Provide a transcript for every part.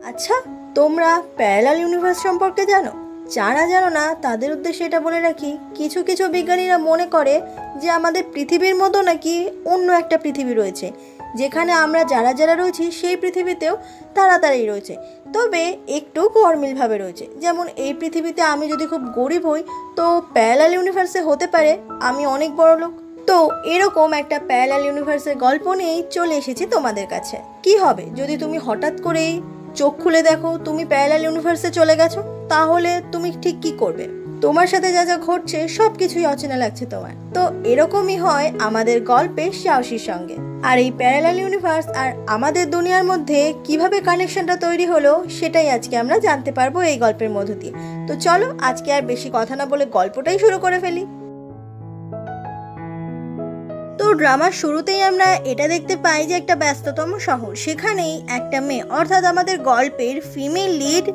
আচ্ছা, তোমরা parallel universe সম্পর্কে জানো? যারা জানো না তাদের উদ্দেশ্যে এটা বলে রাখি, কিছু কিছু বিজ্ঞানীরা মনে করে যে আমাদের পৃথিবীর মতো নাকি অন্য একটা পৃথিবী রয়েছে, যেখানে আমরা যারা যারা রয়েছি সেই পৃথিবীতেও তাড়াতাড়ি রয়েছে, তবে একটু গরমিলভাবে রয়েছে। যেমন এই পৃথিবীতে আমি যদি খুব গরিব হই, তো প্যারালাল ইউনিভার্সে হতে পারে আমি অনেক বড় লোক। তো এরকম একটা প্যারালাল ইউনিভার্সের গল্প নিয়েই চলে এসেছি তোমাদের কাছে। কি হবে যদি তুমি হঠাৎ করেই চোখ খুলে দেখো তুমি প্যারালাল ইউনিভার্সে চলে গেছো? তাহলে তুমি ঠিক কি করবে? তোমার সাথে যা যা ঘটছে সব কিছুই অচেনা লাগছে তোমার। তো এরকমই হয় আমাদের গল্পের সাহসীর সঙ্গে। আর এই প্যারালাল ইউনিভার্স আর আমাদের দুনিয়ার মধ্যে কিভাবে কানেকশনটা তৈরি হলো সেটাই আজকে আমরা জানতে পারবো এই গল্পের মধ্য দিয়ে। তো চলো আজকে আর বেশি কথা না বলে গল্পটাই শুরু করে ফেলি। তো ড্রামার শুরুতেই আমরা এটা দেখতে পাই যে একটা ব্যস্ততম শহর, সেখানেই একটা মেয়ে অর্থাৎ আমাদের গল্পের ফিমেল লিড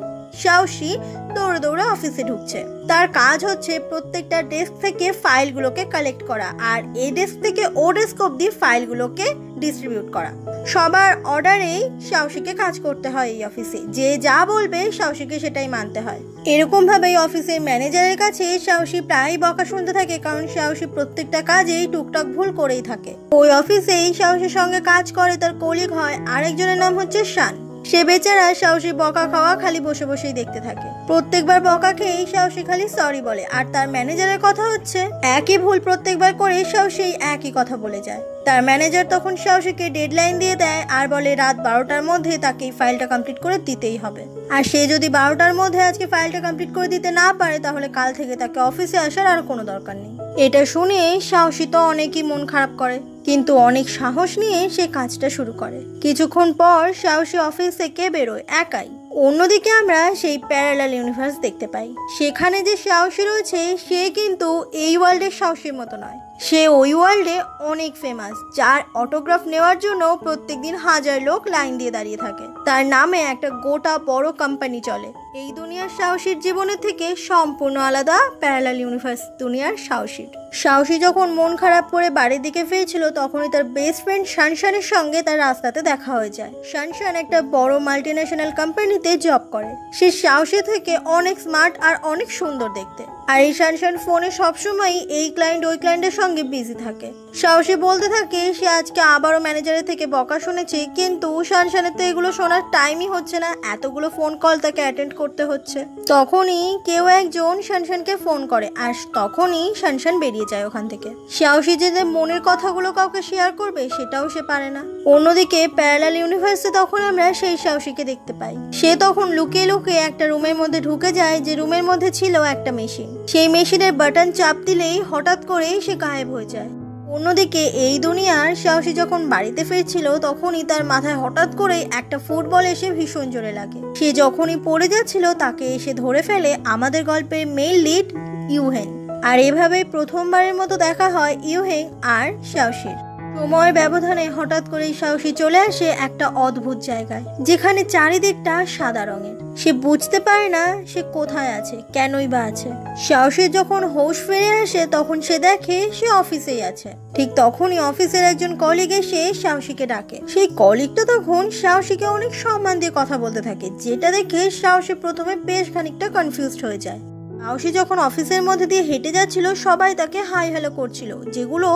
সাহসী দৌড়ে দৌড়ে অফিসে ঢুকছে। তার কাজ হচ্ছে প্রত্যেকটা ডেস্ক থেকে ফাইলগুলোকে কালেক্ট করা, আর এই ডেস্ক থেকে ও ডেস্ক অব্দি ফাইলগুলোকে ডিস্ট্রিবিউট করা। সবার অর্ডারেই সাহসীকে কাজ করতে হয় এই অফিসে, যে যা বলবে সাহসীকে সেটাই মানতে হয়। এরকম ভাবেই অফিসের ম্যানেজারের কাছে সাহসী প্রায় বকা শুনতে থাকে, কারণ সাহসী প্রত্যেকটা কাজেই টুকটাক ভুল করেই থাকে। ওই অফিসেই সাহসীর সঙ্গে কাজ করে তার কলিগ হয় আরেকজনের নাম হচ্ছে শান। সে বেচারা সাহসী বকা খাওয়া খালি বসে বসেই দেখতে থাকে। প্রত্যেকবার বকা খেয়েই সাহসী খালি সরি বলে, আর তার ম্যানেজারের কথা হচ্ছে একই ভুল প্রত্যেকবার করে সাহসী একই কথা বলে যায়। তার ম্যানেজার তখন সাহসীকে ডেডলাইন দিয়ে দেয় আর বলে রাত 12টার মধ্যে তাকে এই ফাইলটা কমপ্লিট করে দিতেই হবে। আর সে যদি 12টার মধ্যে আজকে ফাইলটা কমপ্লিট করে দিতে না পারে, তাহলে কাল থেকে তাকে অফিসে আসার আর কোনো দরকার নেই। এটা শুনে সাহসী তো অনেকই মন খারাপ করে, কিন্তু অনেক সাহস নিয়ে সে কাজটা শুরু করে। কিছুক্ষণ পর সাহসী অফিস থেকে বেরোয় একাই। অন্যদিকে আমরা সেই প্যারালাল ইউনিভার্স দেখতে পাই। সেখানে যে সাহসী রয়েছে সে কিন্তু এই ওয়ার্ল্ডের সাহসীর মতো নয়। সে ওই ওয়ার্ল্ডে অনেক ফেমাস, যার অটোগ্রাফ নেওয়ার জন্য প্রত্যেকদিন হাজার লোক লাইন দিয়ে দাঁড়িয়ে থাকে। তার নামে একটা গোটা বড় কোম্পানি চলে। এই দুনিয়ার সাহসীর জীবনের থেকে সম্পূর্ণ আলাদা প্যারালাল ইউনিভার্স দুনিয়ার সাহসীর। সাহসী যখন মন খারাপ করে বাড়ির দিকে ফিরছিল, তখনই তার বেস্ট ফ্রেন্ড শানশানের সঙ্গে তার রাস্তাতে দেখা হয়ে যায়। শানশান একটা বড় মাল্টিন্যাশনাল কোম্পানিতে জব করে। সে সাহসী থেকে অনেক স্মার্ট আর অনেক সুন্দর দেখতে। আর এই শানশান ফোনে সবসময় এই ক্লায়েন্ট ওই ক্লায়েন্টের সঙ্গে বিজি থাকে। সাহসী বলতে থাকে সে আজকে আবারও ম্যানেজারের থেকে বকা শুনেছে, কিন্তু শানশানের তো এগুলো শোনার টাইমই হচ্ছে না, এতগুলো ফোন কল তাকে অ্যাটেন্ড করতে হচ্ছে। তখনই কেউ একজন শানশানকে ফোন করে, আর তখনই শানশান বেরিয়ে যায় ওখান থেকে। সাহসী যে মনের কথাগুলো কাউকে শেয়ার করবে সেটাও সে পারে না। অন্যদিকে প্যারালাল ইউনিভার্সে তখন আমরা সেই সাহসীকে দেখতে পাই। সে তখন লুকিয়ে লুকিয়ে একটা রুমের মধ্যে ঢুকে যায়, যে রুমের মধ্যে ছিল একটা মেশিন। সেই মেশিনের বাটন চাপ দিলেই হঠাৎ করেই সে গায়েব হয়ে যায়। অন্যদিকে এই দুনিয়ার সাহসী যখন বাড়িতে ফিরছিল, তখনই তার মাথায় হঠাৎ করে একটা ফুটবল এসে ভীষণ জোরে লাগে। সে যখনই পড়ে যাচ্ছিল তাকে এসে ধরে ফেলে আমাদের গল্পের মেইন লিড ইউহেন। আর এভাবেই প্রথমবারের মতো দেখা হয় ইউহেন আর সাহসীর। সময়ের ব্যবধানে হঠাৎ করেই সাহসী চলে আসে একটা অদ্ভুত জায়গায়, যেখানে চারিদিকটা সাদা রঙের। সে বুঝতে পারে না সে কোথায় আছে, কেনই বা আছে। সাহসী যখন হোশ ফিরে আসে তখন সে দেখে সে অফিসেই আছে। ঠিক তখনই অফিসের একজন কলিগ এসে সাহসীকে ডাকে। সেই কলিগটা তখন সাহসীকে অনেক সম্মান দিয়ে কথা বলতে থাকে, যেটা দেখে সাহসী প্রথমে বেশ খানিকটা কনফিউজড হয়ে যায়। সাহসী যখন অফিসের মধ্যে দিয়ে হেঁটে যাচ্ছিল, সবাই তাকে হাই হ্যালো করছিল, যেগুলো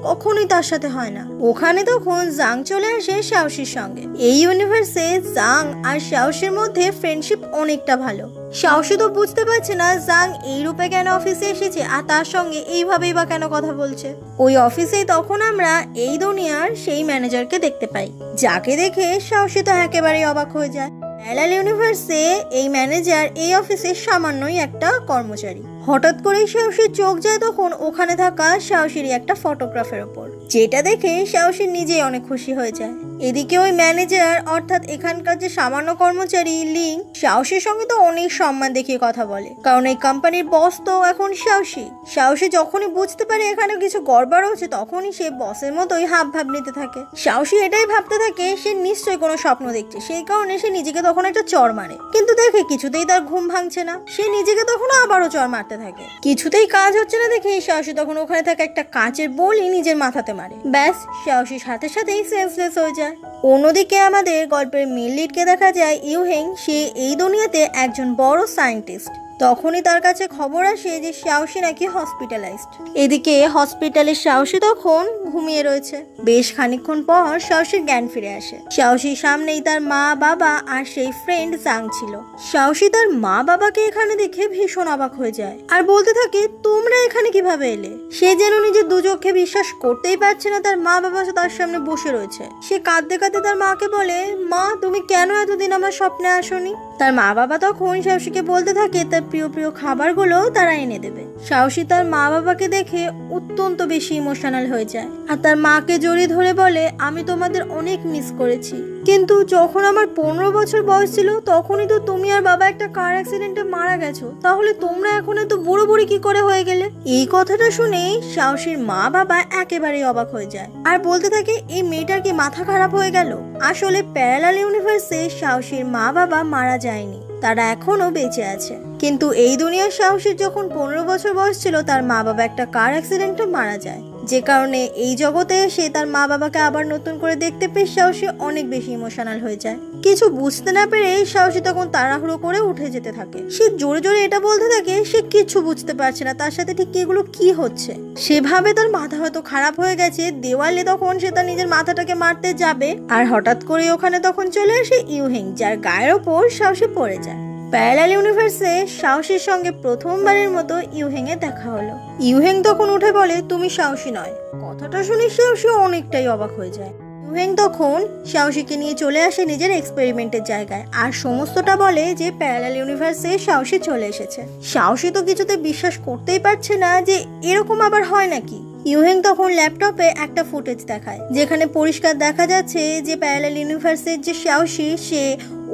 কখনোই তার সাথে হয় না। ওখানে তখন জাং চলে আসে সাহসীর সঙ্গে। এই ইউনিভার্সে জাং আর সাহসীর মধ্যে ফ্রেন্ডশিপ অনেকটা ভালো। সাহসী তো বুঝতে পারছে না জাং এই রূপে কেন অফিসে এসেছে, আর তার সঙ্গে এইভাবেই বা কেন কথা বলছে। ওই অফিসে তখন আমরা এই দুনিয়ার সেই ম্যানেজারকে দেখতে পাই, যাকে দেখে সাহসী তো একেবারেই অবাক হয়ে যায়। প্যারালাল ইউনিভার্সে এই ম্যানেজার এই অফিসের সামান্যই একটা কর্মচারী। হঠাৎ করেই সাহসীর চোখ যায় তখন ওখানে থাকা সাহসীরই একটা ফটোগ্রাফের ওপর, যেটা দেখে সাহসী নিজেই অনেক খুশি হয়ে যায়। এদিকে ওই ম্যানেজার অর্থাৎ এখানকার যে সামান্য কর্মচারী লিং সাহসীর সঙ্গে তো অনেক সম্মান দেখিয়ে কথা বলে, কারণ এই কোম্পানির বস তো এখন সাহসী। সাহসী যখনই বুঝতে পারে এখানে কিছু গড়বড় হচ্ছে, তখনই সে বসের মতোই হাব ভাব নিতে থাকে। সাহসী এটাই ভাবতে থাকে সে নিশ্চয়ই কোনো স্বপ্ন দেখছে, সেই কারণে সে নিজেকে তখন একটা চড় মারে, কিন্তু দেখে কিছুতেই তার ঘুম ভাঙছে না। সে নিজেকে তখন আবারও চড় মারতে করতে থাকে। কিছুতেই কাজ হচ্ছে না দেখে সাহসী তখন ওখানে থাকা একটা কাঁচের বলই নিজের মাথাতে মারে। ব্যাস, সাহসী সাথে সাথেই সেন্সলেস হয়ে যায়। অন্যদিকে আমাদের গল্পের মেন লিডকে দেখা যায় ইউহেং। সে এই দুনিয়াতে একজন বড় সায়েন্টিস্ট। তখনই তার কাছে খবর আসে যে সাহসী নাকি হসপিটালাইজড। এদিকে হসপিটালে সাহসী তখন ঘুমিয়ে রয়েছে। বেশ খানিকক্ষণ পর সাহসীর জ্ঞান ফিরে আসে। সাহসীর সামনেই তার মা, বাবা আর সেই ফ্রেন্ড জাং ছিল। সাহসী তার মা বাবাকে এখানে দেখে ভীষণ অবাক হয়ে যায় আর বলতে থাকে, তোমরা এখানে কিভাবে এলে? সে যেন নিজের দু চোখে বিশ্বাস করতেই পারছে না তার মা বাবা তার সামনে বসে রয়েছে। সে কাঁদতে কাঁদতে তার মাকে বলে, মা তুমি কেন এতদিন আমার স্বপ্নে আসোনি? তার মা বাবা তখন সাহসীকে বলতে থাকে তার প্রিয় প্রিয় খাবারগুলো তারা এনে দেবে। সাহসী তার মা বাবাকে দেখে অত্যন্ত বেশি ইমোশনাল হয়ে যায় আর তার মাকে জড়িয়ে ধরে বলে, আমি তোমাদের অনেক মিস করেছি, কিন্তু যখন আমার 15 বছর বয়স ছিল তখনই তো তুমি আর বাবা একটা কার অ্যাক্সিডেন্টে মারা গেছো, তাহলে তোমরা এখন এত বুড়ো বুড়ি কি করে হয়ে গেলে? এই কথাটা শুনে সাহসীর মা বাবা একেবারেই অবাক হয়ে যায় আর বলতে থাকে, এই মেয়েটার কি মাথা খারাপ হয়ে গেল? আসলে প্যারালাল ইউনিভার্সে সাহসীর মা বাবা মারা যায়নি, তারা এখনো বেঁচে আছে। কিন্তু এই দুনিয়ার সাহসীর যখন 15 বছর বয়স ছিল তার মা বাবা একটা কার অ্যাক্সিডেন্টে মারা যায়, যে কারণে এই জগতে সে তার মা বাবাকে আবার নতুন করে দেখতে পেয়ে সাহসী অনেক বেশি ইমোশনাল হয়ে যায়। কিছু বুঝতে না পেরে সাহসী তখন তাড়াহুড়ো করে উঠে যেতে থাকে। সে জোরে জোরে এটা বলতে থাকে সে কিছু বুঝতে পারছে না তার সাথে ঠিক এগুলো কি হচ্ছে। সেভাবে তার মাথা হয়তো খারাপ হয়ে গেছে। দেওয়ালে তখন সে তার নিজের মাথাটাকে মারতে যাবে আর হঠাৎ করে ওখানে তখন চলে আসে ইউহেং, যার গায়ের ওপর সাহসী পড়ে যায়। প্যারালাল ইউনিভার্সে সাহসীর সঙ্গে প্রথমবারের মতো ইউহেং এর দেখা হলো। ইউহেং তখন উঠে বলে, তুমি সাহসী নয়। কথাটা শুনে সাহসী অনেকটাই অবাক হয়ে যায়। ইউহেং তখন সাহসীকে নিয়ে চলে আসে নিজের এক্সপেরিমেন্টের জায়গায় আর সমস্তটা বলে যে প্যারালাল ইউনিভার্সে সাহসী চলে এসেছে। সাহসী তো কিছুতে বিশ্বাস করতেই পারছে না যে এরকম আবার হয় নাকি। ইউহেং তখন ল্যাপটপে একটা ফুটেজ দেখায় যেখানে পরিষ্কার দেখা যাচ্ছে যে প্যারালাল ইউনিভার্সের যে সাহসী সে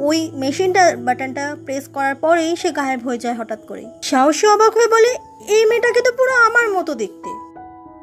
ওই মেশিনটার বাটনটা প্রেস করার পরেই সে গায়েব হয়ে যায় হঠাৎ করে। সাহসী অবাক হয়ে বলে, এই মেয়েটাকে তো পুরো আমার মতো দেখতে।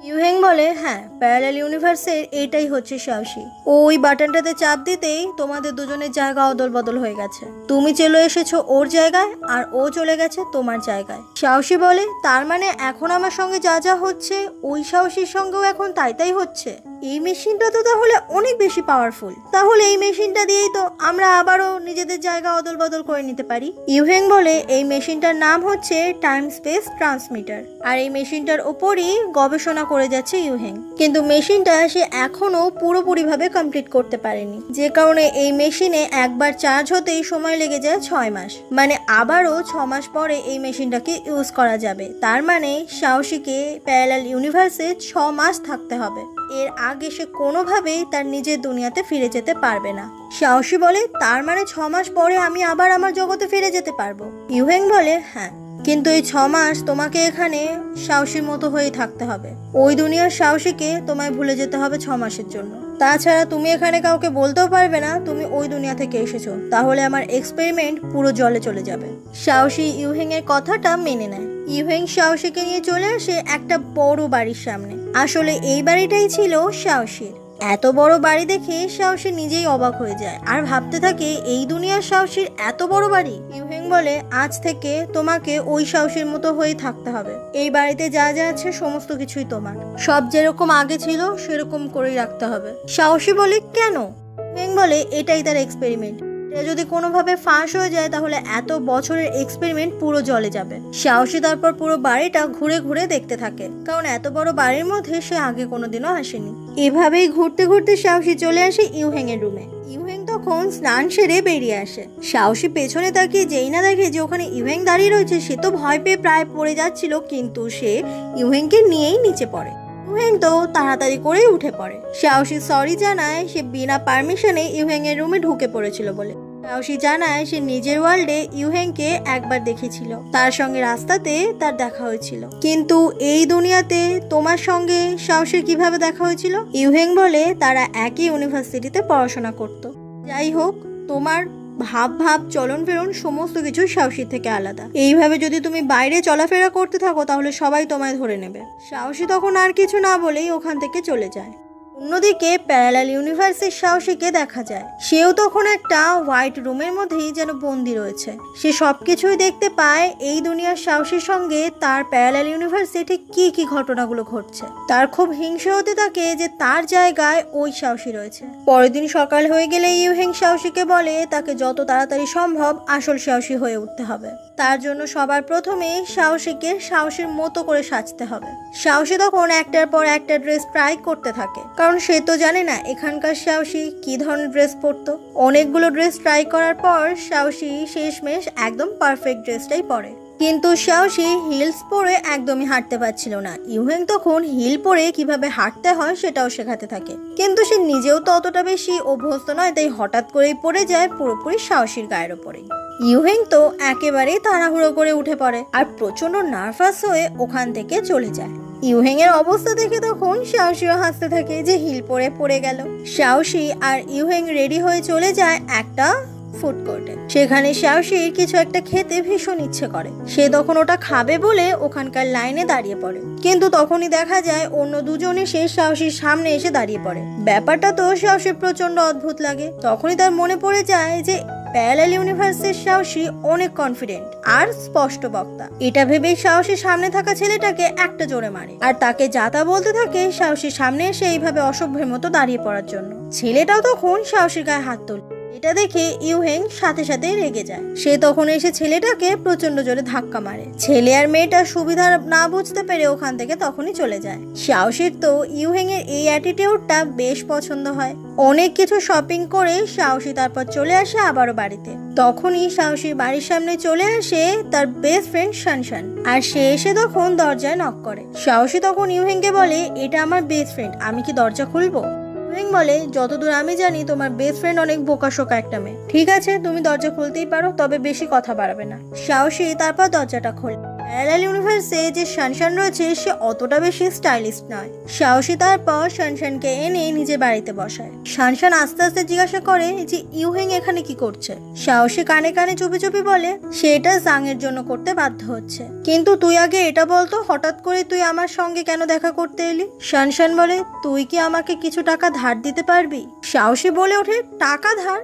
ইউহেং বলে, হ্যাঁ, প্যারালাল ইউনিভার্সের এইটাই হচ্ছে সাহসী। ওই বাটনটাতে চাপ দিতেই তোমাদের দুজনের জায়গা অদল বদল হয়ে গেছে। তুমি চলে এসেছো ওর জায়গায় আর ও চলে গেছে তোমার জায়গায়। সাহসী বলে, তার মানে এখন আমার সঙ্গে যা যা হচ্ছে ওই সাহসীর সঙ্গেও এখন তাই তাই হচ্ছে। এই মেশিনটা তো তাহলে অনেক বেশি পাওয়ারফুল, তাহলে এই মেশিনটা দিয়েই তো আমরা আবারও নিজেদের জায়গা অদল বদল করে নিতে পারি। ইউহেং বলে, এই মেশিনটার নাম হচ্ছে টাইম স্পেস ট্রান্সমিটার আর এই মেশিনটার উপরই গবেষণা করে যাচ্ছে ইউহেং, কিন্তু মেশিনটা সে এখনো পুরোপুরিভাবে কমপ্লিট করতে পারেনি, যে কারণে এই মেশিনে একবার চার্জ হতেই সময় লেগে যায় 6 মাস। মানে আবারও 6 মাস পরে এই মেশিনটাকে ইউজ করা যাবে। তার মানে সাহসীকে প্যারালাল ইউনিভার্সে 6 মাস থাকতে হবে। এর আগে সে কোনোভাবেই তার নিজের দুনিয়াতে ফিরে যেতে পারবে না। সাহসী বলে, তার মানে 6 মাস পরে আমি আবার আমার জগতে ফিরে যেতে পারবো। ইউহেং বলে, হ্যাঁ, কিন্তু এই 6 মাস তোমাকে এখানে সাহসীর মতো হয়েই থাকতে হবে। ওই দুনিয়ার সাহসীকে তোমায় ভুলে যেতে হবে 6 মাসের জন্য। তাছাড়া তুমি এখানে কাউকে বলতেও পারবে না তুমি ওই দুনিয়া থেকে এসেছো, তাহলে আমার এক্সপেরিমেন্ট পুরো জলে চলে যাবে। সাহসী ইউহেং এর কথাটা মেনে নেয়। ইউহেং সাহসীকে নিয়ে চলে আসে একটা বড় বাড়ির সামনে। আসলে এই বাড়িটাই ছিল সাহসীর। এত বড় বাড়ি দেখে সাহসী নিজেই অবাক হয়ে যায় আর ভাবতে থাকে এই দুনিয়ার সাহসীর এত বড় বাড়ি। ইউহেং বলে, আজ থেকে তোমাকে ওই সাহসীর মতো হয়ে থাকতে হবে। এই বাড়িতে যা যা আছে সমস্ত কিছুই তোমার, সব যেরকম আগে ছিল সেরকম করেই রাখতে হবে। সাহসী বলে, কেন? ইউহেং বলে, এটাই তার এক্সপেরিমেন্ট। যদি কোনোভাবে ফাঁস হয়ে যায় তাহলে এত বছরের এক্সপেরিমেন্ট পুরো জলে যাবে। সাহসী তারপর পুরো বাড়িটা ঘুরে ঘুরে দেখতে থাকে, কারণ এত বড় বাড়ির মধ্যে সে আগে কোনোদিনও আসেনি। এভাবেই ঘুরতে ঘুরতে সাহসী চলে আসে ইউহেং এর রুমে। ইউহেং তখন স্নান সেরে বেরিয়ে আসে। সাহসী পেছনে তাকিয়ে যেই না দেখে যে ওখানে ইউহেং দাঁড়িয়ে রয়েছে, সে তো ভয় পেয়ে প্রায় পড়ে যাচ্ছিল, কিন্তু সে ইউহেংকে নিয়েই নিচে পড়ে। ইউহেং তো তাড়াতাড়ি করেই উঠে পড়ে। সাহসী সরি জানায় সে বিনা পারমিশনে ইউহেং এর রুমে ঢুকে পড়েছিল বলে। সাহসী জানায় সে নিজের ওয়ার্ল্ডে ইউহেংকে একবার দেখেছিল, তার সঙ্গে রাস্তাতে তার দেখা হয়েছিল, কিন্তু এই দুনিয়াতে তোমার সঙ্গে সাহসীর কিভাবে দেখা হয়েছিল? ইউহেং বলে তারা একই ইউনিভার্সিটিতে পড়াশোনা করত। যাই হোক, তোমার ভাব চলন ফেরন সমস্ত কিছু সাহসীর থেকে আলাদা। এইভাবে যদি তুমি বাইরে চলাফেরা করতে থাকো তাহলে সবাই তোমায় ধরে নেবে। সাহসী তখন আর কিছু না বলেই ওখান থেকে চলে যায়। অন্যদিকে প্যারালাল ইউনিভার্সের সাহসীকে দেখা যায়, সেও তখন একটা হোয়াইট রুমের মধ্যেই যেন বন্দি রয়েছে। সে সবকিছুই দেখতে পায় এই দুনিয়ার সাহসীর সঙ্গে তার প্যারালাল ইউনিভার্সে ঠিক কি কি ঘটনাগুলো ঘটছে। তার খুব হিংসা হতে থাকে যে তার জায়গায় ওই সাহসী রয়েছে। পরের দিন সকাল হয়ে গেলে ইউহেং সাহসীকে বলে তাকে যত তাড়াতাড়ি সম্ভব আসল সাহসী হয়ে উঠতে হবে। তার জন্য সবার প্রথমে সাহসীকে সাহসীর মতো করে সাজতে হবে। সাহসী তখন একটার পর একটা ড্রেস ট্রাই করতে থাকে, কারণ সে তো জানে না এখানকার সাহসী কি ধরনের ড্রেস পরতো। অনেকগুলো ড্রেস ট্রাই করার পর সাহসী শেষমেশ একদম পারফেক্ট ড্রেসটাই পরে। কিন্তু সাহসী হিলস পরে একদমই হাঁটতে পারছিল না। ইউহেং তখন হিল পরে কিভাবে হাঁটতে হয় সেটাও শেখাতে থাকে, কিন্তু সে নিজেও তো অতটা বেশি অভ্যস্ত নয়, তাই হঠাৎ করেই পড়ে যায় পুরোপুরি সাহসীর গায়ের ওপরেই। ইউহেং তো একেবারেই তাড়াহুড়ো করে উঠে পড়ে আর প্রচন্ড নার্ভাস হয়ে ওখান থেকে চলে যায়। ইউহেং এর অবস্থা দেখে তখন সাহসীও হাসতে থাকে যে হিল পরে পড়ে গেল। সাহসী আর ইউহেং রেডি হয়ে চলে যায় একটা ফুড কোর্টে। সেখানে সাহসীর কিছু একটা খেতে ভীষণ ইচ্ছে করে। সে তখন ওটা খাবে বলে ওখানকার লাইনে দাঁড়িয়ে পড়ে, কিন্তু তখনই দেখা যায় অন্য দুজন এসে সাহসীর সামনে এসে দাঁড়িয়ে পড়ে। ব্যাপারটা তো সাহসীর প্রচন্ড অদ্ভুত লাগে। তখনই তার মনে পড়ে যায় যে প্যারালাল ইউনিভার্সের সাহসী অনেক কনফিডেন্ট আর স্পষ্ট বক্তা। এটা ভেবেই সাহসীর সামনে থাকা ছেলেটাকে একটা জোরে মারে আর তাকে যাতা বলতে থাকে সাহসীর সামনে এসে এইভাবে অসভ্যের মতো দাঁড়িয়ে পড়ার জন্য। ছেলেটাও তখন সাহসীর গায়ে হাত তোলে। এটা দেখে ইউহেং সাথে সাথে রেগে যায়। সে তখন এসে ছেলেটাকে প্রচন্ড জোরে ধাক্কা মারে। ছেলে আর মেয়েটা সুবিধা না বুঝতে পেরে ওখান থেকে তখনই চলে যায়। সাহসীর তো ইউহেং এর এই অ্যাটিটিউডটা বেশ পছন্দ হয়। অনেক কিছু শপিং করে সাহসী তারপর চলে আসে আবারও বাড়িতে। তখনই সাহসীর বাড়ির সামনে চলে আসে তার বেস্ট ফ্রেন্ড শানশান, আর সে এসে তখন দরজায় নক করে। সাহসী তখন ইউহেংকে বলে, এটা আমার বেস্ট ফ্রেন্ড, আমি কি দরজা খুলবো? ইউহেং বলে, যতদূর আমি জানি তোমার বেস্ট ফ্রেন্ড অনেক বোকাশোকা একটা মেয়ে। ঠিক আছে, তুমি দরজা খুলতেই পারো, তবে বেশি কথা বাড়াবে না। সাহসী তারপর দরজাটা খোলে। প্যারালাল ইউনিভার্সে যে শানশান রয়েছে সে অতটা বেশি স্টাইলিশ নয়। সাহসী তারপর শানশানকে এনে নিজের বাড়িতে বসায়। শানশান আস্তে আস্তে জিজ্ঞাসা করে যে ইউহেং এখানে কি করছে। সাহসী কানে কানে চুপি চুপি বলে সে এটা জাং এর জন্য করতে বাধ্য হচ্ছে। কিন্তু তুই আগে এটা বলতো, হঠাৎ করে তুই আমার সঙ্গে কেন দেখা করতে এলি? শানশান বলে, তুই কি আমাকে কিছু টাকা ধার দিতে পারবি? সাহসী বলে ওঠে, টাকা ধার?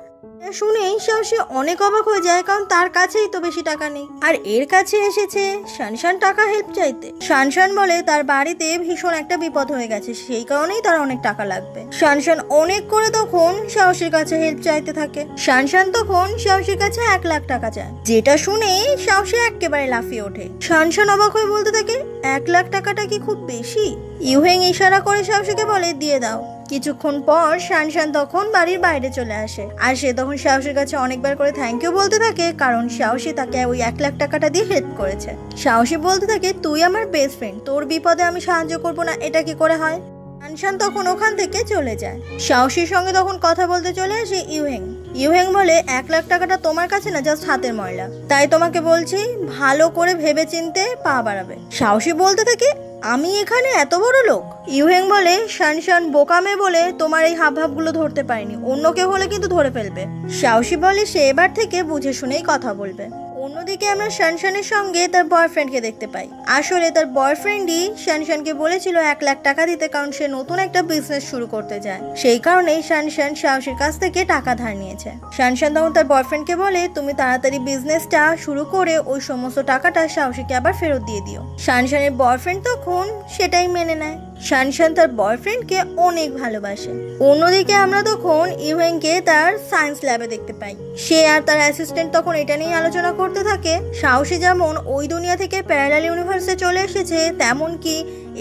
শুনেই সাহসী অনেক অবাক হয়ে যায়, কারণ তার কাছেই তো বেশি টাকা নেই, আর এর কাছে এসেছে শানশান টাকা হেল্প চাইতে। শানশান বলে তার বাড়িতে ভীষণ একটা বিপদ হয়ে গেছে, সেই কারণেই তার অনেক টাকা লাগবে। শানশান অনেক করে তখন সাহসীর কাছে হেল্প চাইতে থাকে। শানশান তখন সাহসীর কাছে 1 লাখ টাকা চায়, যেটা শুনে সাহসী একেবারে লাফিয়ে ওঠে। শানশান অবাক হয়ে বলতে থাকে, 1 লাখ টাকাটা কি খুব বেশি? ইউহেং ইশারা করে সাহসীকে বলে, দিয়ে দাও। কিছুক্ষণ পর শানশান তখন বাড়ির বাইরে চলে আসে, আর সে তখন সাহসীর কাছে অনেকবার করে থ্যাংক ইউ বলতে থাকে, কারণ সাহসী তাকে ওই 1 লাখ টাকাটা দিয়ে হেল্প করেছে। সাহসী বলতে থাকে, তুই আমার বেস্ট ফ্রেন্ড, তোর বিপদে আমি সাহায্য করবো না, এটা কি করে হয়? শানশান তখন ওখান থেকে চলে যায়। সাহসীর সঙ্গে তখন কথা বলতে চলে আসে ইউহেং। ইউহেং বলে, 1 লাখ টাকাটা তোমার কাছে না, জাস্ট হাতের ময়লা, তাই তোমাকে বলছি ভালো করে ভেবে চিনতে পা বাড়াবে। সাহসী বলতে থাকে, আমি এখানে এত বড় লোক? ইউহেং বলে, শানশান বোকামে বলে তোমার এই হাবভাবগুলো ধরতে পারিনি, অন্য কেউ হলে কিন্তু ধরে ফেলবে। সাহসী বলে সে এবার থেকে বুঝে শুনেই কথা বলবে। অন্যদিকে আমরা শানশানের সঙ্গে তার বয়ফ্রেন্ডকে দেখতে পাই। আসলে তার বয়ফ্রেন্ডই শানশানকে বলেছিল 1 লাখ টাকা দিতে, কারণ সে নতুন একটা বিজনেস শুরু করতে যায়। সেই কারণেই শানশান সাহসীর কাছ থেকে টাকা ধার নিয়েছে। শানশান তখন তার বয়ফ্রেন্ডকে বলে, তুমি তাড়াতাড়ি বিজনেসটা শুরু করে ওই সমস্ত টাকাটা সাহসীকে আবার ফেরত দিয়ে দিও। শানশানের বয়ফ্রেন্ড তখন সেটাই মেনে নেয়। শানশান তার বয়ফ্রেন্ডকে অনেক ভালোবাসে। অন্যদিকে আমরা তখন ইউহেংকে তার সায়েন্স ল্যাবে দেখতে পাই। সে আর তার অ্যাসিস্ট্যান্ট তখন এটা নিয়ে আলোচনা করতে থাকে, সাহসী যেমন ওই দুনিয়া থেকে প্যারালাল ইউনিভার্সে চলে এসেছে, তেমন কি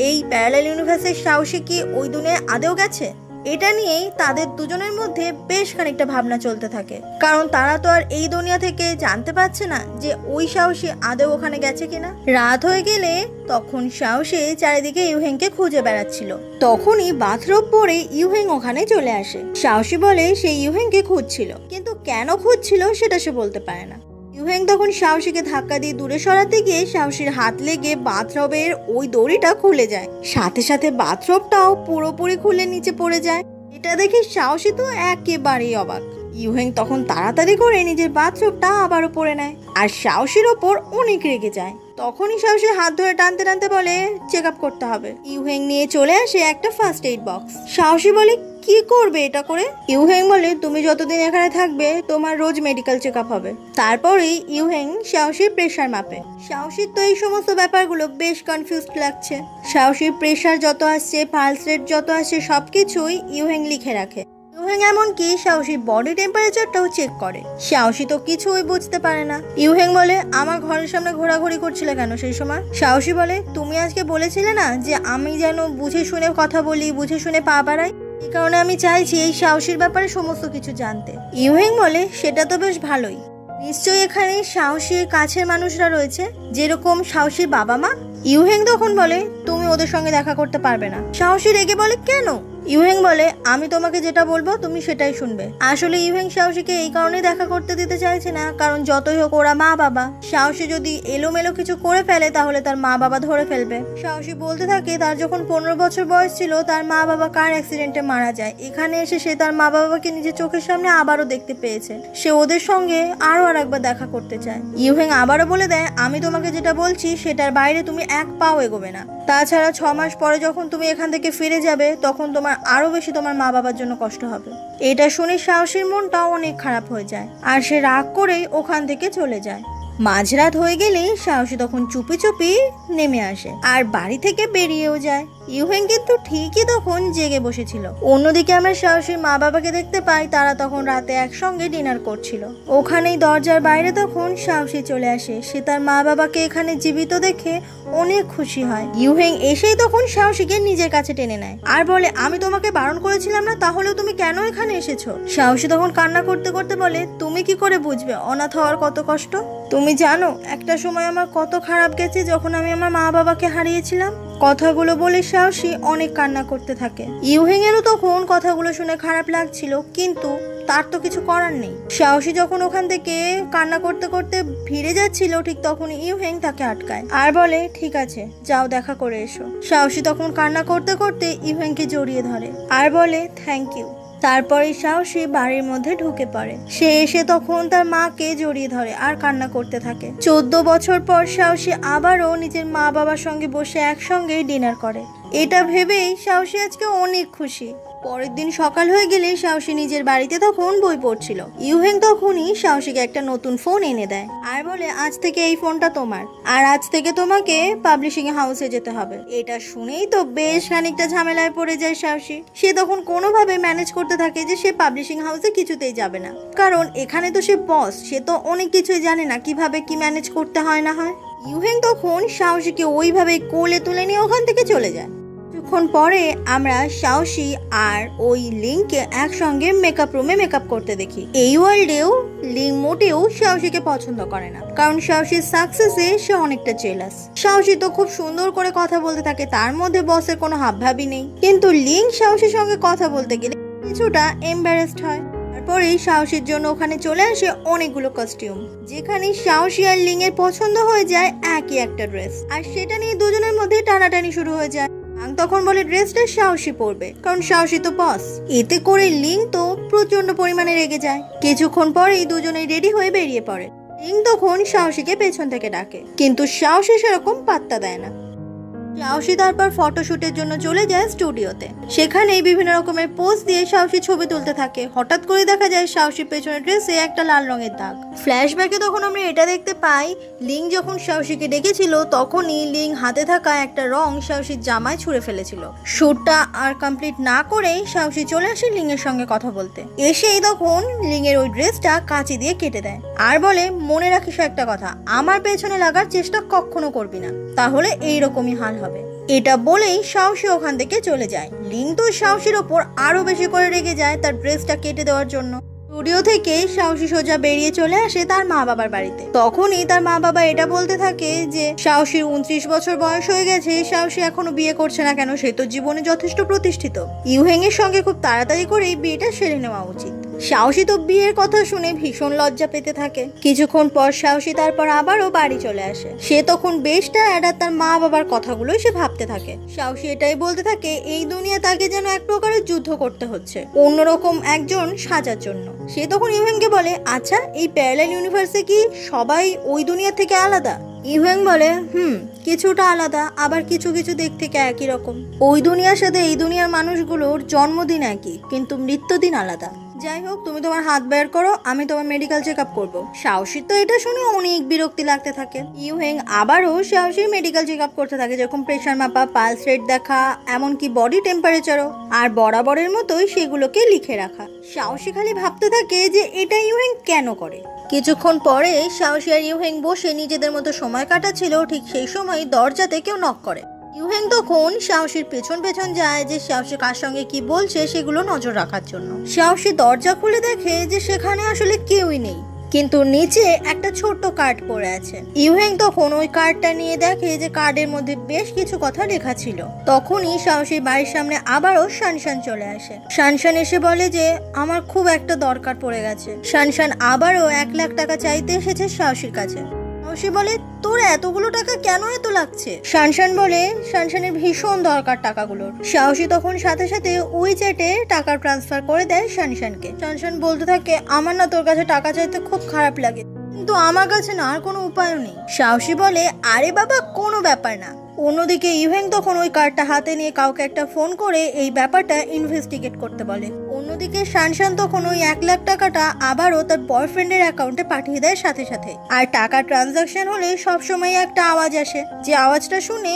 এই প্যারালাল ইউনিভার্সের সাহসী কি ওই দুনিয়ায় আদেও গেছে? এটা নিয়েই তাদের দুজনের মধ্যে বেশ খানিকটা ভাবনা চলতে থাকে, কারণ তারা তো আর এই দুনিয়া থেকে জানতে পারছে না যে ওই সাহসী আদেও ওখানে গেছে কিনা। রাত হয়ে গেলে তখন সাহসী চারিদিকে ইউহেংকে খুঁজে বেড়াচ্ছিল। তখনই বাথরোব পরে ইউহেং ওখানে চলে আসে। সাহসী বলে সে ইউহেংকে খুঁজছিল, কিন্তু কেন খুঁজছিল সেটা সে বলতে পারে না। ইউহেং তখন সাহসীকে ধাক্কা দিয়ে দূরে সরাতে গিয়ে সাহসীর হাত লেগে বাথরবের ওই দড়িটা খুলে যায়। সাথে সাথে বাথরবটাও পুরোপুরি খুলে নিচে পড়ে যায়। এটা দেখে সাহসী তো একেবারেই অবাক। ইউহেং তখন তাড়াতাড়ি করে নিজের বাথরবটা আবারও পরে নেয়, আর সাহসীর ওপর অনেক রেগে যায়। তখনই সাহসী হাত ধরে টানতে টানতে বলে চেক আপ করতে হবে। ইউহেং নিয়ে চলে আসে একটা ফার্স্ট এইড বক্স। সাহসী বলে কি করবে এটা করে? ইউহেং বলে তুমি যতদিন এখানে থাকবে তোমার রোজ মেডিকেল চেক আপ হবে। তারপরেই ইউহেং সাহসীর প্রেশার মাপে। সাহসীর তো এই সমস্ত ব্যাপারগুলো বেশ কনফিউজড লাগছে। সাহসীর প্রেশার যত আসছে, পালস রেট যত আসছে, সবকিছুই ইউহেং লিখে রাখে। ইউহেং এমনকি সাহসীর বডি টেম্পারেচারটাও চেক করে। সাহসী তো কিছুই বুঝতে পারে না। ইউহেং বলে আমার ঘরের সামনে ঘোরাঘুরি করছিলে কেন সেই সময়? সাহসী বলে তুমি আজকে বলেছিলে না যে আমি যেন বুঝে শুনে কথা বলি, বুঝে শুনে পা বাড়াই, এই কারণে আমি চাইছি এই সাহসীর ব্যাপারে সমস্ত কিছু জানতে। ইউহেং বলে সেটা তো বেশ ভালোই, নিশ্চয়ই এখানে সাহসীর কাছের মানুষরা রয়েছে, যেরকম সাহসীর বাবা মা। ইউহেং তখন বলে তুমি ওদের সঙ্গে দেখা করতে পারবে না। সাহসী রেগে বলে কেন? ইউহেং বলে আমি তোমাকে যেটা বলবো তুমি সেটাই শুনবে। আসলে ইউহেং সাহসীকে এই কারণে দেখা করতে দিতে চাইছে না, কারণ যতই হোক ওরা মা বাবা। সাহসী যদি এলোমেলো কিছু করে ফেলে তাহলে তার মা বাবা ধরে ফেলবে। সাহসী বলতে থাকে তার যখন 15 বছর বয়স ছিল তার মা বাবা কার অ্যাক্সিডেন্টে মারা যায়। এখানে এসে সে তার মা বাবাকে নিজের চোখের সামনে আবারও দেখতে পেয়েছে। সে ওদের সঙ্গে আরো আরেকবার দেখা করতে চায়। ইউহেং আবারও বলে দেয় আমি তোমাকে যেটা বলছি সেটার বাইরে তুমি এক পাও এগোবে না। তাছাড়া 6 মাস পরে যখন তুমি এখান থেকে ফিরে যাবে তখন তোমার আরো বেশি তোমার মা বাবার জন্য কষ্ট হবে। এটা শুনে সাহসীর মনটা অনেক খারাপ হয়ে যায় আর সে রাগ করেই ওখান থেকে চলে যায়। মাঝরাত হয়ে গেলে সাহসী তখন চুপি চুপি নেমে আসে আর বাড়ি থেকে বেরিয়েও যায়। ইউহেং কিন্তু ঠিকই তখন জেগে বসেছিল। অন্যদিকে আমরা সাহসীর মা বাবাকে দেখতে পাই, তারা তখন রাতে একসঙ্গে ডিনার করছিল। ওখানেই দরজার বাইরে তখন সাহসী চলে আসে। সে তার মা বাবাকে এখানে জীবিত দেখে অনেক খুশি হয়। ইউহেং এসেই তখন সাহসীকে নিজের কাছে টেনে নেয় আর বলে আমি তোমাকে বারণ করেছিলাম না, তাহলেও তুমি কেন এখানে এসেছো? সাহসী তখন কান্না করতে করতে বলে তুমি কি করে বুঝবে অনাথ হওয়ার কত কষ্ট? তুমি জানো একটা সময় আমার কত খারাপ গেছে যখন আমি আমার মা বাবাকে হারিয়েছিলাম। কথাগুলো বলে সাহসী অনেক কান্না করতে থাকে। ইউহেং এরও তখন কথাগুলো শুনে খারাপ লাগছিল, কিন্তু তার তো কিছু করার নেই। সাহসী যখন ওখান থেকে কান্না করতে করতে ফিরে যাচ্ছিল ঠিক তখন ইউহেং তাকে আটকায় আর বলে ঠিক আছে যাও দেখা করে এসো। সাহসী তখন কান্না করতে করতে ইউহেংকে জড়িয়ে ধরে আর বলে থ্যাংক ইউ। তারপরে সাহসী বাড়ির মধ্যে ঢুকে পড়ে। সে এসে তখন তার মাকে জড়িয়ে ধরে আর কান্না করতে থাকে। 14 বছর পর সাহসী আবারও নিজের মা বাবার সঙ্গে বসে একসঙ্গে ডিনার করে। এটা ভেবেই সাহসী আজকে অনেক খুশি। পরের দিন সকাল হয়ে গেলে সাহসী নিজের বাড়িতে তখন বই পড়ছিল। ইউহেং তখনই সাহসীকে একটা নতুন ফোন এনে দেয় আর বলে আজ থেকে এই ফোনটা তোমার, আর আজ থেকে তোমাকে পাবলিশিং হাউসে যেতে হবে। এটা শুনেই তো বেশ খানিকটা ঝামেলায় পড়ে যায় সাহসী। সে তখন কোনোভাবে ম্যানেজ করতে থাকে যে সে পাবলিশিং হাউসে কিছুতেই যাবে না, কারণ এখানে তো সে বস, সে তো অনেক কিছুই জানে না কিভাবে কি ম্যানেজ করতে হয় না হয়। ইউহেং তখন সাহসীকে ওইভাবে কোলে তুলে নিয়ে ওখান থেকে চলে যায়। কিছুক্ষণ পরে আমরা সাহসী আর ওই লিংকে একসঙ্গে মেকআপ রুমে মেকআপ করতে দেখি। এই ওয়ার্ল্ডেও লিং মোটেও সাহসীকে পছন্দ করে না, কারণ সাহসীর সাকসেসে সে অনেকটা জেলাস। সাহসী তো খুব সুন্দর করে কথা বলতে থাকে, তার মধ্যে বসের কোনো হাবভাবই নেই, কিন্তু লিং সাহসীর সঙ্গে কথা বলতে গেলে কিছুটা এম্বারেসড হয়। তারপরেই সাহসীর জন্য ওখানে চলে আসে অনেকগুলো কস্টিউম, যেখানে সাহসী আর লিং এর পছন্দ হয়ে যায় একই একটা ড্রেস, আর সেটা নিয়ে দুজনের মধ্যে টানাটানি শুরু হয়ে যায়। তখন বলে ড্রেসটা সাহসী পরবে, কারণ সাহসী তো বস। এতে করে লিং তো প্রচন্ড পরিমাণে রেগে যায়। কিছুক্ষণ পরেই দুজনেই রেডি হয়ে বেরিয়ে পড়ে। লিং তখন সাহসীকে পেছন থেকে ডাকে, কিন্তু সাহসী সেরকম পাত্তা দেয় না। সাহসী তারপর ফটোশুটের জন্য চলে যায় স্টুডিওতে। সেখানেই বিভিন্ন রকমের পোজ দিয়ে সাহসী ছবি তুলতে থাকে। হঠাৎ করে দেখা যায় সাহসীর পেছনের ড্রেসে একটা লাল রঙের দাগ। ফ্ল্যাশব্যাকে তখন আমরা এটা দেখতে পাই, লিং যখন সাহসীকে ডেকেছিল তখনই লিং হাতে থাকা একটা রং সাহসীর জামায় ছুঁড়ে ফেলেছিল। শ্যুটটা আর কমপ্লিট না করেই সাহসী চলে আসে লিং এর সঙ্গে কথা বলতে। এসেই তখন লিং এর ওই ড্রেসটা কাঁচি দিয়ে কেটে দেয় আর বলে মনে রাখিস একটা কথা, আমার পেছনে লাগার চেষ্টা কখনো করবি না, তাহলে এইরকমই হাল হবে। এটা বলেই সাহসী ওখান থেকে চলে যায়। লিং তো সাহসীর ওপর আরো বেশি করে রেগে যায় তার ড্রেসটা কেটে দেওয়ার জন্য। স্টুডিও থেকে সাহসী সোজা বেরিয়ে চলে আসে তার মা বাবার বাড়িতে। তখনই তার মা বাবা এটা বলতে থাকে যে সাহসীর 29 বছর বয়স হয়ে গেছে, সাহসী এখনো বিয়ে করছে না কেন, সে তো জীবনে যথেষ্ট প্রতিষ্ঠিত। ইউহেং এর সঙ্গে খুব তাড়াতাড়ি করে বিয়েটা সেরে নেওয়া উচিত। সাহসী তো বিয়ের কথা শুনে ভীষণ লজ্জা পেতে থাকে। কিছুক্ষণ পর সাহসী তারপর আবারও বাড়ি চলে আসে। সে তখন বেশ টায়ার্ড আর তার মা বাবার কথাগুলোই সে ভাবতে থাকে। সাহসী এটাই বলতে থাকে এই দুনিয়া তাকে যেন এক প্রকারের যুদ্ধ করতে হচ্ছে অন্যরকম একজন সাজার জন্য। সে তখন ইউহেংকে বলে আচ্ছা এই প্যারালাল ইউনিভার্সে কি সবাই ওই দুনিয়া থেকে আলাদা? ইউহেং বলে কিছুটা আলাদা, আবার কিছু কিছু দিক থেকে একই রকম। ওই দুনিয়ার সাথে এই দুনিয়ার মানুষগুলোর জন্মদিন একই, কিন্তু মৃত্যুদিন আলাদা। যাই হোক, তুমি তোমার হাত বের করো, আমি তোমার মেডিকেল চেক আপ করবো। সাহসী তো এটা শুনে অনেক বিরক্তি লাগতে থাকে। ইউহেং আবারও সাহসীর মেডিকেল চেক আপ করতে থাকে, যেরকম প্রেশার মাপা, পালস রেট দেখা, এমনকি বডি টেম্পারেচারও, আর বরাবরের মতোই সেগুলোকে লিখে রাখা। সাহসী খালি ভাবতে থাকে যে এটা ইউহেং কেন করে। কিছুক্ষণ পরে সাহসী আর ইউহেং বসে নিজেদের মতো সময় কাটাচ্ছিল, ঠিক সেই সময় দরজাতে কেউ নক করে। ইউহেং তখন সাহসীর পেছন পেছন যায় যে সাহসী কার সঙ্গে কি বলছে সেগুলো নজর রাখার জন্য। সাহসী দরজা খুলে দেখে যে সেখানে আসলে কেউই নেই, কিন্তু নিচে একটা ছোট্ট কার্ড পড়ে আছে। ইউহেং তখন ওই কার্ডটা নিয়ে দেখে যে কার্ডের মধ্যে বেশ কিছু কথা লেখা ছিল। তখনই সাহসীর বাড়ির সামনে আবারও শানশান চলে আসে। শানশান এসে বলে যে আমার খুব একটা দরকার পড়ে গেছে। শানশান আবারও 1,00,000 টাকা চাইতে এসেছে সাহসীর কাছে। সাহসী বলে তোর এতগুলো টাকা কেন এত লাগছে? শানশান বলে শানশানের ভীষণ দরকার টাকাগুলোর। সাহসী তখন সাথে সাথে ওই চ্যাটে টাকা ট্রান্সফার করে দেয় শানশানকে। শানশান বলতে থাকে আমার না তোর কাছে টাকা চাইতে খুব খারাপ লাগে, কিন্তু আমার কাছে না আর কোনো উপায়ও নেই। সাহসী বলে আরে বাবা কোনো ব্যাপার না। অন্যদিকে ইউহেং তখন ওই কার্ডটা হাতে নিয়ে কাউকে একটা ফোন করে এই ব্যাপারটা ইনভেস্টিগেট করতে বলে। অন্যদিকে শানশান তখন ওই 1,00,000 টাকাটা আবারও তার বয়ফ্রেন্ডের অ্যাকাউন্টে পাঠিয়ে দেয় সাথে সাথে। আর টাকা ট্রানজাকশন হলে সবসময় একটা আওয়াজ আসে, যে আওয়াজটা শুনে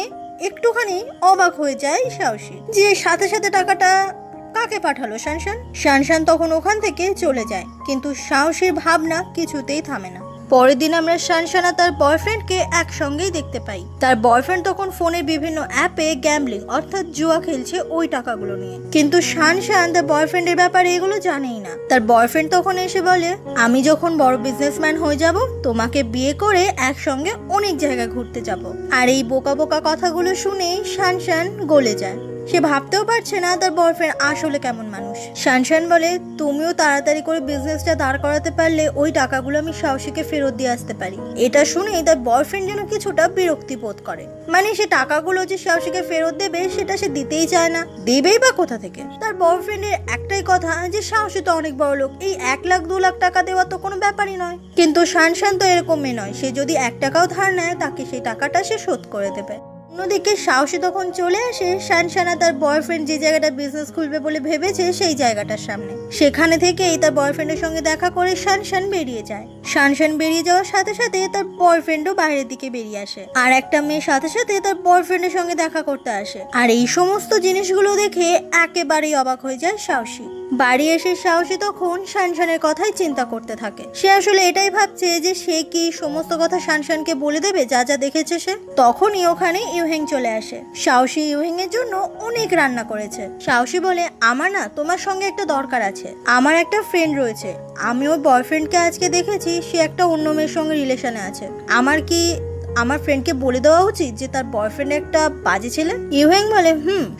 একটুখানি অবাক হয়ে যায় সাহসী, যে সাথে সাথে টাকাটা কাকে পাঠালো শানশান। শানশান তখন ওখান থেকে চলে যায়, কিন্তু সাহসীর ভাবনা কিছুতেই থামে না। পরের দিন আমরা শানশান আর তার বয়ফ্রেন্ডকে একসঙ্গেই দেখতে পাই। তার বয়ফ্রেন্ড তখন ফোনের বিভিন্ন অ্যাপে গ্যাম্বলিং অর্থাৎ জুয়া খেলছে ওই টাকাগুলো নিয়ে, কিন্তু শানশান তার বয়ফ্রেন্ডের ব্যাপারে এগুলো জানেই না। তার বয়ফ্রেন্ড তখন এসে বলে আমি যখন বড় বিজনেসম্যান হয়ে যাব তোমাকে বিয়ে করে একসঙ্গে অনেক জায়গা ঘুরতে যাব। আর এই বোকা বোকা কথাগুলো শুনে শানশান গলে যায়। সে ভাবতেও পারছে না তার বয়ফ্রেন্ড আসলে কেমন মানুষ। শানশান বলে তুমিও তাড়াতাড়ি করে বিজনেসটা দাঁড় করাতে পারলে ওই টাকাগুলো আমি সাহসীকে ফেরত দিয়ে আসতে পারি। এটা শুনেই তার বয়ফ্রেন্ড যেন কিছুটা বিরক্তি বোধ করে, মানে সে টাকাগুলো যে সাহসীকে ফেরত দেবে সেটা সে দিতেই চায় না, দেবেই বা কোথা থেকে। তার বয়ফ্রেন্ডের একটাই কথা যে সাহসী তো অনেক বড় লোক, এই 1,00,000-2,00,000 টাকা দেওয়া তো কোনো ব্যাপারই নয়। কিন্তু শানশান তো এরকম মেয়ে নয়, সে যদি 1 টাকাও ধার নেয় তাকে সেই টাকাটা সে শোধ করে দেবে। অন্যদিকে সাহসী তখন চলে আসে শানশান আর তার বয়ফ্রেন্ড যে জায়গাটা বিজনেস খুলবে বলে ভেবেছে সেই জায়গাটার সামনে। সেখানে থেকেই তার বয়ফ্রেন্ডের সঙ্গে দেখা করে শানশান বেরিয়ে যায়। শানশান বেরিয়ে যাওয়ার সাথে সাথে তার বয়ফ্রেন্ডও বাইরের দিকে বেরিয়ে আসে, আর একটা মেয়ের সাথে সাথে তার বয়ফ্রেন্ডের সঙ্গে দেখা করতে আসে। আর এই সমস্ত জিনিসগুলো দেখে একেবারেই অবাক হয়ে যায় সাহসী। বাড়ি এসে সাহসী তখন শানশানের কথাই চিন্তা করতে থাকে। সে আসলে এটাই ভাবছে যে সে কি সমস্ত কথা শানশানকে বলে দেবে যা যা দেখেছে সে। তখনই ওখানে ইউহেং চলে আসে। সাহসী ইউহেং এর জন্য অনেক রান্না করেছে। সাহসী বলে আমার না তোমার সঙ্গে একটা দরকার আছে। আমার একটা ফ্রেন্ড রয়েছে, আমি ওর বয়ফ্রেন্ডকে আজকে দেখেছি সে একটা অন্য মেয়ের সঙ্গে রিলেশনে আছে। আমার ফ্রেন্ডকে বলে দেওয়া উচিত যে তার বয়ফ্রেন্ড একটা বাজে ছেলে? ইউহেং বলে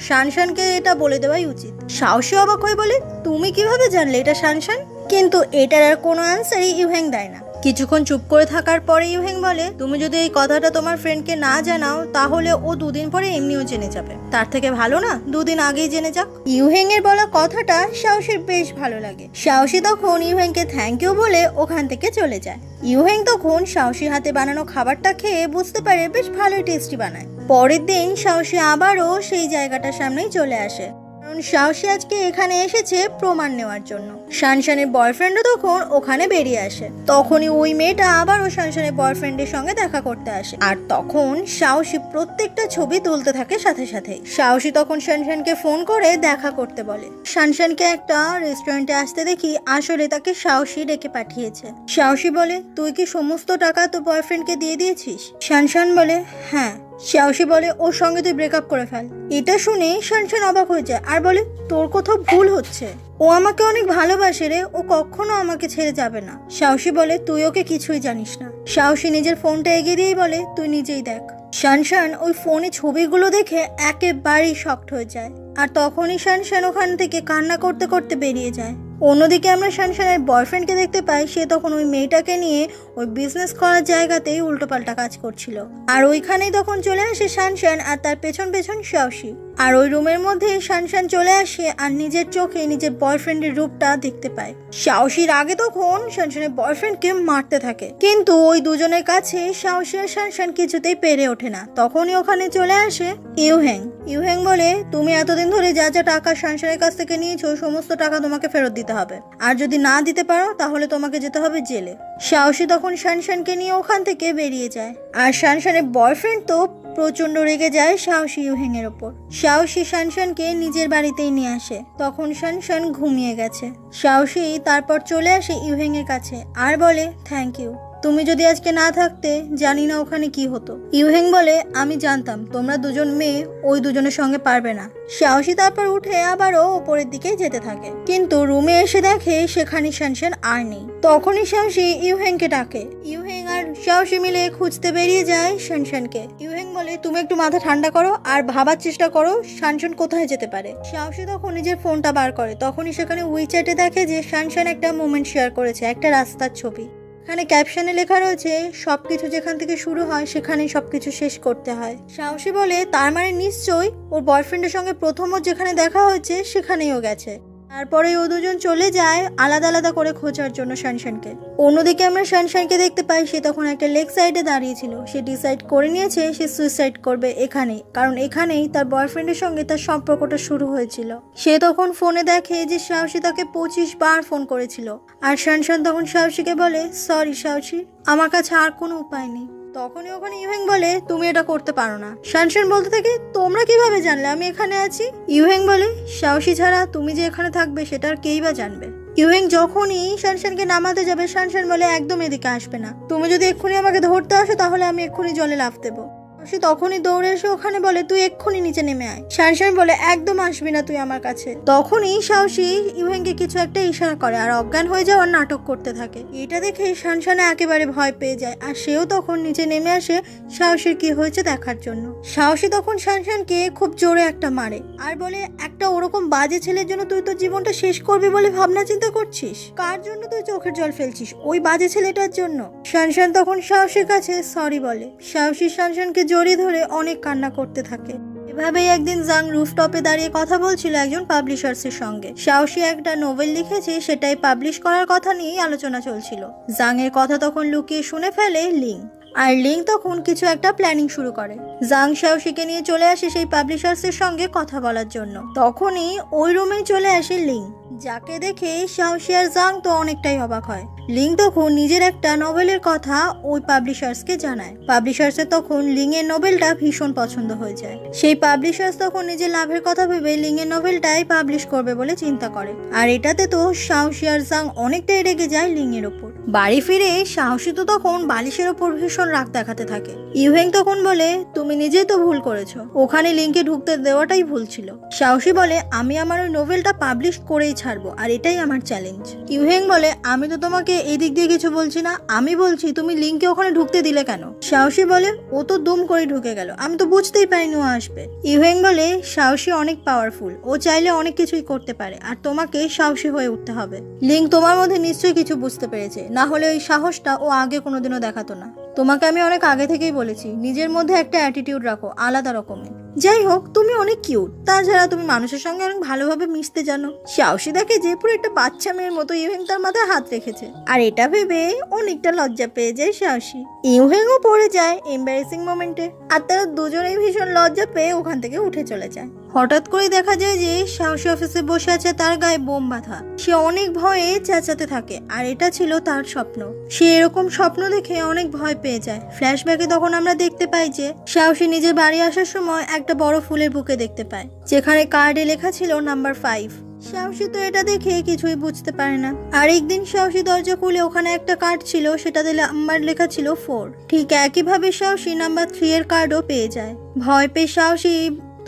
শানশানকে এটা বলে দেওয়াই উচিত। সাহসী অবাক হয়ে বলে তুমি কিভাবে জানলে এটা শানশান? কিন্তু এটার আর কোনো আনসারই ইউহেং দেয় না। কিছুক্ষণ চুপ করে থাকার পরে ইউহেং বলে তুমি যদি এই কথাটা তোমার ফ্রেন্ডকে না জানাও তাহলে ও 2 দিন পরে এমনিও জেনে যাবে, তার থেকে ভালো না 2 দিন আগেই জেনে যাক। ইউহেং এর বলা কথাটা সাহসীর বেশ ভালো লাগে। সাহসী তখন ইউহেংকে থ্যাংক ইউ বলে ওখান থেকে চলে যায়। ইউহেং তখন সাহসী হাতে বানানো খাবারটা খেয়ে বুঝতে পারে বেশ ভালোই টেস্টি বানায়। পরের দিন সাহসী আবারও সেই জায়গাটার সামনেই চলে আসে, কারণ সাহসী আজকে এখানে এসেছে প্রমাণ নেওয়ার জন্য। শানশানের বয়ফ্রেন্ডও তখন ওখানে বেরিয়ে আসে। তখনই ওই মেয়েটা আবারও শানশানের বয়ফ্রেন্ডের সঙ্গে দেখা করতে আসে, আর তখন সাহসী প্রত্যেকটা ছবি তুলতে থাকে সাথে সাথে। সাহসী তখন শানশানকে ফোন করে দেখা করতে বলে। শানশানকে একটা রেস্টুরেন্টে আসতে দেখি আসলে তাকে সাহসী ডেকে পাঠিয়েছে। সাহসী বলে তুই কি সমস্ত টাকা তোর বয়ফ্রেন্ডকে দিয়ে দিয়েছিস? শানশান বলে হ্যাঁ। সাহসী বলে ওর সঙ্গে তুই ব্রেকআপ করে ফেল। এটা শুনে শানশান অবাক হয়ে যায় আর বলে তোর কোথাও ভুল হচ্ছে, ও আমাকে অনেক ভালোবাসে রে, ও কখনো আমাকে ছেড়ে যাবে না। সাহসী বলে তুই ওকে কিছুই জানিস না। সাহসী নিজের ফোনটা এগিয়ে দিয়েই বলে তুই নিজেই দেখ। শানশান ওই ফোনে ছবিগুলো দেখে একেবারেই শকড হয়ে যায়, আর তখনই শানশান ওখান থেকে কান্না করতে করতে বেরিয়ে যায়। অন্যদিকে আমরা শানশানের বয়ফ্রেন্ডকে দেখতে পাই, সে তখন ওই মেয়েটাকে নিয়ে ওই বিজনেস করার জায়গাতেই উল্টোপাল্টা কাজ করছিল। আর ওইখানেই তখন চলে আসে শানশান আর তার পেছন পেছন সাহসী। আর ওই রুমের মধ্যে শানশান চলে আসে আর নিজের চোখে নিজের বয়ফ্রেন্ডের রূপটা দেখতে পায়। সাহসীর আগে তখন শানশানের বয়ফ্রেন্ডকে মারতে থাকে, কিন্তু ওই দুজনের কাছে সাহসী আর শানশান কিছুতেই পেরে ওঠে না। তখনই ওখানে চলে আসে ইউহেং। ইউহেং বলে, তুমি এতদিন ধরে যা যা টাকা শানশানের কাছ থেকে নিয়েছো সমস্ত টাকা তোমাকে ফেরত দিতে হবে, আর যদি না দিতে পারো তাহলে তোমাকে যেতে হবে জেলে। সাহসী তখন শানশানকে নিয়ে ওখান থেকে বেরিয়ে যায়, আর শানশানের বয়ফ্রেন্ড তো প্রচন্ড রেগে যায় সাহসী ইউহেং এর ওপর। সাহসী শানশানকে নিজের বাড়িতেই নিয়ে আসে, তখন শানশান ঘুমিয়ে গেছে। সাহসী তারপর চলে আসে ইউহেং এর কাছে আর বলে, থ্যাংক ইউ, তুমি যদি আজকে না থাকতে জানি না ওখানে কি হতো। ইউহেং বলে, আমি জানতাম তোমরা দুজন মেয়ে ওই দুজনের সঙ্গে পারবে না। সাহসী তারপর উঠে আবারও ওপরের দিকে যেতে থাকে, কিন্তু রুমে এসে দেখে সেখানে শানশান আর নেই। তখনই সাহসী ইউহেংকে ডাকে। ইউহেং আর সাহসী মিলে খুঁজতে বেরিয়ে যায় শানশানকে। ইউহেং বলে, তুমি একটু মাথা ঠান্ডা করো আর ভাবার চেষ্টা করো শানশান কোথায় যেতে পারে। সাহসী তখন নিজের ফোনটা বার করে, তখনই সেখানে উইচ্যাটে দেখে যে শানশান একটা মোমেন্ট শেয়ার করেছে, একটা রাস্তার ছবি। এখানে ক্যাপশনে লেখা রয়েছে, সবকিছু যেখান থেকে শুরু হয় সেখানেই সবকিছু শেষ করতে হয়। সাহসী বলে, তার মানে নিশ্চয়ই ওর বয়ফ্রেন্ডের সঙ্গে প্রথম যেখানে দেখা হয়েছে সেখানেই ও গেছে। তারপরে ও দুজন চলে যায় আলাদা আলাদা করে খোঁজার জন্য শানশানকে। অন্যদিকে আমরা শানশানকে দেখতে পাই, সে তখন একটা লেক সাইডে দাঁড়িয়েছিল। সে ডিসাইড করে নিয়েছে সে সুইসাইড করবে এখানেই, কারণ এখানেই তার বয়ফ্রেন্ডের সঙ্গে তার সম্পর্কটা শুরু হয়েছিল। সে তখন ফোনে দেখে যে সাহসী তাকে 25 বার ফোন করেছিল, আর শানশান তখন সাহসীকে বলে, সরি সাহসী, আমার কাছে আর কোনো উপায় নেই। তখনই ওখানে ইউহেং বলে, তুমি এটা করতে পারো না। শানশান বলতে থাকে, তোমরা কিভাবে জানলে আমি এখানে আছি? ইউহেং বলে, সাহসী ছাড়া তুমি যে এখানে থাকবে সেটা আর কেই বা জানবে। ইউহেং যখনই শানশানকে নামাতে যাবে, শানশান বলে, একদম এদিকে আসবে না, তুমি যদি এক্ষুনি আমাকে ধরতে আসো তাহলে আমি এক্ষুনি জলে লাফ দেবো। সে তখনই দৌড়ে এসে ওখানে বলে, তুই এক্ষুনি নিচে নেমে আয়। শানশান বলে, একদম আসবি না তুই আমার কাছে। তখনই সাহসী ইউহেংকে কিছু একটা ইশারা করে আর অজ্ঞান হয়ে যাওয়ার নাটক করতে থাকে। এটা দেখে শানশান একেবারে ভয় পেয়ে যায়, আর সেও তখন নিচে নেমে আসে সাহসীর কি হয়েছে দেখার জন্য। সাহসী তখন শানশানকে খুব জোরে একটা মারে আর বলে, একটা ওরকম বাজে ছেলের জন্য তুই তোর জীবনটা শেষ করবি বলে ভাবনা চিন্তা করছিস? কার জন্য তুই চোখের জল ফেলছিস? ওই বাজে ছেলেটার জন্য? শানশান তখন সাহসীর কাছে সরি বলে। সাহসী শানশানকে জড়িয়ে ধরে অনেক কান্না করতে থাকে। এভাবেই একদিন জাং রুফটপে দাঁড়িয়ে কথা বলছিল একজন পাবলিশার্সের সঙ্গে। সাহসী একটা নোভেল লিখেছে, সেটাই পাবলিশ করার কথা নিয়েই আলোচনা চলছিল। জাং এর কথা তখন লুকিয়ে শুনে ফেলে লিং, আর লিং তখন কিছু একটা প্ল্যানিং শুরু করে। জাং সাহসীকে নিয়ে চলে আসে সেই পাবলিশার্সের সঙ্গে কথা বলার জন্য। তখনই ওই রুমে চলে আসে লিং, যাকে দেখে সাহসী আর জাং তো অনেকটাই অবাক হয়। লিং তখন নিজের একটা নোবেলের কথা ওই পাবলিশার্সকে জানায়। পাবলিশার্সের তখন লিং এর নোবেলটা ভীষণ পছন্দ হয়ে যায়। সেই পাবলিশার্স তখন নিজের লাভের কথা ভেবে লিং এর নোবেলটাই পাবলিশ করবে বলে চিন্তা করে, আর এটাতে তো সাহসী আর জাং অনেকটাই রেগে যায় লিং এর ওপর। বাড়ি ফিরে সাহসী তো তখন বালিশের ওপর ভীষণ রাগ দেখাতে থাকে। ইউহেং তখন বলে, তুমি নিজেই তো ভুল করেছো, ওখানে লিংকে ঢুকতে দেওয়াটাই ভুল ছিল। সাহসী বলে, আমি আমার ওই নোবেলটা পাবলিশ করেই ছাড়বো, আর এটাই আমার চ্যালেঞ্জ। ইউহেং বলে, আমি তো তোমাকে এই দিক দিয়ে কিছু বলছি না, আমি বলছি তুমি লিংকে ওখানে ঢুকতে দিলে কেন? সাহসী বলে, ও তো দুম করে ঢুকে গেল, আমি তো বুঝতেই পারিনি ও আসবে। ইউহেং বলে, সাহসী অনেক পাওয়ারফুল, ও চাইলে অনেক কিছুই করতে পারে, আর তোমাকে সাহসী হয়ে উঠতে হবে। লিং তোমার মধ্যে নিশ্চয়ই কিছু বুঝতে পেরেছে, না হলে ওই সাহসটা ও আগে কোনোদিনও দেখাতো না। তোমাকে আমি অনেক আগে থেকেই বলেছি, নিজের মধ্যে একটা অ্যাটিটিউড রাখো আলাদা রকমের। যাই হোক, তুমি অনেক কিউট, তাছাড়া তুমি মানুষের সঙ্গে অনেক ভালোভাবে মিশতে জানো। সাহসী দেখে যে পুরো একটা বাচ্চা মেয়ের মতো ইউহেং তার মাথায় হাত রেখেছে, আর এটা ভেবে অনেকটা লজ্জা পেয়ে যায় সাহসী। ইউহেংও পড়ে যায় এম্বারেসিং মোমেন্টে, আর তারা দুজনেই ভীষণ লজ্জা পেয়ে ওখান থেকে উঠে চলে যায়। হঠাৎ করে দেখা যায় যে সাহসী অফিসে বসে আছে, তার গায়ে বোম বাঁধা। সে অনেক ভয়ে চেঁচাতে থাকে, আর এটা ছিল তার স্বপ্ন। সে এরকম স্বপ্ন দেখে অনেক ভয় পেয়ে যায়। ফ্ল্যাশব্যাকে তখন আমরা দেখতে পাই যে সাহসী নিজের বাড়ি আসার সময় একটা বড় ফুলের বুকে দেখতে পায়, যেখানে কার্ডে লেখা ছিল নাম্বার 5। সাহসী তো এটা দেখে কিছুই বুঝতে পারে না। আর একদিন সাহসী দরজা খুলে ওখানে একটা কার্ড ছিল, সেটাতে নাম্বার লেখা ছিল 4। ঠিক একইভাবে সাহসী নাম্বার 3 এর কার্ডও পেয়ে যায়। ভয় পেয়ে সাহসী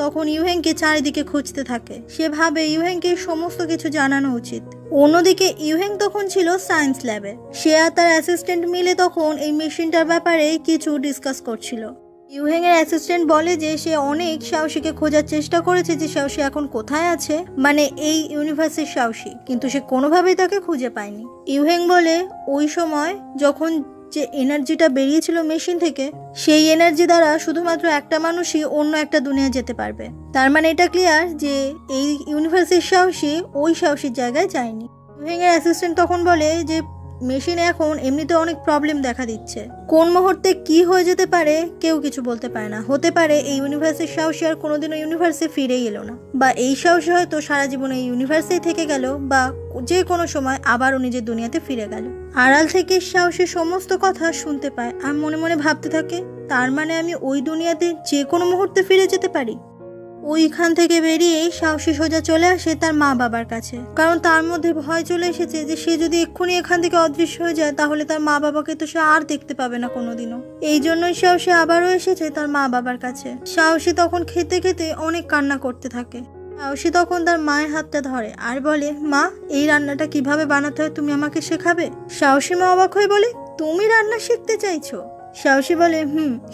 তখন ইউহেংকে চারিদিকে খুঁজতে থাকে। সে ভাবে ইউহেংকে সমস্ত কিছু জানানো উচিত। অন্যদিকে ইউহেং তখন ছিল সায়েন্স ল্যাবে। সে আর তার অ্যাসিস্ট্যান্ট মিলে তখন এই মেশিনটার ব্যাপারে কিছু ডিসকাস করছিল। ইউহেং এর অ্যাসিস্ট্যান্ট বলে যে সে অনেক সাহসীকে খোঁজার চেষ্টা করেছে যে সাহসী এখন কোথায় আছে, মানে এই ইউনিভার্সের সাহসী, কিন্তু সে কোনোভাবেই তাকে খুঁজে পায়নি। ইউহেং বলে, ওই সময় যখন যে এনার্জিটা বেরিয়েছিল মেশিন থেকে, সেই এনার্জি দ্বারা শুধুমাত্র একটা মানুষই অন্য একটা দুনিয়া যেতে পারবে। তার মানে এটা ক্লিয়ার যে এই ইউনিভার্সের সাহসী ওই সাহসীর জায়গায় যায়নি। ইউহেং এর অ্যাসিস্ট্যান্ট তখন বলে যে মেশিনে এখন এমনিতে অনেক প্রবলেম দেখা দিচ্ছে, কোন মুহূর্তে কি হয়ে যেতে পারে কেউ কিছু বলতে পারে না। হতে পারে এই ইউনিভার্সের সাহসী আর কোনোদিনও ইউনিভার্সে ফিরেই এলো না, বা এই সাহসী হয়তো সারা জীবন এই ইউনিভার্সেই থেকে গেল, বা যে কোনো সময় আবারও নিজের দুনিয়াতে ফিরে গেল। আড়াল থেকে সাহসী সমস্ত কথা শুনতে পায় আর মনে মনে ভাবতে থাকে, তার মানে আমি ওই দুনিয়াতে যে কোনো মুহূর্তে ফিরে যেতে পারি। ওইখান থেকে বেরিয়ে সাহসী সোজা চলে আসে তার মা বাবার কাছে, কারণ তার মধ্যে ভয় চলে এসেছে যে সে যদি এক্ষুনি এখান থেকে অদৃশ্য হয়ে যায় তাহলে তার মা বাবাকে তো সে আর দেখতে পাবে না কোনোদিনও। এই জন্যই সাহসী আবারও এসেছে তার মা বাবার কাছে। সাহসী তখন খেতে খেতে অনেক কান্না করতে থাকে। সাহসী তখন তার মায়ের হাতটা ধরে আর বলে, মা এই রান্নাটা কিভাবে বানাতে হয় তুমি আমাকে শেখাবে? সাহসী মা অবাক হয়ে বলে, তুমি রান্না শিখতে চাইছো? সাহসী বলে,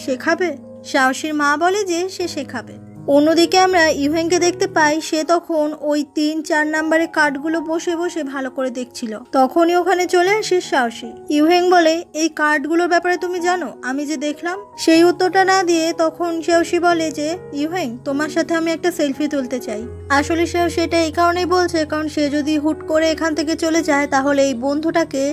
শেখাবে। সাহসীর মা বলে যে সে শেখাবে। অন্যদিকে আমরা ইউহেংকে দেখতে পাই, সে তখন ওই 3-4 নাম্বারের কার্ডগুলো বসে বসে ভালো করে দেখছিল। তখনই ওখানে চলে আসে সাহসী। ইউহেং বলে, এই কার্ডগুলোর ব্যাপারে তুমি জানো আমি যে দেখলাম? সেই উত্তরটা না দিয়ে তখন সাহসী বলে যে, ইউহেং তোমার সাথে আমি একটা সেলফি তুলতে চাই। আসলে সাহসী এটা এই কারণেই বলছে, কারণ সে যদি হুট করে এখান থেকে চলে যায় তাহলে এই বন্ধুটাকে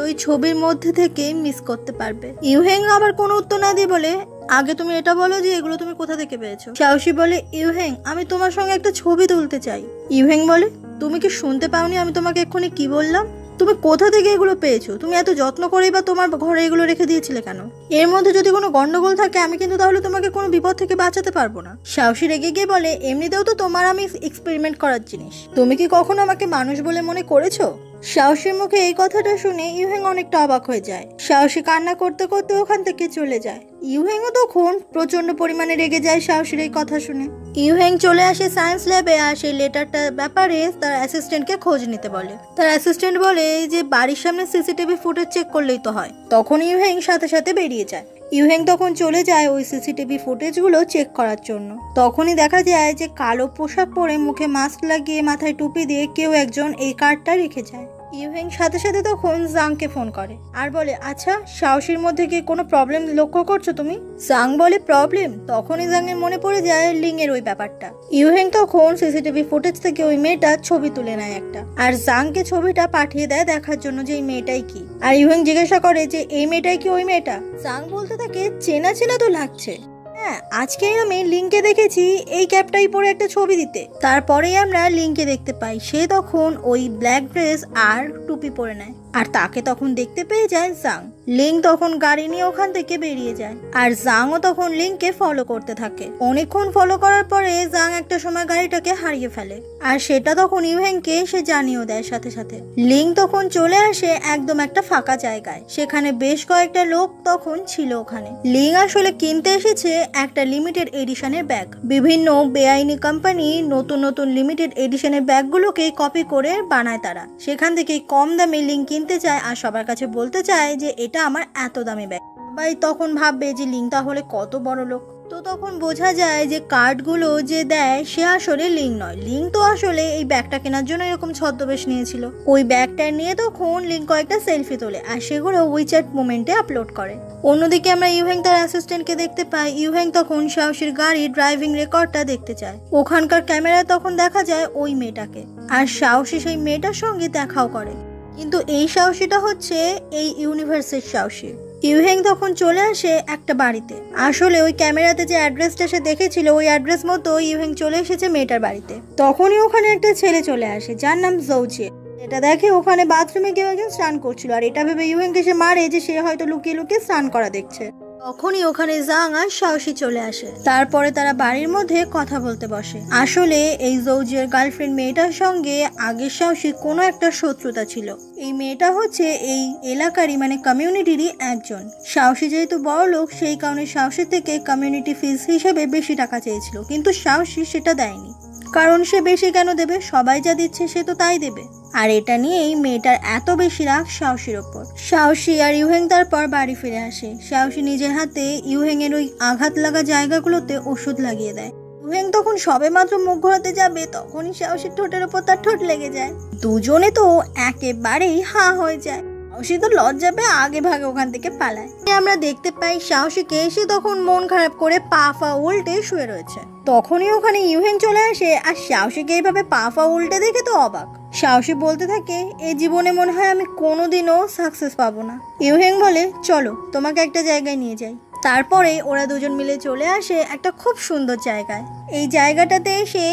ওই ছবির মধ্যে থেকে মিস করতে পারবে। ইউহেং আবার কোনো উত্তর না দিয়ে বলে, আগে তুমি এটা বলো যে এগুলো তুমি কোথা থেকে পেয়েছো? সাহসী বলে, ইউহেং আমি তোমার সঙ্গে একটা ছবি তুলতে চাই। ইউহেং বলে, তুমি কি শুনতে পাওনি আমি তোমাকে এক্ষুনি কি বললাম? তুমি কোথা থেকে এগুলো পেয়েছো? তুমি এত যত্ন করেই বা তোমার ঘরে এগুলো রেখে দিয়েছিলে কেন? এর মধ্যে যদি কোনো গন্ডগোল থাকে আমি কিন্তু তাহলে তোমাকে কোনো বিপদ থেকে বাঁচাতে পারবো না। সাহসী রেগে গিয়ে বলে, এমনিতেও তো তোমার আমি এক্সপেরিমেন্ট করার জিনিস, তুমি কি কখনো আমাকে মানুষ বলে মনে করেছো? সাহসীর মুখে এই কথাটা শুনে ইউহেং অনেকটা অবাক হয়ে যায়। সাহসী কান্না করতে করতে ওখান থেকে চলে যায়। ইউহেংও তখন প্রচন্ড পরিমাণে রেগে যায় সাহসীর এই কথা শুনে। ইউহেং চলে আসে সায়েন্স ল্যাবে আর সেই লেটারটার ব্যাপারে তার অ্যাসিস্ট্যান্টকে খোঁজ নিতে বলে। তার অ্যাসিস্ট্যান্ট বলে যে বাড়ির সামনে সিসিটিভি ফুটেজ চেক করলেই তো হয়। তখন ইউহেং সাথে সাথে বেরিয়ে যায়। ইউহেং তখন চলে যায় ওই সিসিটিভি ফুটেজগুলো চেক করার জন্য। তখনই দেখা যায় যে কালো পোশাক পরে মুখে মাস্ক লাগিয়ে মাথায় টুপি দিয়ে কেউ একজন এই কার্ডটা রেখে যায়। ইউহেং সাথে সাথে তখন জাংকে ফোন করে আর বলে, আচ্ছা সাহসীর মধ্যে কি কোনো প্রবলেম লক্ষ্য করছো তুমি? জাং বলে, প্রবলেম? তখনই জাংয়ের মনে পড়ে যায় লিং এর ওই ব্যাপারটা। ইউহেং তখন সিসিটিভি ফুটেজ থেকে ওই মেয়েটার ছবি তুলে নেয় একটা, আর জাংকে ছবিটা পাঠিয়ে দেয় দেখার জন্য যে এই মেয়েটাই কি। আর ইউহেং জিজ্ঞাসা করে যে এই মেয়েটাই কি ওই মেয়েটা? জাং বলতে থাকে, চেনা চেনা তো লাগছে। হ্যাঁ, আজকে আমি লিংকে দেখেছি এই ক্যাপটাই পরে একটা ছবি দিতে। তারপরেই আমরা লিংকে দেখতে পাই সে তখন ওই ব্ল্যাক ড্রেস আর টুপি পরে নেয়, আর তাকে তখন দেখতে পেয়ে যায় জাং। লিং তখন গাড়ি নিয়ে ওখান থেকে বেরিয়ে যায়, আর জাংও তখন লিংকে ফলো করতে থাকে। অনেকক্ষণ ফলো করার পরে জাং একটা সময় গাড়িটাকে হারিয়ে ফেলে, আর সেটা তখন ইউহেংকে সে জানিয়েও দেয় সাথে সাথে। লিং তখন চলে আসে একদম একটা ফাঁকা জায়গায়, সেখানে বেশ কয়েকটা লোক তখন ছিল ওখানে। লিং আসলে কিনতে এসেছে একটা লিমিটেড এডিশনের ব্যাগ। বিভিন্ন বেআইনি কোম্পানি নতুন নতুন লিমিটেড এডিশনের ব্যাগগুলোকে কপি করে বানায় তারা। সেখান থেকে কম দামে লিং কিনতে চায় আর সবার কাছে বলতে চায় যে এটা আমার এত দামি ব্যাগ। সবাই তখন ভাববে যে লিং তাহলে কত বড় লোক। তো তখন বোঝা যায় যে কার্ডগুলো যে দেয় সে আসলে লিং নয়। লিং তো আসলে এই ব্যাগটা কেনার জন্য এরকম ছদ্মবেশ নিয়েছিল। ওই ব্যাগটা নিয়ে তখন লিং কয়েকটা সেলফি তোলে আর সেগুলো উইচ্যাট মোমেন্টে আপলোড করে। অন্যদিকে আমরা ইউহেং তার অ্যাসিস্ট্যান্টকে দেখতে পাই। ইউহেং তখন সাহসীর গাড়ির ড্রাইভিং রেকর্ডটা দেখতে চায়। ওখানকার ক্যামেরায় তখন দেখা যায় ওই মেয়েটাকে, আর সাহসী সেই মেয়েটার সঙ্গে দেখাও করে। কিন্তু এই সাহসীটা হচ্ছে এই ইউনিভার্সের সাহসী। ইউহেং তখন চলে আসে একটা বাড়িতে। আসলে ওই ক্যামেরাতে যে অ্যাড্রেসটা সে দেখেছিল ওই অ্যাড্রেস মতো ইউহেং চলে এসেছে মেয়েটার বাড়িতে। তখনই ওখানে একটা ছেলে চলে আসে যার নাম জৌজিয়ে। এটা দেখে ওখানে বাথরুমে কেউ একজন স্নান করছিল, আর এটা ভেবে ইউহেংকে সে মারে যে সে হয়তো লুকিয়ে লুকিয়ে স্নান করা দেখছে। তখনই ওখানে জাং আর সাহসী চলে আসে। তারপরে তারা বাড়ির মধ্যে কথা বলতে বসে। আসলে এই জৌজিয়ার গার্লফ্রেন্ড মেয়েটার সঙ্গে আগের সাহসী কোনো একটা শত্রুতা ছিল। এই মেয়েটা হচ্ছে এই এলাকারই মানে কমিউনিটিরই একজন। সাহসী যেহেতু বড় লোক সেই কারণে সাহসী থেকে কমিউনিটি ফিস হিসেবে বেশি টাকা চেয়েছিল, কিন্তু সাহসী সেটা দেয়নি। কারণ সে বেশি কেন দেবে, সবাই যা দিচ্ছে সে তো তাই দেবে। আর এটা নিয়েই মেয়েটার এত বেশি রাগ সাহসীর ওপর। সাহসী আর ইউহেং তারপর বাড়ি ফিরে আসে। সাহসী নিজের হাতে ইউহেং এর ওই আঘাত লাগা জায়গাগুলোতে ওষুধ লাগিয়ে দেয়। ইউহেং তখন সবে মাত্র মুখ ঘোরাতে যাবে তখনই সাহসীর ঠোঁটের ওপর তার ঠোঁট লেগে যায়। দুজনে তো একেবারেই হা হয়ে যায়। সাহসী তো লজ্জা পেয়ে আগে ভাগে ওখান থেকে পালায়। আমরা দেখতে পাই সাহসীকে এসে তখন মন খারাপ করে পা ফা উল্টে শুয়ে রয়েছে। তখনই ওখানে ইউহেং চলে আসে আর সাহসীকে এইভাবে পা ফা উল্টে দেখে তো অবাক। সাহসী বলতে থাকে, এই জীবনে মনে হয় আমি কোনোদিনও সাকসেস পাবো না। ইউহেং বলে, চলো তোমাকে একটা জায়গায় নিয়ে যাই। তারপরে ওরা দুজন মিলে চলে আসে একটা খুব সুন্দর জায়গায়। এই জায়গাটাতে এসে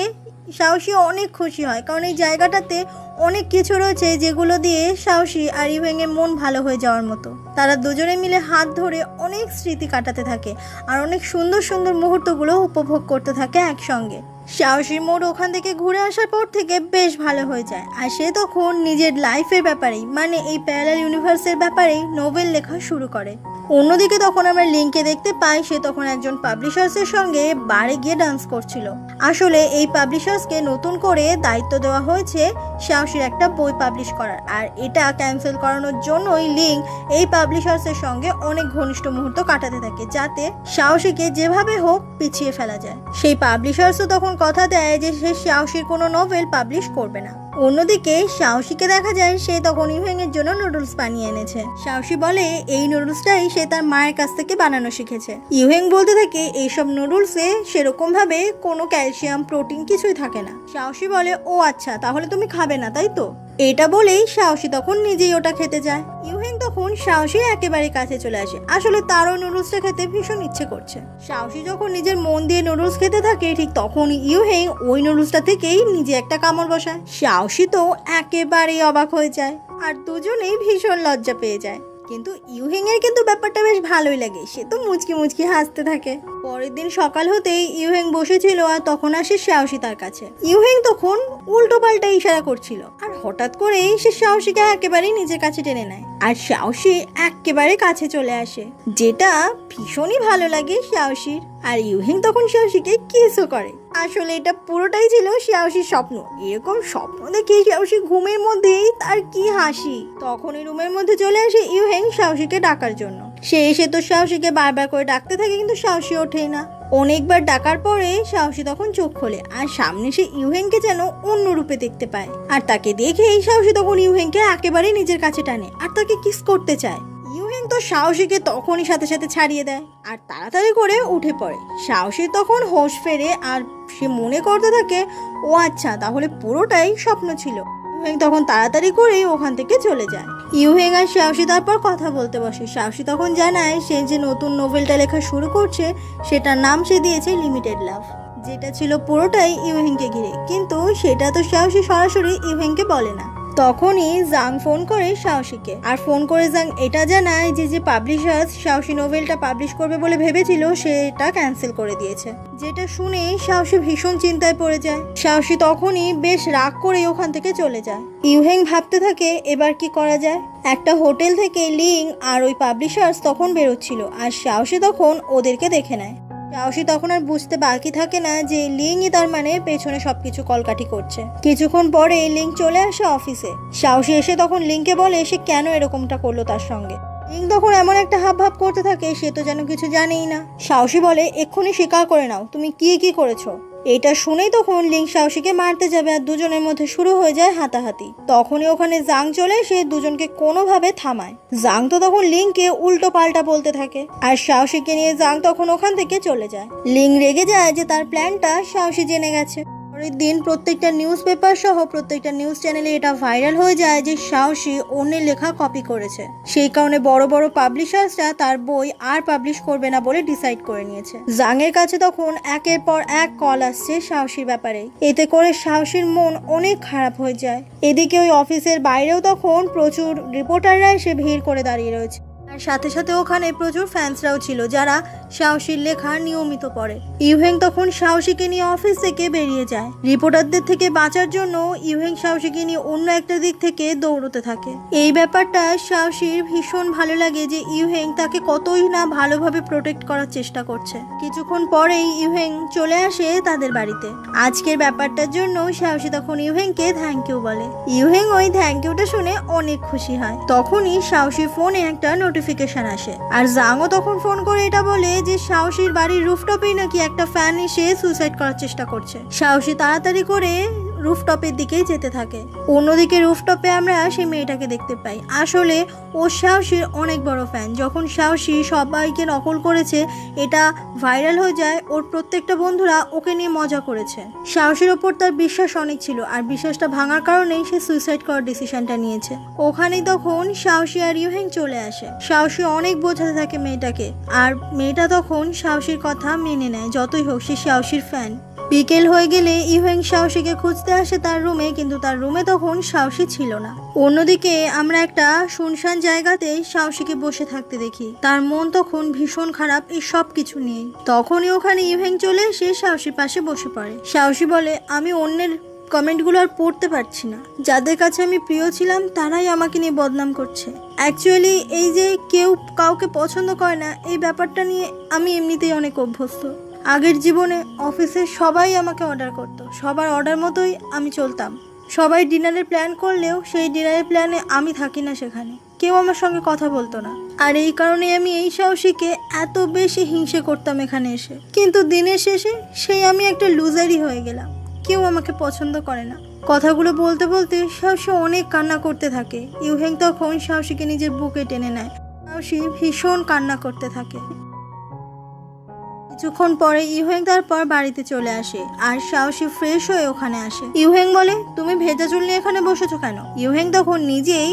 সাহসী অনেক খুশি হয়, কারণ এই জায়গাটাতে অনেক কিছু রয়েছে যেগুলো দিয়ে সাহসী আর ইউহেং এর মন ভালো হয়ে যাওয়ার মতো। তারা দুজনে মিলে হাত ধরে অনেক স্মৃতি কাটাতে থাকে আর অনেক সুন্দর সুন্দর মুহূর্তগুলো উপভোগ করতে থাকে একসঙ্গে। সাহসীর মোড় ওখান থেকে ঘুরে আসার পর থেকে বেশ ভালো হয়ে যায় আর সে তখন নিজের লাইফের ব্যাপারেই, মানে এই প্যারালাল ইউনিভার্সের ব্যাপারেই নোবেল লেখা শুরু করে। অন্যদিকে তখন আমরা লিংকে দেখতে পাই সে তখন একজন পাবলিশার্সের সঙ্গে বারে গিয়ে ডান্স করছিল। আসলে এই পাবলিশার্সকে নতুন করে দায়িত্ব দেওয়া হয়েছে সাহসীর একটা বই পাবলিশ করার, আর এটা ক্যান্সেল করানোর জন্যই লিং এই পাবলিশার্সের সঙ্গে অনেক ঘনিষ্ঠ মুহূর্ত কাটাতে থাকে যাতে সাহসীকে যেভাবে হোক পিছিয়ে ফেলা যায়। সেই পাবলিশার্সও তখন কথা দেয় যে সে সাহসীর কোনো নোভেল পাবলিশ করবে না। অন্যদিকে সাহসীকে দেখা যায় সে তখন ইউহেং এর জন্য নুডলস বানিয়ে এনেছে। সাহসী বলে এই নুডলসটাই সে তার মায়ের কাছ থেকে বানানো শিখেছে। ইউহেং বলতে থাকে এইসব নুডলসে সেরকম ভাবে কোনো ক্যালসিয়াম প্রোটিন কিছুই থাকে না। সাহসী বলে, ও আচ্ছা, তাহলে তুমি খাবে না তাই তো? এটা বলেই সাহসী তখন নিজেই ওটা খেতে যায়। ইউহেং তখন সাহসী একেবারে কাছে চলে আসে। আসলে তারও নুডলসটা খেতে ভীষণ ইচ্ছে করছে। সাহসী যখন নিজের মন দিয়ে নুডলস খেতে থাকে ঠিক তখন ইউহেং ওই নুডলসটা থেকেই নিজে একটা কামড় বসায়। সাহসী তো একেবারেই অবাক হয়ে যায় আর দুজনেই ভীষণ লজ্জা পেয়ে যায়। কিন্তু ইউহেং এর কিন্তু ব্যাপারটা বেশ ভালোই লাগে, সে তো মুচকি মুচকি হাসতে থাকে। পরের দিন সকাল হতেই ইউহেং বসেছিল আর তখন আসে সাহসী তার কাছে। ইউহেং তখন উল্টো পাল্টা ইশারা করছিল আর হঠাৎ করে সে সাহসীকে একেবারেই নিজের কাছে টেনে নেয় আর সাহসী একেবারে কাছে চলে আসে, যেটা ভীষণই ভালো লাগে সাহসীর। আর ইউহেং তখন সাহসীকে কিসও করে। আসলে এটা পুরোটাই ছিল সাহসীর স্বপ্ন। এরকম স্বপ্ন দেখে সাহসী ঘুমের মধ্যেই তার কি হাসি। তখনই রুমের মধ্যে চলে আসে ইউহেং সাহসীকে ডাকার জন্য। সে এসে তো সাহসীকে বারবার করে ডাকতে থাকে কিন্তু সাহসী ওঠেই না। অনেকবার ডাকার পরে সাহসী তখন চোখ খোলে আর সামনে সে ইউহেংকে যেন অন্য রূপে দেখতে পায়। আর তাকে দেখেই সাহসী তখন ইউহেংকে একেবারে নিজের কাছে টানে আর তাকে কিস করতে চায়। ইউহেং তো সাহসীকে তখনই সাথে সাথে ছাড়িয়ে দেয় আর তাড়াতাড়ি করে উঠে পড়ে। সাহসী তখন হোশ ফেরে আর সে মনে করতে থাকে, ও আচ্ছা, তাহলে পুরোটাই স্বপ্ন ছিল। ইউহেং তখন তাড়াতাড়ি করে ওখান থেকে চলে যায়। ইউহেং আর সাহসী তারপর কথা বলতে বসে। সাহসী তখন জানায় সে যে নতুন নোভেলটা লেখা শুরু করছে সেটার নাম সে দিয়েছে লিমিটেড লাভ, যেটা ছিল পুরোটাই ইউহেংকে ঘিরে। কিন্তু সেটা তো সাহসী সরাসরি ইউহেংকে বলে না। তখনই জাং ফোন করে সাহসীকে আর ফোন করে জাং এটা জানায় যে পাবলিশার্স সাহসী নোভেলটা পাবলিশ করবে বলে ভেবেছিল সেটা ক্যান্সেল করে দিয়েছে। যেটা শুনে সাহসী ভীষণ চিন্তায় পড়ে যায়। সাহসী তখনই বেশ রাগ করে ওখান থেকে চলে যায়। ইউহেং ভাবতে থাকে এবার কি করা যায়। একটা হোটেল থেকে লিং আর ওই পাবলিশার্স তখন বেরোচ্ছিল আর সাহসী তখন ওদেরকে দেখে নেয়। সাহসী তখন আর বুঝতে বাকি থাকে না যে লিংই তার মানে পেছনে সবকিছু কলকাঠি করছে। কিছুক্ষণ পরে লিং চলে আসে অফিসে। সাহসী এসে তখন লিংকে বলে সে কেন এরকমটা করলো তার সঙ্গে। লিং তখন এমন একটা হাব ভাব করতে থাকে সে তো যেন কিছু জানেই না। সাহসী বলে এক্ষুনি স্বীকার করে নাও তুমি কি করেছো। এটা শুনেই তখন লিং সাহসীকে মারতে যাবে আর দুজনের মধ্যে শুরু হয়ে যায় হাতাহাতি। তখনই ওখানে জাং চলে এসে দুজনকে কোনোভাবে থামায়। জাং তো তখন লিংকে উল্টো পাল্টা বলতে থাকে আর সাহসীকে নিয়ে জাং তখন ওখান থেকে চলে যায়। লিং রেগে যায় যে তার প্ল্যানটা সাহসী জেনে গেছে। পরের দিন প্রত্যেকটা নিউজ পেপার সহ প্রত্যেকটা নিউজ চ্যানেলে এটা ভাইরাল হয়ে যায় যে সাহসী অন্যের লেখা কপি করেছে। সেই কারণে বড় বড় পাবলিশার্সরা তার বই আর পাবলিশ করবে না বলে ডিসাইড করে নিয়েছে। জাংয়ের কাছে তখন একের পর এক কল আসছে সাহসীর ব্যাপারে। এতে করে সাহসীর মন অনেক খারাপ হয়ে যায়। এদিকে ওই অফিসের বাইরেও তখন প্রচুর রিপোর্টাররা এসে ভিড় করে দাঁড়িয়ে রয়েছে আর সাথে সাথে ওখানে প্রচুর ফ্যান্সরাও ছিল যারা সাহসীর লেখা নিয়মিত পড়ে। ইউহেং তখন সাহসীকে নিয়ে অফিস থেকে বেরিয়ে যায়। রিপোর্টারদের থেকে বাঁচার জন্য ইউহেং সাহসীকে নিয়ে অন্য একটা দিক থেকে দৌড়তে থাকে। এই ব্যাপারটা সাহসীর ভীষণ ভালো লাগে যে ইউহেং তাকে কতই না ভালোভাবে প্রোটেক্ট করার চেষ্টা করছে। কিছুক্ষণ পরেই ইউহেং চলে আসে তাদের বাড়িতে। আজকের ব্যাপারটার জন্য সাহসী তখন ইউহেংকে থ্যাংক ইউ বলে। ইউহেং ওই থ্যাংক ইউটা শুনে অনেক খুশি হয়। তখনই সাহসীর ফোনে একটা নোটিফিকেশন আসে আর জাংও তখন ফোন করে এটা বলে যে সাহসীর বাড়ির রুফটপেই নাকি একটা ফ্যান এসে সুইসাইড করার চেষ্টা করছে। সাহসী তাড়াতাড়ি করে রুফটপের দিকেই যেতে থাকে। অন্যদিকে রুফটপে আমরা সেই মেয়েটাকে দেখতে পাই। আসলে ও সাহসীর অনেক বড় ফ্যান। যখন সাহসী সবাইকে নকল করেছে, এটা ভাইরাল হয়ে যায়, ওর প্রত্যেকটা বন্ধুরা ওকে নিয়ে মজা করেছে। সাহসীর ওপর তার বিশ্বাস অনেক ছিল, আর বিশ্বাসটা ভাঙার কারণেই সে সুইসাইড করার ডিসিশনটা নিয়েছে। ওখানেই তখন সাহসী আর ইউহেং চলে আসে। সাহসী অনেক বোঝাতে থাকে মেয়েটাকে, আর মেয়েটা তখন সাহসীর কথা মেনে নেয়। যতই হোক সে সাহসীর ফ্যান। বিকেল হয়ে গেলে ইউহেং সাহসীকে খুঁজতে আসে তার রুমে, কিন্তু তার রুমে তখন সাহসী ছিল না। অন্যদিকে আমরা একটা শুনশান জায়গাতে সাহসীকে বসে থাকতে দেখি। তার মন তখন ভীষণ খারাপ এই সব কিছু নিয়ে। তখনই ওখানে ইউহেং চলে এসে সাহসীর পাশে বসে পড়ে। সাহসী বলে, আমি অন্যের কমেন্টগুলো আর পড়তে পারছি না। যাদের কাছে আমি প্রিয় ছিলাম তারাই আমাকে নিয়ে বদনাম করছে। অ্যাকচুয়ালি এই যে কেউ কাউকে পছন্দ করে না, এই ব্যাপারটা নিয়ে আমি এমনিতেই অনেক অভ্যস্ত। আগের জীবনে অফিসে সবাই আমাকে অর্ডার করতো, সবার অর্ডার মতোই আমি চলতাম। সবাই ডিনারের প্ল্যান করলেও সেই ডিনারের প্ল্যানে আমি থাকি না, সেখানে কেউ আমার সঙ্গে কথা বলতো না। আর এই কারণে আমি এই সাহসীকে এত বেশি হিংসে করতাম এখানে এসে। কিন্তু দিনের শেষে সেই আমি একটা লুজারই হয়ে গেলাম। কেউ আমাকে পছন্দ করে না। কথাগুলো বলতে বলতে সাহসী অনেক কান্না করতে থাকে। ইউহেং তখন সাহসীকে নিজের বুকে টেনে নেয়। সাহসী ভীষণ কান্না করতে থাকে। কিছুক্ষণ পরে ইউহেং তারপর বাড়িতে চলে আসে, আর সাহসী ফ্রেশ হয়ে ওখানে আসে। ইউহেং বলে, তুমি ভেজা চুল নিয়ে এখানে বসেছো কেন? ইউহেং তখন নিজেই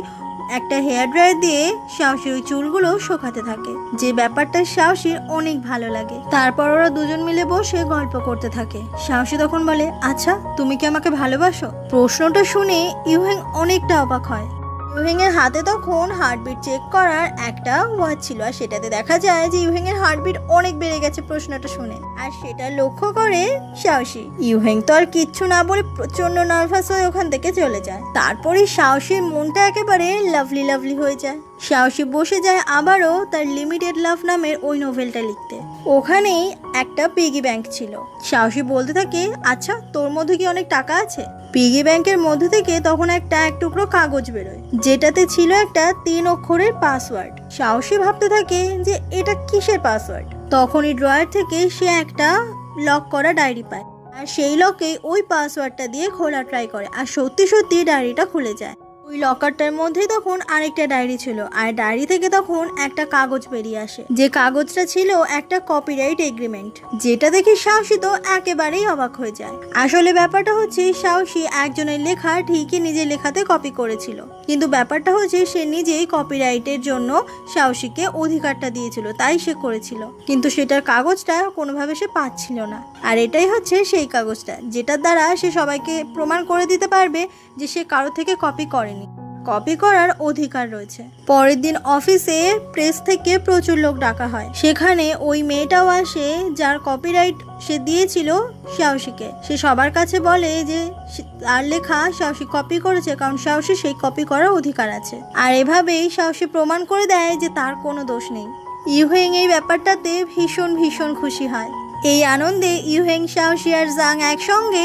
একটা হেয়ার ড্রায়ার দিয়ে সাহসীর ওই চুলগুলো শুকাতে থাকে, যে ব্যাপারটা সাহসীর অনেক ভালো লাগে। তারপর ওরা দুজন মিলে বসে গল্প করতে থাকে। সাহসী তখন বলে, আচ্ছা তুমি কি আমাকে ভালোবাসো? প্রশ্নটা শুনে ইউহেং অনেকটা অবাক হয়। ইউহেং এর হাতে তখন হার্টবিট চেক করার একটা ওয়াচ ছিল, আর সেটাতে দেখা যায় যে ইউহেং এর হার্টবিট অনেক বেড়ে গেছে প্রশ্নটা শুনে। আর সেটা লক্ষ্য করে সাহসী। ইউহেং তো আর কিচ্ছু না বলে প্রচন্ড নার্ভাস হয়ে ওখান থেকে চলে যায়। তারপরে সাহসীর মনটা একেবারে লাভলি লাভলি হয়ে যায়। সাহসী বসে যায় আবারও তার লিমিটেড লাভ নামের ওই নোভেলটা লিখতে। ওখানেই একটা পিগি ব্যাংক ছিল। সাহসী বলতে থাকে, আচ্ছা তোর মধ্যে কি অনেক টাকা আছে? পিগি ব্যাংকের মধ্যে থেকে তখন এক টুকরো কাগজ বেরোয়, যেটাতে ছিল একটা 3 অক্ষরের পাসওয়ার্ড। সাহসী ভাবতে থাকে যে এটা কিসের পাসওয়ার্ড। তখনই ড্রয়ার থেকে সে একটা লক করা ডায়েরি পায়, আর সেই লকে ওই পাসওয়ার্ডটা দিয়ে খোলা ট্রাই করে, আর সত্যি সত্যি ডায়েরিটা খুলে যায়। ওই লকারটার মধ্যেই তখন আরেকটা ডায়েরি ছিল, আর ডায়েরি থেকে তখন একটা কাগজ বেরিয়ে আসে, যে কাগজটা ছিল একটা কপিরাইট এগ্রিমেন্ট, যেটা দেখে সাহসী তো একেবারেই অবাক হয়ে যায়। আসলে ব্যাপারটা হচ্ছে সাহসী একজনের লেখা ঠিকই নিজের লেখাতে কপি করেছিল, কিন্তু ব্যাপারটা হচ্ছে সে নিজেই কপিরাইটের জন্য সাহসীকে অধিকারটা দিয়েছিল, তাই সে করেছিল, কিন্তু সেটার কাগজটা কোনোভাবে সে পাচ্ছিল না। আর এটাই হচ্ছে সেই কাগজটা, যেটার দ্বারা সে সবাইকে প্রমাণ করে দিতে পারবে যে সে কারো থেকে কপি করেনি। কপি করার অধিকার রয়েছে। পরের দিন অফিসে প্রেস থেকে প্রচুর লোক ডাকা হয়। সেখানে ওই মেয়েটাও আসে যার কপিরাইট সে দিয়েছিল সাহসীকে। সে সবার কাছে বলে যে তার লেখা সাহসী কপি করেছে, কারণ সাহসী সেই কপি করার অধিকার আছে। আর এভাবেই সাহসী প্রমাণ করে দেয় যে তার কোনো দোষ নেই। ইউহেং এই ব্যাপারটাতে ভীষণ ভীষণ খুশি হয়। এই আনন্দে ইউহেং, সাহসী আর জাং একসঙ্গে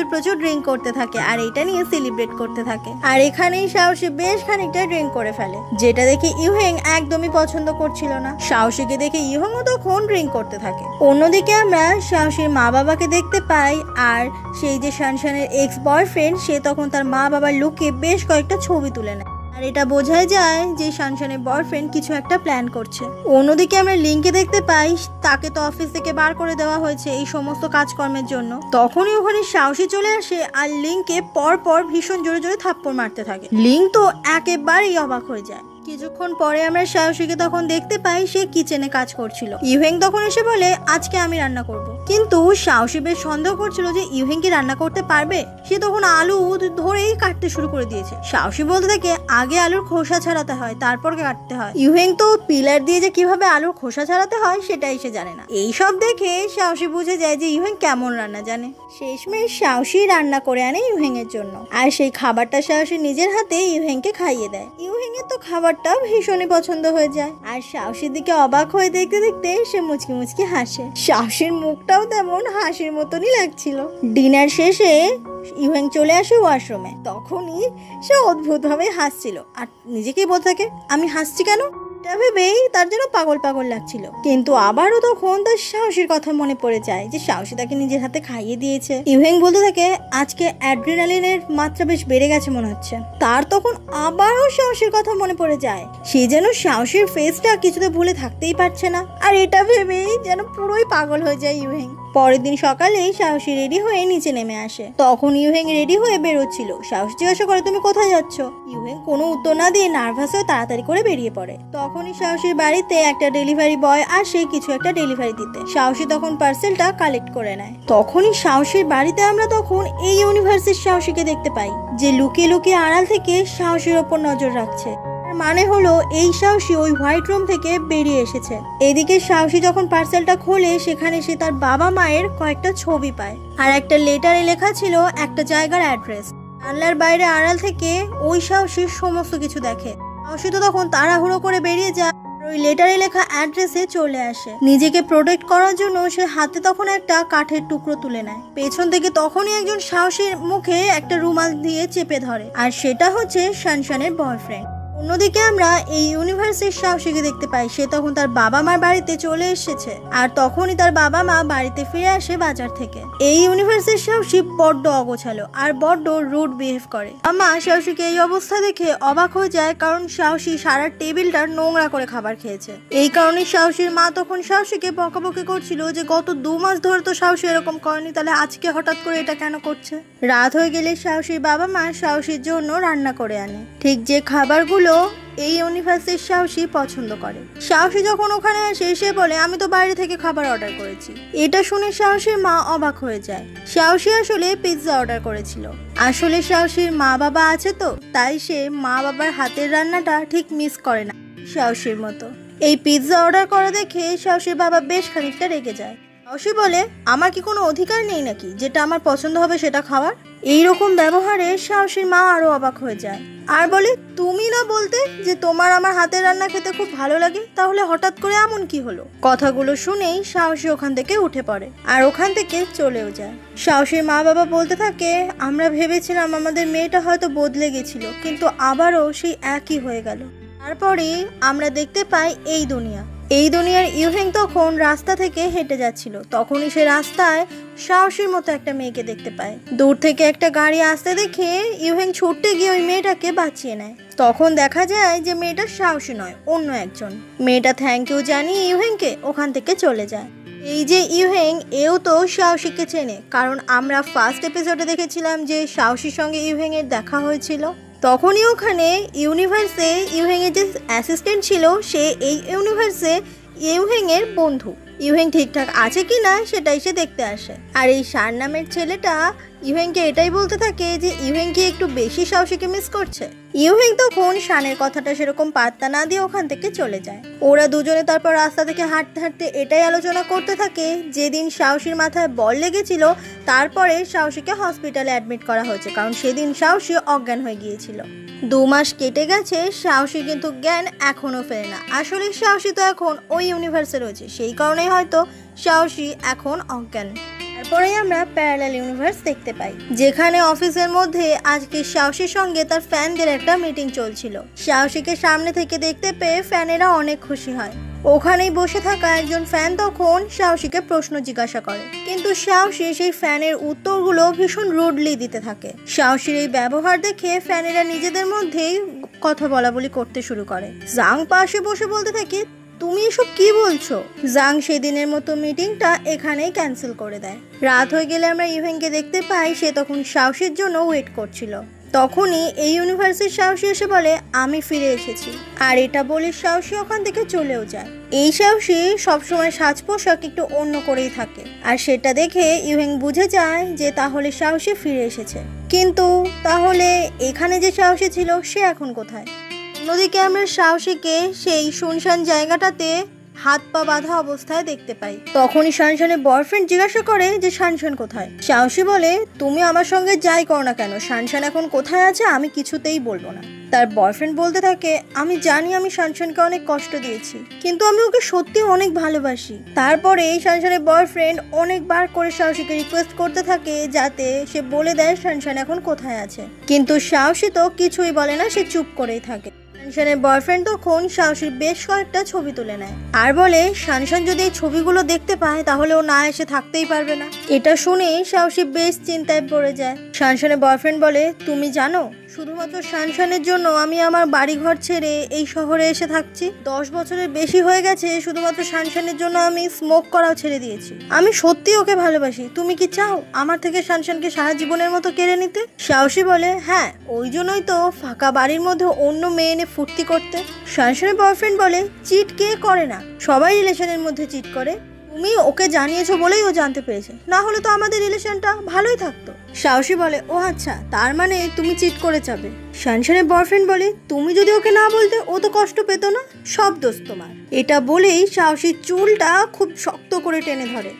প্রচুর ড্রিঙ্ক করতে থাকে, আর এটা নিয়ে সেলিব্রেট করতে থাকে। আর এখানেই সাহসী বেশ খানিকটা ড্রিঙ্ক করে ফেলে, যেটা দেখে ইউহেং একদমই পছন্দ করছিল না। সাহসীকে দেখে ইউহেংও তখন ড্রিঙ্ক করতে থাকে। অন্যদিকে আমরা সাহসীর মা বাবাকে দেখতে পাই, আর সেই যে শানশানের এক্স বয়ফ্রেন্ড, সে তখন তার মা বাবার লুকে বেশ কয়েকটা ছবি তুলে নেয়। আর এটা বোঝাই যায় যে শানশানের বয়ফ্রেন্ড কিছু একটা প্ল্যান করছে। অন্যদিকে আমরা লিংকে দেখতে পাই তাকে তো অফিস থেকে বার করে দেওয়া হয়েছে এই সমস্ত কাজকর্মের জন্য। তখনই ওখানে সাহসী চলে আসে, আর লিংকে পর ভীষণ জোরে জোরে থাপ্পড় মারতে থাকে। লিং তো একেবারেই অবাক হয়ে যায়। কিছুক্ষণ পরে আমরা সাহসীকে তখন দেখতে পাই সে কিচেনে কাজ করছিল। ইউহেং তখন এসে বলে, আজকে আমি রান্না করব। কিন্তু সাহসী বেশ সন্দেহ করছিল যে ইউহেং কি রান্না করতে পারবে। সে তখন আলু ধরেই কাটতে শুরু করে দিয়েছে। সাহসী বলতে থাকে, আগে আলুর খোসা ছাড়াতে হয়, তারপর কাটতে হয়। ইউহেং তো পিলার দিয়ে যে কিভাবে আলুর খোসা ছাড়াতে হয় সেটাই সে জানে না। এইসব দেখে সাহসী বুঝে যায় যে ইউহেং কেমন রান্না জানে। শেষমেশ সাহসী রান্না করে আনে ইউহেং এর জন্য, আর সেই খাবারটা সাহসী নিজের হাতে ইউহেংকে খাইয়ে দেয়। ইউহেং এর তো খাবারটা ভীষণই পছন্দ হয়ে যায়, আর সাহসীর দিকে অবাক হয়ে দেখতে দেখতে সে মুচকি মুচকি হাসে। সাহসীর মুখটাও তেমন হাসির মতনই লাগছিল। ডিনার শেষে ইউহেং চলে আসে ওয়াশরুমে। তখনই সে অদ্ভুতভাবে হাসছিল, আর নিজেকেই বলতে থাকে, আমি হাসছি কেন? এটা ভেবেই তার জন্য পাগল পাগল লাগছিল, কিন্তু আবারও তখন তার সাহসীর কথা মনে পড়ে যায় যে সাহসী তাকে নিজের হাতে খাইয়ে দিয়েছে। ইউহেং বলতে থাকে আজকে অ্যাড্রিনালিনের মাত্রা বেশ বেড়ে গেছে মনে হচ্ছে। তার তখন আবারও সাহসীর কথা মনে পড়ে যায়, সে যেন সাহসীর ফেসটা কিছুতে ভুলে থাকতেই পারছে না। আর এটা ভেবেই যেন পুরোই পাগল হয়ে যায় ইউহেং। পরের দিন সকালেই সাহসী রেডি হয়ে নিচে নেমে আসে। তখন ইউহেং রেডি হয়ে বেরোচ্ছিল। সাহসী জিজ্ঞাসা করে তুমি কোথায় যাচ্ছ? ইউহেং কোনো উত্তর না দিয়ে নার্ভাস হয়ে তাড়াতাড়ি করে বেরিয়ে পড়ে। তখনই সাহসীর বাড়িতে একটা ডেলিভারি বয় আসে কিছু একটা ডেলিভারি দিতে। সাহসী তখন পার্সেলটা কালেক্ট করে নেয়। তখনই সাহসীর বাড়িতে আমরা তখন এই ইউনিভার্সের সাহসীকে দেখতে পাই, যে লুকিয়ে লুকিয়ে আড়াল থেকে সাহসীর ওপর নজর রাখছে। মানে হলো এই সাহসী ওই হোয়াইট রুম থেকে বেরিয়ে এসেছে। এদিকে সাহসী যখন পার্সেলটা খোলে সেখানে সে তার বাবা মায়ের কয়েকটা ছবি পায়, আর একটা লেটারে লেখা ছিল একটা জায়গার অ্যাড্রেস। জানলার বাইরে আড়াল থেকে ওই সাহসীর সমস্ত কিছু দেখে। সাহসী তো তখন তাড়াহুড়ো করে বেরিয়ে যায়, ওই লেটারে লেখা অ্যাড্রেসে চলে আসে। নিজেকে প্রোটেক্ট করার জন্য সে হাতে তখন একটা কাঠের টুকরো তুলে নেয়। পেছন থেকে তখনই একজন সাহসীর মুখে একটা রুমাল দিয়ে চেপে ধরে, আর সেটা হচ্ছে শানশানের বয়ফ্রেন্ড। অন্যদিকে আমরা এই ইউনিভার্সের সাহসীকে দেখতে পাই, সে তখন তার বাবা মার বাড়িতে চলে এসেছে, আর তখনই তার বাবা মা বাড়িতে ফিরে আসে বাজার থেকে। এই ইউনিভার্সের সাহসী বড্ড অগোছালো আর বড্ড রুড বিহেভ করে। মা সাহসীকে এই অবস্থা দেখে অবাক হয়ে যায়, কারণ সাহসী সারা টেবিলটা নোংরা করে খাবার খেয়েছে। এই কারণে সাহসীর মা তখন সাহসীকে বকাবকি করছিল যে গত 2 মাস ধরে তো সাহসী এরকম করেনি, তাহলে আজকে হঠাৎ করে এটা কেন করছে। রাত হয়ে গেলে সাহসীর বাবা মা সাহসীর জন্য রান্না করে আনে, ঠিক যে খাবারগুলো এই ইউনিভার্সের সাহসী পছন্দ করে। সাহসী যখন ওখানে আসে সে বলে আমি তো বাইরে থেকে খাবার অর্ডার করেছি। এটা শুনে সাহসীর মা অবাক হয়ে যায়। সাহসী আসলে পিৎজা অর্ডার করেছিল। আসলে সাহসীর মা বাবা আছে তো, তাই সে মা বাবার হাতের রান্নাটা ঠিক মিস করে না সাহসীর মতো। এই পিৎজা অর্ডার করা দেখে সাহসীর বাবা বেশ খানিকটা রেগে যায়। সাহসী বলে আমার কি কোনো অধিকার নেই নাকি যেটা আমার পছন্দ হবে সেটা খাওয়ার? এইরকম ব্যবহারে সাহসীর মা আরো অবাক হয়ে যায়, আর বলে তুমি না বলতে যে তোমার আমার হাতের রান্না খেতে খুব ভালো লাগে, তাহলে হঠাৎ করে এমন কি হলো? কথাগুলো শুনেই সাহসী ওখান থেকে উঠে পড়ে আর ওখান থেকে চলেও যায়। সাহসীর মা বাবা বলতে থাকে আমরা ভেবেছিলাম আমাদের মেয়েটা হয়তো বদলে গেছিল, কিন্তু আবারও সেই একই হয়ে গেল। তারপরে আমরা দেখতে পাই এই দুনিয়ার ইউহেং তখন রাস্তা থেকে হেঁটে যাচ্ছিল। তখনই সে রাস্তায় সাহসীর মতো একটা মেয়েকে দেখতে পায়। দূর থেকে একটা গাড়ি আসতে দেখে ইউহেং ছুটতে গিয়ে ওই মেয়েটাকে বাঁচিয়ে নেয়। তখন দেখা যায় যে মেয়েটা সাহসী নয়, অন্য একজন। মেয়েটা থ্যাংক ইউ জানিয়ে ইউহেংকে ওখান থেকে চলে যায়। এই যে ইউহেং, এও তো সাহসীকে চেনে, কারণ আমরা ফার্স্ট এপিসোডে দেখেছিলাম যে সাহসীর সঙ্গে ইউহেং এর দেখা হয়েছিল। তখনই ওখানে ইউনিভার্সে ইউহেং এর যে অ্যাসিস্ট্যান্ট ছিল সে এই ইউনিভার্সে ইউহেং এর বন্ধু। ইউহেং ঠিকঠাক আছে কিনা সেটাই সে দেখতে আসে। আর এই শান নামের ছেলেটা ইউহেংকে এটাই বলতে থাকে যে ইউহেং কি একটু বেশি সাহসীকে মিস করছে। ইউহেং তখন শানের কথাটা সেরকম পাত্তা না দিয়ে ওখান থেকে চলে যায়। ওরা দুজনে তারপর রাস্তা থেকে হাঁটতে হাঁটতে এটাই আলোচনা করতে থাকে যেদিন সাহসীর মাথায় বল লেগেছিল তারপরে সাহসীকে হসপিটালে অ্যাডমিট করা হয়েছে, কারণ সেদিন সাহসী অজ্ঞান হয়ে গিয়েছিল। 2 মাস কেটে গেছে, সাহসী কিন্তু জ্ঞান এখনো ফেরে না। আসলে সাহসী তো এখন ওই ইউনিভার্সে রয়েছে, সেই কারণেই হয়তো সাহসী এখন অজ্ঞান। তারপরে আমরা প্যারালাল ইউনিভার্স দেখতে পাই, যেখানে অফিসের মধ্যে আজকে সাহসীর সঙ্গে তার ফ্যানদের একটা মিটিং চলছিল। সাহসীকে সামনে থেকে দেখতে পেয়ে ফ্যানেরা অনেক খুশি হয়। ওখানেই বসে থাকা একজন ফ্যান তখন সাহসীকে প্রশ্ন জিজ্ঞাসা করে, কিন্তু সাহসী সেই ফ্যানের উত্তরগুলো ভীষণ রুডলি দিতে থাকে। সাহসীর এই ব্যবহার দেখে ফ্যানেরা নিজেদের মধ্যেই কথা বলাবলি করতে শুরু করে। জাং পাশে বসে বলতে থাকে তুমি এসব কি বলছো? জাং সেদিনের মতো মিটিংটা এখানেই ক্যান্সেল করে দেয়। রাত হয়ে গেলে আমরা ইউহেংকে দেখতে পাই, সে তখন সাহসীর জন্য ওয়েট করছিল। তখনই এই ইউনিভার্সের সাহসী এসে বলে আমি ফিরে এসেছি, আর এটা বলে সাহসী ওখান থেকে চলেও যায়। এই সাহসী সবসময় সাজ পোশাক একটু অন্য করেই থাকে, আর সেটা দেখে ইউহেং বুঝে যায় যে তাহলে সাহসী ফিরে এসেছে। কিন্তু তাহলে এখানে যে সাহসী ছিল সে এখন কোথায়? অন্যদিকে আমরা সাহসীকে সেই শুনশান জায়গাটাতে হাত পা বাঁধা অবস্থায় দেখতে পাই। তখনই শানশানের বয়ফ্রেন্ড জিজ্ঞাসা করে যে শানশান কোথায়। সাহসী বলে তুমি আমার সঙ্গে যাই করো না কেন, শানশান এখন কোথায় আছে আমি কিছুতেই বলবো না। তার বয়ফ্রেন্ড বলতে থাকে আমি জানি আমি শানশানকে অনেক কষ্ট দিয়েছি, কিন্তু আমি ওকে সত্যি অনেক ভালোবাসি। তারপরে এই শানশানের বয়ফ্রেন্ড অনেকবার করে সাহসীকে রিকোয়েস্ট করতে থাকে যাতে সে বলে দেয় শানশান এখন কোথায় আছে, কিন্তু সাহসী তো কিছুই বলে না, সে চুপ করেই থাকে। শানশানের বয়ফ্রেন্ড তখন সাহসীর বেশ কয়েকটা ছবি তুলে নেয় আর বলে শানশান যদি এই ছবিগুলো দেখতে পায় তাহলে ও না এসে থাকতেই পারবে না। এটা শুনে সাহসী বেশ চিন্তায় পড়ে যায়। শানশানের বয়ফ্রেন্ড বলে, তুমি জানো শুধুমাত্র শানশানের জন্য আমি আমার বাড়িঘর ছেড়ে এই শহরে এসে থাকছি। 10 বছরের বেশি হয়ে গেছে শুধুমাত্র শানশানের জন্য আমি স্মোক করাও ছেড়ে দিয়েছি। আমি সত্যি ওকে ভালোবাসি। তুমি কি চাও আমার থেকে শানশানকে সারা জীবনের মতো কেড়ে নিতে? সাহসী বলে, হ্যাঁ, ওই জন্যই তো ফাঁকা বাড়ির মধ্যে অন্য মেয়ে এনে ফুর্তি করতে। শানশানের বয়ফ্রেন্ড বলে, চিট কে করে না? সবাই রিলেশনের মধ্যে চিট করে। তুমি ওকে জানিয়েছো বলেই ও জানতে পেরেছে, না হলে তো আমাদের রিলেশনটা ভালোই থাকতো। সাহসী বলে, ও আচ্ছা, তার মানে তুমি চিট করে যাবে। শানশানের বয়ফ্রেন্ড বলে, তুমি যদি ওকে না বলতে ও তো কষ্ট পেত না, সব দোষ তোমার। এটা বলেই সাহসীর চুলটা খুব শক্ত করে টেনে ধরে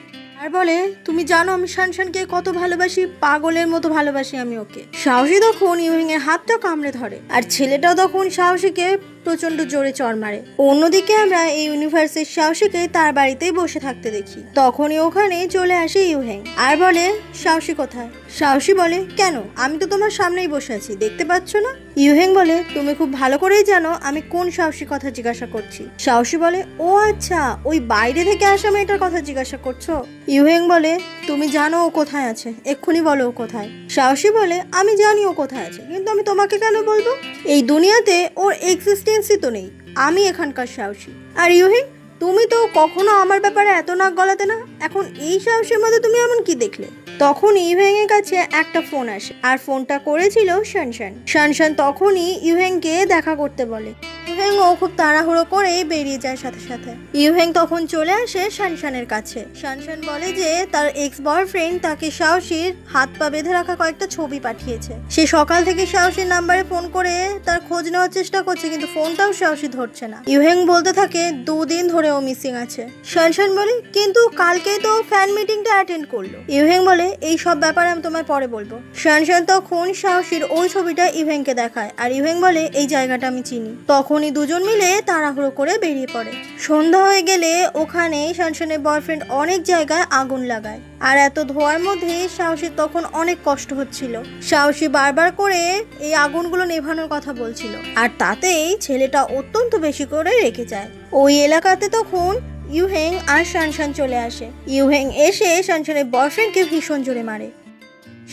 আর বলে, তুমি জানো আমি শানশানকে কত ভালোবাসি, পাগলের মতো ভালোবাসি আমি ওকে। সাহসী তখন ইউহিং এর হাতটা কামড়ে ধরে আর ছেলেটাও তখন সাহসীকে প্রচন্ড জোরে চড় মারে। অন্যদিকে আমরা এই ইউনিভার্সের সাহসীকে তার বাড়িতেই বসে থাকতে দেখি। তখনই ওখানে চলে আসে ইউহেং আর বলে, সাহসী কোথায়? সাহসী বলে, কেন, আমি তো তোমার সামনেই বসে আছি, দেখতে পাচ্ছ না? ইউহেং বলে, তুমি খুব ভালো করেই জানো আমি কোন সাহসী কথা জিজ্ঞাসা করছি। সাহসী বলে, ও আচ্ছা, ওই বাইরে থেকে আসা মেয়েটার কথা জিজ্ঞাসা করছো? ইউহেং বলে, তুমি জানো ও কোথায় আছে, এক্ষুনি বলো ও কোথায়। সাহসী বলে, আমি জানি ও কোথায় আছে, কিন্তু আমি তোমাকে কেন বলবো? এই দুনিয়াতে ওর এক্সিস্টেন্সই তো নেই, আমি এখানকার সাহসী। আর ইউহেং, তুমি তো কখনো আমার ব্যাপারে এত নাক গলাতে না, এখন এই সাহসের মধ্যে তুমি এমন কি দেখলে? তখন ইউহেং এর কাছে একটা ফোন আসে আর ফোনটা করেছিল শানশান। শানশান তখনই ইউহেংকে দেখা করতে বলে। ইউহেং ও খুব তাড়াহুড়ো করে বেরিয়ে যায় সাথে সাথে। ইউহেং তখন চলে আসে শানশানের কাছে। শানশান বলে যে তার এক্স বয়ফ্রেন্ড তাকে সাহসীর হাত পা বেঁধে রাখা কয়েকটা ছবি পাঠিয়েছে। সে সকাল থেকে সাহসীর নাম্বারে ফোন করে তার খোঁজ নেওয়ার চেষ্টা করছে, কিন্তু ফোনটাও সাহসী ধরছে না। ইউহেং বলতে থাকে 2 দিন ধরে ও মিসিং আছে। শানশান বলে, কিন্তু কালকেই তো ফ্যান মিটিংটা অ্যাটেন্ড করলো। ইউহেং বলে, এই সব ব্যাপারে আমি তোমায় পরে বলবো। শানশান তখন সাহসীর ওই ছবিটা ইউহেংকে দেখায় আর ইউহেং বলে, এই জায়গাটা আমি চিনি। তখনই দুজন মিলে তাড়াহুড়ো করে বেরিয়ে পড়ে। সন্ধ্যা হয়ে গেলে ওখানে শানশানের বয়ফ্রেন্ড অনেক জায়গায় আগুন লাগায় আর এত ধোঁয়ার মধ্যে সাহসীর তখন অনেক কষ্ট হচ্ছিল। সাহসী বারবার করে এই আগুনগুলো নেভানোর কথা বলছিল আর তাতেই ছেলেটা অত্যন্ত বেশি করে রেগে যায়। ওই এলাকাতে তখন ইউহেং আর শানশান চলে আসে। ইউহেং এসে শানশানের বয়ফ্রেন্ডকে ভীষণ জোরে মারে।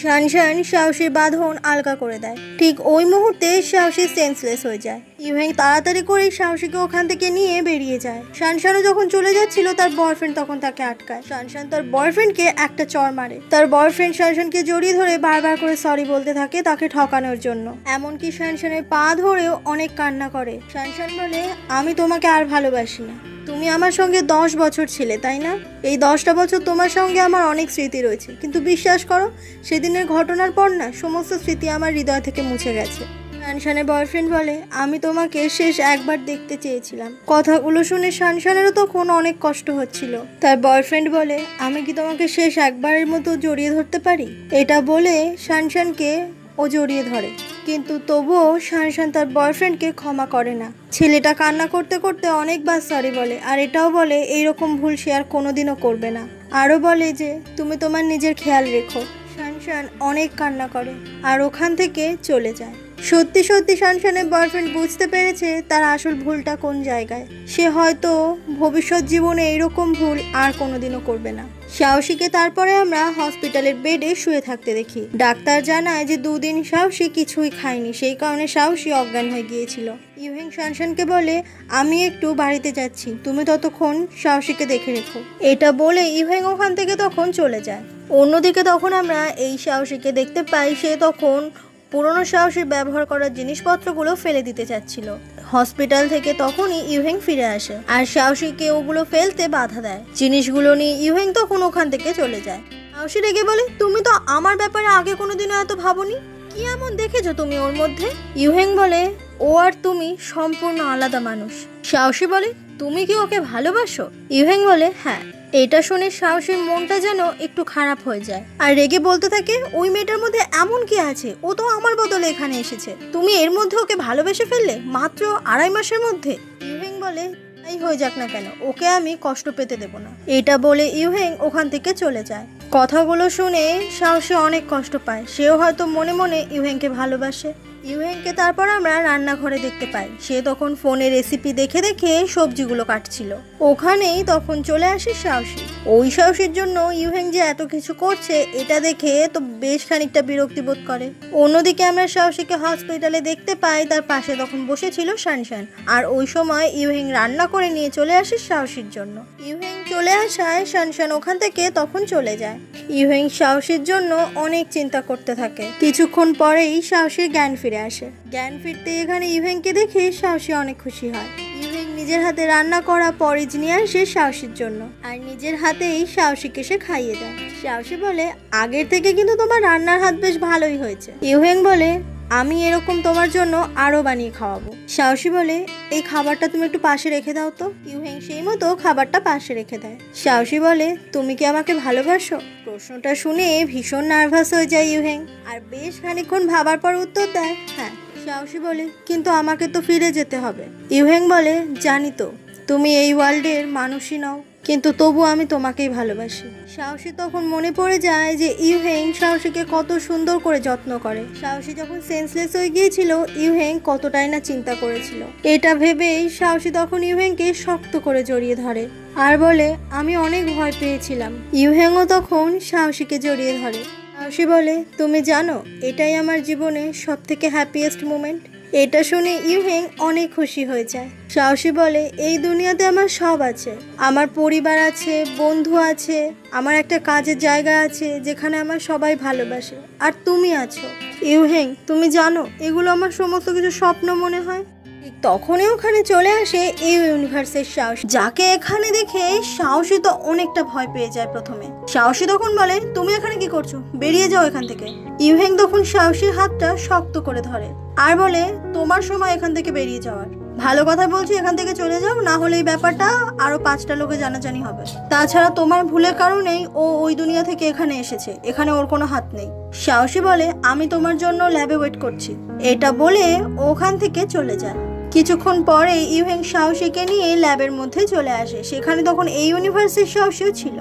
শানশান সাহসীর বাঁধন আলগা করে দেয়। ঠিক ওই মুহূর্তে সাহসী সেন্সলেস হয়ে যায়। ইউহেং তাড়াতাড়ি করে সাহসীকে ওখান থেকে নিয়ে বেরিয়ে যায়। শানশানও যখন চলে যাচ্ছিল তার বয়ফ্রেন্ড তখন তাকে আটকায়। শানশান তার বয়ফ্রেন্ডকে একটা চড় মারে। তার বয়ফ্রেন্ড শানশানকে জড়িয়ে ধরে বারবার করে সরি বলতে থাকে তাকে ঠকানোর জন্য। এমনকি শানশানের পা ধরেও অনেক কান্না করে। শানশান বলে, আমি তোমাকে আর ভালোবাসি না। তুমি আমার সঙ্গে 10 বছর ছিলে, তাই না? এই 10টা বছর তোমার সঙ্গে আমার অনেক স্মৃতি রয়েছে, কিন্তু বিশ্বাস করো সেদিনের ঘটনার পর না সমস্ত স্মৃতি আমার হৃদয় থেকে মুছে গেছে। শানশানের বয়ফ্রেন্ড বলে, আমি তোমাকে শেষ একবার দেখতে চেয়েছিলাম। কথাগুলো শুনে শানশানেরও তখন অনেক কষ্ট হচ্ছিল। তার বয়ফ্রেন্ড বলে, আমি কি তোমাকে শেষ একবারের মতো জড়িয়ে ধরতে পারি? এটা বলে শানশানকে ও জড়িয়ে ধরে, কিন্তু তবুও শানশান তার বয়ফ্রেন্ডকে ক্ষমা করে না। ছেলেটা কান্না করতে করতে অনেকবার সরি বলে আর এটাও বলে এইরকম ভুল সে আর কোনোদিনও করবে না। আরও বলে যে তুমি তোমার নিজের খেয়াল রেখো। শানশান অনেক কান্না করে আর ওখান থেকে চলে যায়। সত্যি সত্যি শানশানের বয়ফ্রেন্ড বুঝতে পেরেছে তার আসল ভুলটা কোন জায়গায়। সে হয়তো ভবিষ্যৎ জীবনে এইরকম ভুল আর কোনোদিনও করবে না। সাহসীকে তারপরে আমরা হসপিটালের বেডে শুয়ে থাকতে দেখি। ডাক্তার জানায় যে 2 দিন সাহসী কিছুই খায়নি, সেই কারণে সাহসী অজ্ঞান হয়ে গিয়েছিল। ইউহেং শানশানকে বলে, আমি একটু বাড়িতে যাচ্ছি, তুমি ততক্ষণ সাহসীকে দেখে রেখো। এটা বলে ইউহেং ওখান থেকে তখন চলে যায়। অন্যদিকে তখন আমরা এই সাহসীকে দেখতে পাই সে তখন পুরনো সাহসীর ব্যবহার করার জিনিসপত্রগুলো ফেলে দিতে চাচ্ছিল। হসপিটাল থেকে তখনই ইউহেং ফিরে আসে আর সাহসীকে ওগুলো ফেলতে বাধা দেয়। জিনিসগুলো নিয়ে ইউহেং তখন ওখান থেকে চলে যায়। সাহসী রেগে বলে, তুমি তো আমার ব্যাপারে আগে কোনোদিনও এত ভাবোনি, কি এমন দেখেছো তুমি ওর মধ্যে? ইউহেং বলে, ও আর তুমি সম্পূর্ণ আলাদা মানুষ। সাহসী বলে, তুমি কি ওকে ভালোবাসো? ইউহেং বলে, হ্যাঁ। এটা শুনে সাহসীর মনটা যেন একটু খারাপ হয়ে যায় আর রেগে বলতে থাকে, ওই মেয়েটার মধ্যে এমন কি আছে? ও তো আমার বদলে এখানে এসেছে, তুমি এর মধ্যে ওকে ভালোবেসে ফেললে মাত্র 2.5 মাসের মধ্যে। ইউহেং বলে, তাই হয়ে যাক না কেন, ওকে আমি কষ্ট পেতে দেব না। এটা বলে ইউহেং ওখান থেকে চলে যায়। কথাগুলো শুনে সাহসী অনেক কষ্ট পায়, সেও হয়তো মনে মনে ইউহেংকে ভালোবাসে। ইউহেংকে তারপর আমরা রান্নাঘরে দেখতে পাই। সে তখন ফোনে রেসিপি দেখে দেখে সবজিগুলো কাটছিল। ওখানেই তখন চলে আসে সাহসী। ওই সাহসীর জন্য ইউহেং যে এত কিছু করছে এটা দেখে তো বেশ খানিকটা বিরক্তি বোধ করে। অন্যদিকে আমরা সাহসীকে হসপিটালে দেখতে পাই, তার পাশে তখন বসেছিল শানশান। আর ওই সময় ইউহেং রান্না করে নিয়ে চলে আসে সাহসীর জন্য। ইউহেং চলে আসায় শানশান ওখান থেকে তখন চলে যায়। ইউহেং সাহসীর জন্য অনেক চিন্তা করতে থাকে। কিছুক্ষণ পরেই সাহসীর জ্ঞান ফিরে আসে। জ্ঞান ফিরতে এখানে ইউহেংকে দেখে সাহসী অনেক খুশি হয়। ইউহেং নিজের হাতে রান্না করা পরিজ নিয়ে আসে সাহসীর জন্য, আর নিজের হাতেই সাহসীকে সে খাইয়ে দেয়। সাহসী বলে, আগের থেকে কিন্তু তোমার রান্নার হাত বেশ ভালোই হয়েছে। ইউহেং বলে, আমি এরকম তোমার জন্য আরো বানিয়ে খাওয়াবো। সাহসী বলে, এই খাবারটা তুমি একটু পাশে রেখে দাও তো। ইউহেং সেই মতো খাবারটা পাশে রেখে দেয়। সাহসী বলে, তুমি কি আমাকে ভালোবাসো? প্রশ্নটা শুনে ভীষণ নার্ভাস হয়ে যায় ইউহেং, আর বেশ খানিকক্ষণ ভাবার পর উত্তর দেয়, হ্যাঁ। সাহসী বলে, কিন্তু আমাকে তো ফিরে যেতে হবে। ইউহেং বলে, জানি তো তুমি এই ওয়ার্ল্ডের মানুষই নও, কিন্তু তবু আমি তোমাকেই ভালোবাসি। সাহসী তখন মনে পড়ে যায় যে ইউহেং সাহসীকে কত সুন্দর করে যত্ন করে। সাহসী যখন সেন্সলেস হয়ে গিয়েছিল ইউহেং কতটাই না চিন্তা করেছিল। এটা ভেবেই সাহসী তখন ইউহেংকে শক্ত করে জড়িয়ে ধরে আর বলে, আমি অনেক ভয় পেয়েছিলাম। ইউহেংও তখন সাহসীকে জড়িয়ে ধরে। সাহসী বলে, তুমি জানো এটাই আমার জীবনে সব থেকে হ্যাপিয়েস্ট মোমেন্ট। এটা শুনে ইউহেং অনেক খুশি হয়ে যায়। সাহসী বলে, এই দুনিয়াতে আমার সব আছে, আমার পরিবার আছে, বন্ধু আছে, আমার একটা কাজের জায়গা আছে যেখানে আমার সবাই ভালোবাসে, আর তুমি আছো। ইউহেং, তুমি জানো এগুলো আমার সমস্ত কিছু স্বপ্ন মনে হয়। ঠিক তখনই ওখানে চলে আসে এই ইউনিভার্সের সাহসী, যাকে এখানে দেখে সাহসী তো অনেকটা ভয় পেয়ে যায় প্রথমে। সাহসী তখন বলে, তুমি এখানে কি করছো? বেরিয়ে যাও এখান থেকে। ইউহেং তখন সাহসীর হাতটা শক্ত করে ধরে আর বলে, তোমার সময় এখান থেকে বেরিয়ে যাওয়ার। ভালো কথা বলছি, এখান থেকে চলে যাও, না হলে এই ব্যাপারটা আরো 5টা লোকে জানাজানি হবে। তাছাড়া তোমার ভুলের কারণেই ও ওই দুনিয়া থেকে এখানে এসেছে, এখানে ওর কোনো হাত নেই। সাহসী বলে, আমি তোমার জন্য ল্যাবে ওয়েট করছি। এটা বলে ওখান থেকে চলে যায়। কিছুক্ষণ পরে ইউহেং সাহসীকে নিয়ে ল্যাবের মধ্যে চলে আসে। সেখানে তখন এই ইউনিভার্সের সাহসীও ছিল।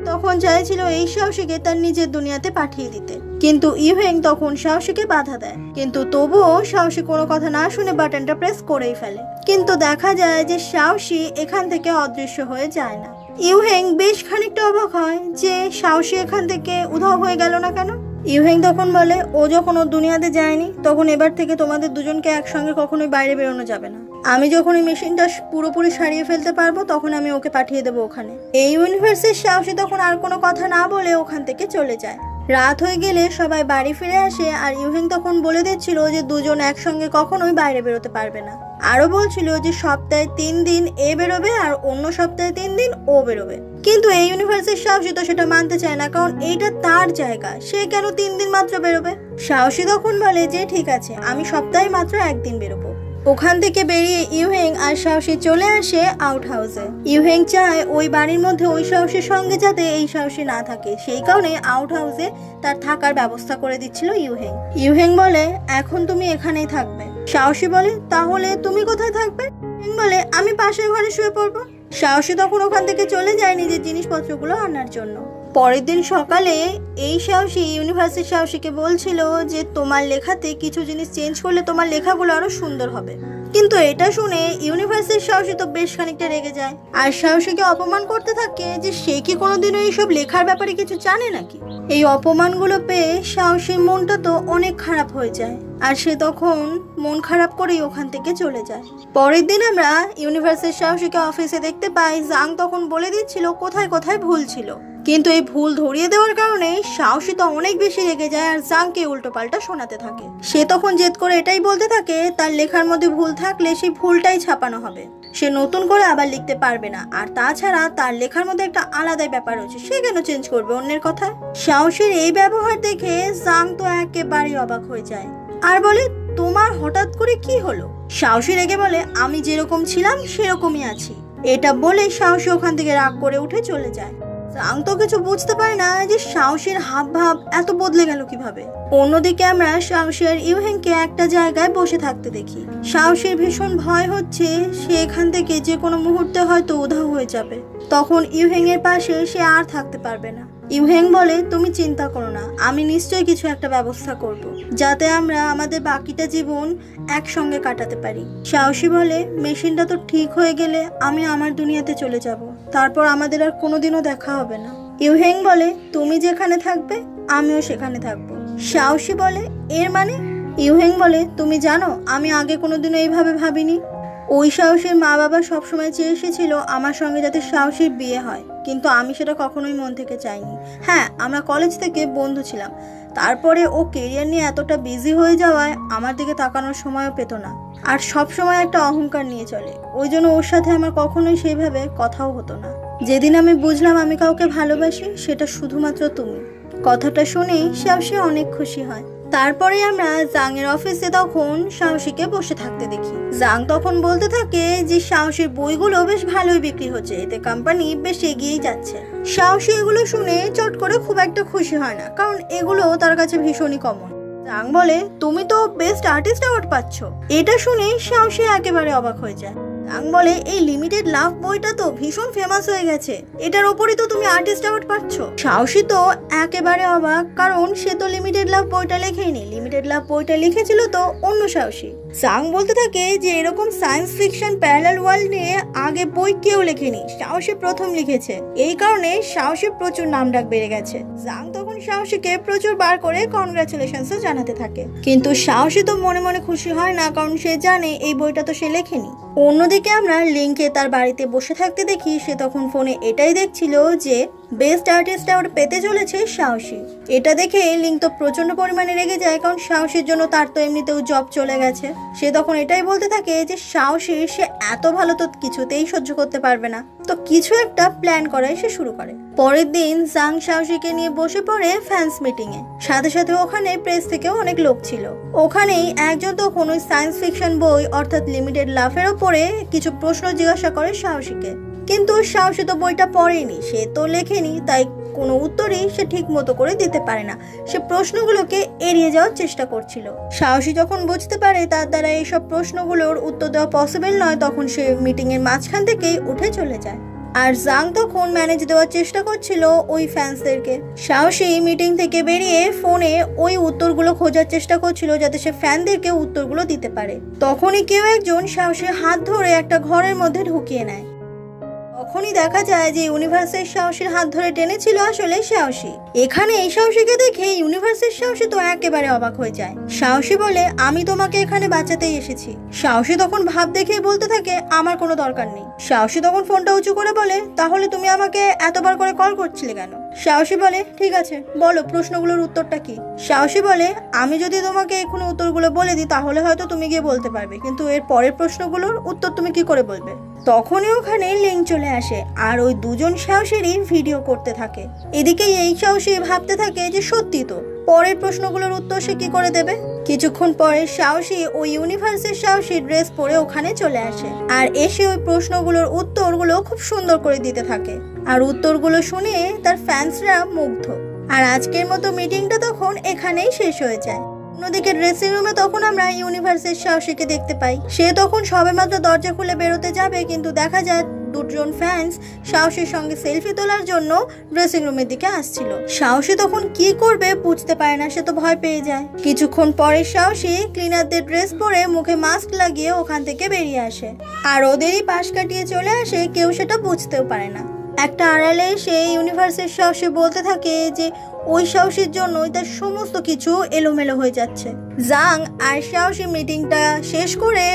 তখন চাইছিল এই সাহসীকে তার নিজের দুনিয়াতে পাঠিয়ে দিতে, কিন্তু ইউহেং তখন সাহসীকে বাধা দেয়। কিন্তু তবুও সাহসী কোনো কথা না শুনে বাটনটা প্রেস করেই ফেলে। কিন্তু দেখা যায় যে সাহসী এখান থেকে অদৃশ্য হয়ে যায় না। ইউহেং বেশ খানিকটা অবাক হয় যে সাহসী এখান থেকে উধাও হয়ে গেল না কেন। ইউহেং তখন বলে, ও যখন ওর দুনিয়াতে যায়নি তখন এবার থেকে তোমাদের দুজনকে একসঙ্গে কখনোই বাইরে বেরোনো যাবে না। আমি যখন এই মেশিনটা পুরোপুরি সারিয়ে ফেলতে পারবো তখন আমি ওকে পাঠিয়ে দেবো ওখানে। এই ইউনিভার্সের সাহসী তখন আর কোনো কথা না বলে ওখান থেকে চলে যায়। রাত হয়ে গেলে সবাই বাড়ি ফিরে আসে, আর ইউহেং তখন বলে দিচ্ছিল যে দুজন একসঙ্গে কখনোই বাইরে বেরোতে পারবে না। আরো বলছিল যে সপ্তাহে 3 দিন এ বেরোবে আর অন্য সপ্তাহে 3 দিন ও বেরোবে। কিন্তু এই ইউনিভার্সের সাহসী তো সেটা মানতে চায় না, কারণ এইটা তার জায়গা, সে কেন 3 দিন মাত্র বেরোবে। সাহসী তখন বলে যে ঠিক আছে, আমি সপ্তাহে মাত্র 1 দিন বেরোবো। ওখান থেকে বেরিয়ে ইউহেং আর সাহসী চলে আসে আউট হাউসে। ইউহেং চায় ওই বাড়ির মধ্যে ওই সাহসীর সঙ্গে যাতে এই সাহসী না থাকে, সেই কারণে আউট হাউসে তার থাকার ব্যবস্থা করে দিচ্ছিল ইউহেং। ইউহেং বলে, এখন তুমি এখানেই থাকবে। সাহসী বলে, তাহলে তুমি কোথায় থাকবে? ইউহেং বলে, আমি পাশের ঘরে শুয়ে পড়বো। সাহসী তখন ওখান থেকে চলে যায় নিজের জিনিসপত্রগুলো আনার জন্য। পরের দিন সকালে এই সাহসী ইউনিভার্সিটির সাহসীকে বলছিল যে তোমার লেখাতে কিছু জিনিস চেঞ্জ করলে তোমার লেখাগুলো আরো সুন্দর হবে। কিন্তু এটা শুনে ইউনিভার্সিটির সাহসী তো বেশ খানিকটা রেগে যায় আর সাহসীকে অপমান করতে থাকে যে সে কি কোনোদিনও এইসব লেখার ব্যাপারে কিছু জানে নাকি। এই অপমানগুলো পেয়ে সাহসীর মনটা তো অনেক খারাপ হয়ে যায় আর সে তখন মন খারাপ করেই ওখান থেকে চলে যায়। পরের দিন আমরা ইউনিভার্সিটির সাহসীকে অফিসে দেখতে পাই। জাং তখন বলে দিচ্ছিল কোথায় কোথায় ভুল ছিল, কিন্তু এই ভুল ধরিয়ে দেওয়ার কারণে সাহসী তো অনেক বেশি রেগে যায় আর জাংকে উল্টোপাল্টা শোনাতে থাকে। সে তখন জেদ করে এটাই বলতে থাকে তার লেখার মধ্যে ভুল থাকলে সেই ভুলটাই ছাপানো হবে, সে নতুন করে আবার লিখতে পারবে না। আর তাছাড়া তার লেখার মধ্যে একটা আলাদাই ব্যাপার হচ্ছে, সে কেন চেঞ্জ করবে অন্যের কথা। সাহসীর এই ব্যবহার দেখে জাং তো একেবারেই অবাক হয়ে যায় আর বলে তোমার হঠাৎ করে কি হলো। সাহসী রেগে বলে আমি যেরকম ছিলাম সেরকমই আছি। এটা বলে সাহসী ওখান থেকে রাগ করে উঠে চলে যায়। জাং তো কিছু বুঝতে পারে না যে সাহসীর হাব ভাব এত বদলে গেল কিভাবে। অন্যদিকে আমরা সাহসী আর ইউহেংকে একটা জায়গায় বসে থাকতে দেখি। সাহসীর ভীষণ ভয় হচ্ছে সে এখান থেকে যে কোনো মুহূর্তে হয়তো উধাও হয়ে যাবে, তখন ইউহেং এর পাশে সে আর থাকতে পারবে না। ইউহেং বলে, তুমি চিন্তা করো না, আমি নিশ্চয়ই কিছু একটা ব্যবস্থা করব, যাতে আমরা আমাদের বাকিটা জীবন একসঙ্গে কাটাতে পারি। সাহসী বলে, মেশিনটা তো ঠিক হয়ে গেলে আমি আমার দুনিয়াতে চলে যাব, তারপর আমাদের আর কোনোদিনও দেখা হবে না। ইউহেং বলে, তুমি যেখানে থাকবে আমিও সেখানে থাকবো। সাহসী বলে, এর মানে? ইউহেং বলে, তুমি জানো আমি আগে কোনোদিনও এইভাবে ভাবিনি। ওই সাহসীর মা বাবা সবসময় চেয়ে এসেছিল আমার সঙ্গে যাতে সাহসীর বিয়ে হয়, কিন্তু আমি সেটা কখনোই মন থেকে চাইনি। হ্যাঁ, আমরা কলেজ থেকে বন্ধু ছিলাম, তারপরে ও কেরিয়ার নিয়ে এতটা বিজি হয়ে যাওয়ায় আমার দিকে তাকানোর সময়ও পেত না, আর সব সময় একটা অহংকার নিয়ে চলে। ওই জন্য ওর সাথে আমার কখনোই সেইভাবে কথাও হতো না। যেদিন আমি বুঝলাম আমি কাউকে ভালোবাসি, সেটা শুধুমাত্র তুমি। কথাটা শুনেই সাহসী অনেক খুশি হয়। তারপরে আমরা জাংয়ের অফিসে তখন সাহসীকে বসে থাকতে দেখি। জাং তখন বলতে থাকে যে সাহসীর বইগুলো বেশ ভালোই বিক্রি হচ্ছে, এতে কোম্পানি বেশ এগিয়েই যাচ্ছে। সাহসী এগুলো শুনে চট করে খুব একটা খুশি হয় না, কারণ এগুলো তার কাছে ভীষণই কমন। জাং বলে, তুমি তো বেস্ট আর্টিস্ট অ্যাওয়ার্ড পাচ্ছ। এটা শুনে সাহসী একেবারে অবাক হয়ে যায়। জাং বলে, এই লিমিটেড লাভ বইটা তো ভীষণ ফেমাস হয়ে গেছে, এটার ওপরই তো তুমি আর্টিস্ট অ্যাওয়ার্ড পাচ্ছ। সাহসী তো একেবারে অবাক, কারণ সে তো লিমিটেড লাভ বইটা লেখেনি, লিমিটেড লাভ বইটা লিখেছিল তো অন্য সাহসী। জাং বলতে থাকে যে এরকম সায়েন্স ফিকশন প্যারালাল ওয়ার্ল্ড নিয়ে আগে বই কেউ লেখেনি, সাহসী প্রথম লিখেছে, এই কারণে সাহসী প্রচুর নামডাক বেড়ে গেছে। জাং তখন সাহসীকে প্রচুর বার করে কনগ্রাচুলেশনসও জানাতে থাকে, কিন্তু সাহসী তো মনে মনে খুশি হয় না, কারণ সে জানে এই বইটা তো সে লেখেনি। অন্যদিকে আমরা লিংকে তার বাড়িতে বসে থাকতে দেখি। সে তখন ফোনে এটাই দেখছিল যে বেস্ট আর্টিস্ট অ্যাওয়ার্ড পেতে চলেছে সাহসী। এটা দেখে লিংক তো প্রচন্ড পরিমাণে রেগে যায়, কারণ সাহসীর জন্য তার তো এমনিতেও জব চলে গেছে। সে তখন এটাই বলতে থাকে যে সাহসী সে এত ভালো তো কিছুতেই সহ্য করতে পারবে না, তো কিছু একটা প্ল্যান করাই সে শুরু করে। পরের দিন জাং সাহসীকে নিয়ে বসে পড়ে ফ্যান্স মিটিং এ। সাথে সাথে ওখানে প্রেস থেকেও অনেক লোক ছিল। ওখানেই একজন তখন ওই সায়েন্স ফিকশন বই অর্থাৎ লিমিটেড লাভের ওপরে কিছু প্রশ্ন জিজ্ঞাসা করে সাহসীকে, কিন্তু সাহসী তো বইটা পড়েনি, সে তো লেখেনি, তাই কোনো উত্তরই সে ঠিক মতো করে দিতে পারে না। সে প্রশ্নগুলোকে এড়িয়ে যাওয়ার চেষ্টা করছিল। সাহসী যখন বুঝতে পারে তার দ্বারা এইসব প্রশ্নগুলোর উত্তর দেওয়া পসিবল নয়, তখন সে মিটিং এর মাঝখান থেকেই উঠে চলে যায়। আর জাং তখন ম্যানেজ দেওয়ার চেষ্টা করছিল ওই ফ্যান্সদেরকে। সাহসী মিটিং থেকে বেরিয়ে ফোনে ওই উত্তরগুলো খোঁজার চেষ্টা করছিল, যাতে সে ফ্যানদেরকে উত্তরগুলো দিতে পারে। তখনই কেউ একজন সাহসীর হাত ধরে একটা ঘরের মধ্যে ঢুকিয়ে নেয়। তখনই দেখা যায় যে ইউনিভার্সের সাহসীর হাত ধরে টেনেছিল আসলে সাহসী। এখানে এই সাহসীকে দেখে ইউনিভার্সের সাহসী তো একেবারে অবাক হয়ে যায়। সাহসী বলে, আমি তোমাকে এখানে বাঁচাতেই এসেছি। সাহসী তখন ভাব দেখে বলতে থাকে, আমার কোনো দরকার নেই। সাহসী তখন ফোনটা উঁচু করে বলে, তাহলে তুমি আমাকে এতবার করে কল করছিলে কেন? সাহসী বলে, ঠিক আছে বলো প্রশ্নগুলোর উত্তরটা কি? সাহসী বলে, আমি যদি তোমাকে এখন উত্তরগুলো বলে দিই তাহলে হয়তো তুমি গিয়ে বলতে পারবে, কিন্তু এর পরের প্রশ্নগুলোর উত্তর তুমি কি করে বলবে? তখনই ওখানে লিংক চলে আসে, আর ওই দুজন সাহসীরই ভিডিও করতে থাকে। এদিকে এই সাহসী ভাবতে থাকে যে সত্যি তো, পরের প্রশ্নগুলোর উত্তর সে কি করে দেবে। কিছুক্ষণ পরে সাহসী ওই ইউনিভার্সের সাহসী ড্রেস পরে ওখানে চলে আসে, আর এসে ওই প্রশ্নগুলোর উত্তরগুলো খুব সুন্দর করে দিতে থাকে। আর উত্তরগুলো শুনে তার ফ্যান্সরা মুগ্ধ। আর আজকের মতো মিটিংটা তখন এখানেই শেষ হয়ে যায়। অন্যদিকে ড্রেসিং রুমে তখন আমরা ইউনিভার্সের সাহসীকে দেখতে পাই। সে তখন সবেমাত্র দরজা খুলে বেরোতে যাবে, কিন্তু দেখা যায় দুজন ফ্যান্স সাহসীর সঙ্গে সেলফি তোলার জন্য ড্রেসিং রুমের দিকে আসছিল। সাহসী তখন কি করবে বুঝতে পারে না, সে তো ভয় পেয়ে যায়। কিছুক্ষণ পরে সাহসী ক্লিনারদের ড্রেস পরে মুখে মাস্ক লাগিয়ে ওখান থেকে বেরিয়ে আসে, আর ওদেরই পাশ কাটিয়ে চলে আসে। কেউ সেটা বুঝতেও পারে না। একটা আড়ালে সে ইউনিভার্সের সাহসী বলতে থাকে যে ওই সাহসীর জন্যই তার সমস্ত কিছু এলোমেলো হয়ে যাচ্ছে। জাং আর সাহসী মিটিংটা শেষ করে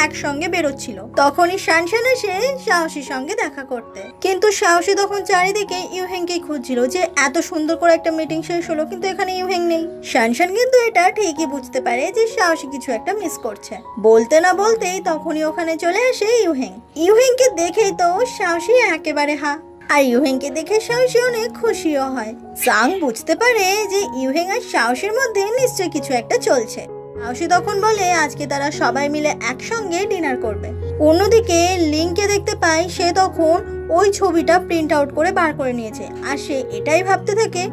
একসঙ্গে বেরোচ্ছিল। তখনই শানশান এসে সাহসীর সঙ্গে দেখা করতে, কিন্তু সাহসী তখন চারিদিকে ইউহেংকেই খুঁজছিল যে এত সুন্দর করে একটা মিটিং শেষ হলো, কিন্তু এখানে ইউহেং নেই। শানশান কিন্তু এটা ঠিকই বুঝতে পারে যে সাহসী কিছু একটা মিস করছে। বলতে না বলতেই তখনই ওখানে চলে আসে ইউহেং। ইউহেংকে দেখেই তো সাহসী একেবারে হা, আর ইউহেংকে দেখে সাহসী অনেক খুশিও হয়। জাং বুঝতে পারে যে ইউহেং আর সাহসীর মধ্যে নিশ্চয়ই কিছু একটা চলছে। সাহসী তখন বলে আজকে তারা সবাই মিলে একসঙ্গে ডিনার করবে। অন্যদিকে লিংকে দেখতে পাই সে তখন ওই ছবিটা প্রিন্ট আউট করে বার করে নিয়েছে, আর সে এটাই ভাবতে থাকে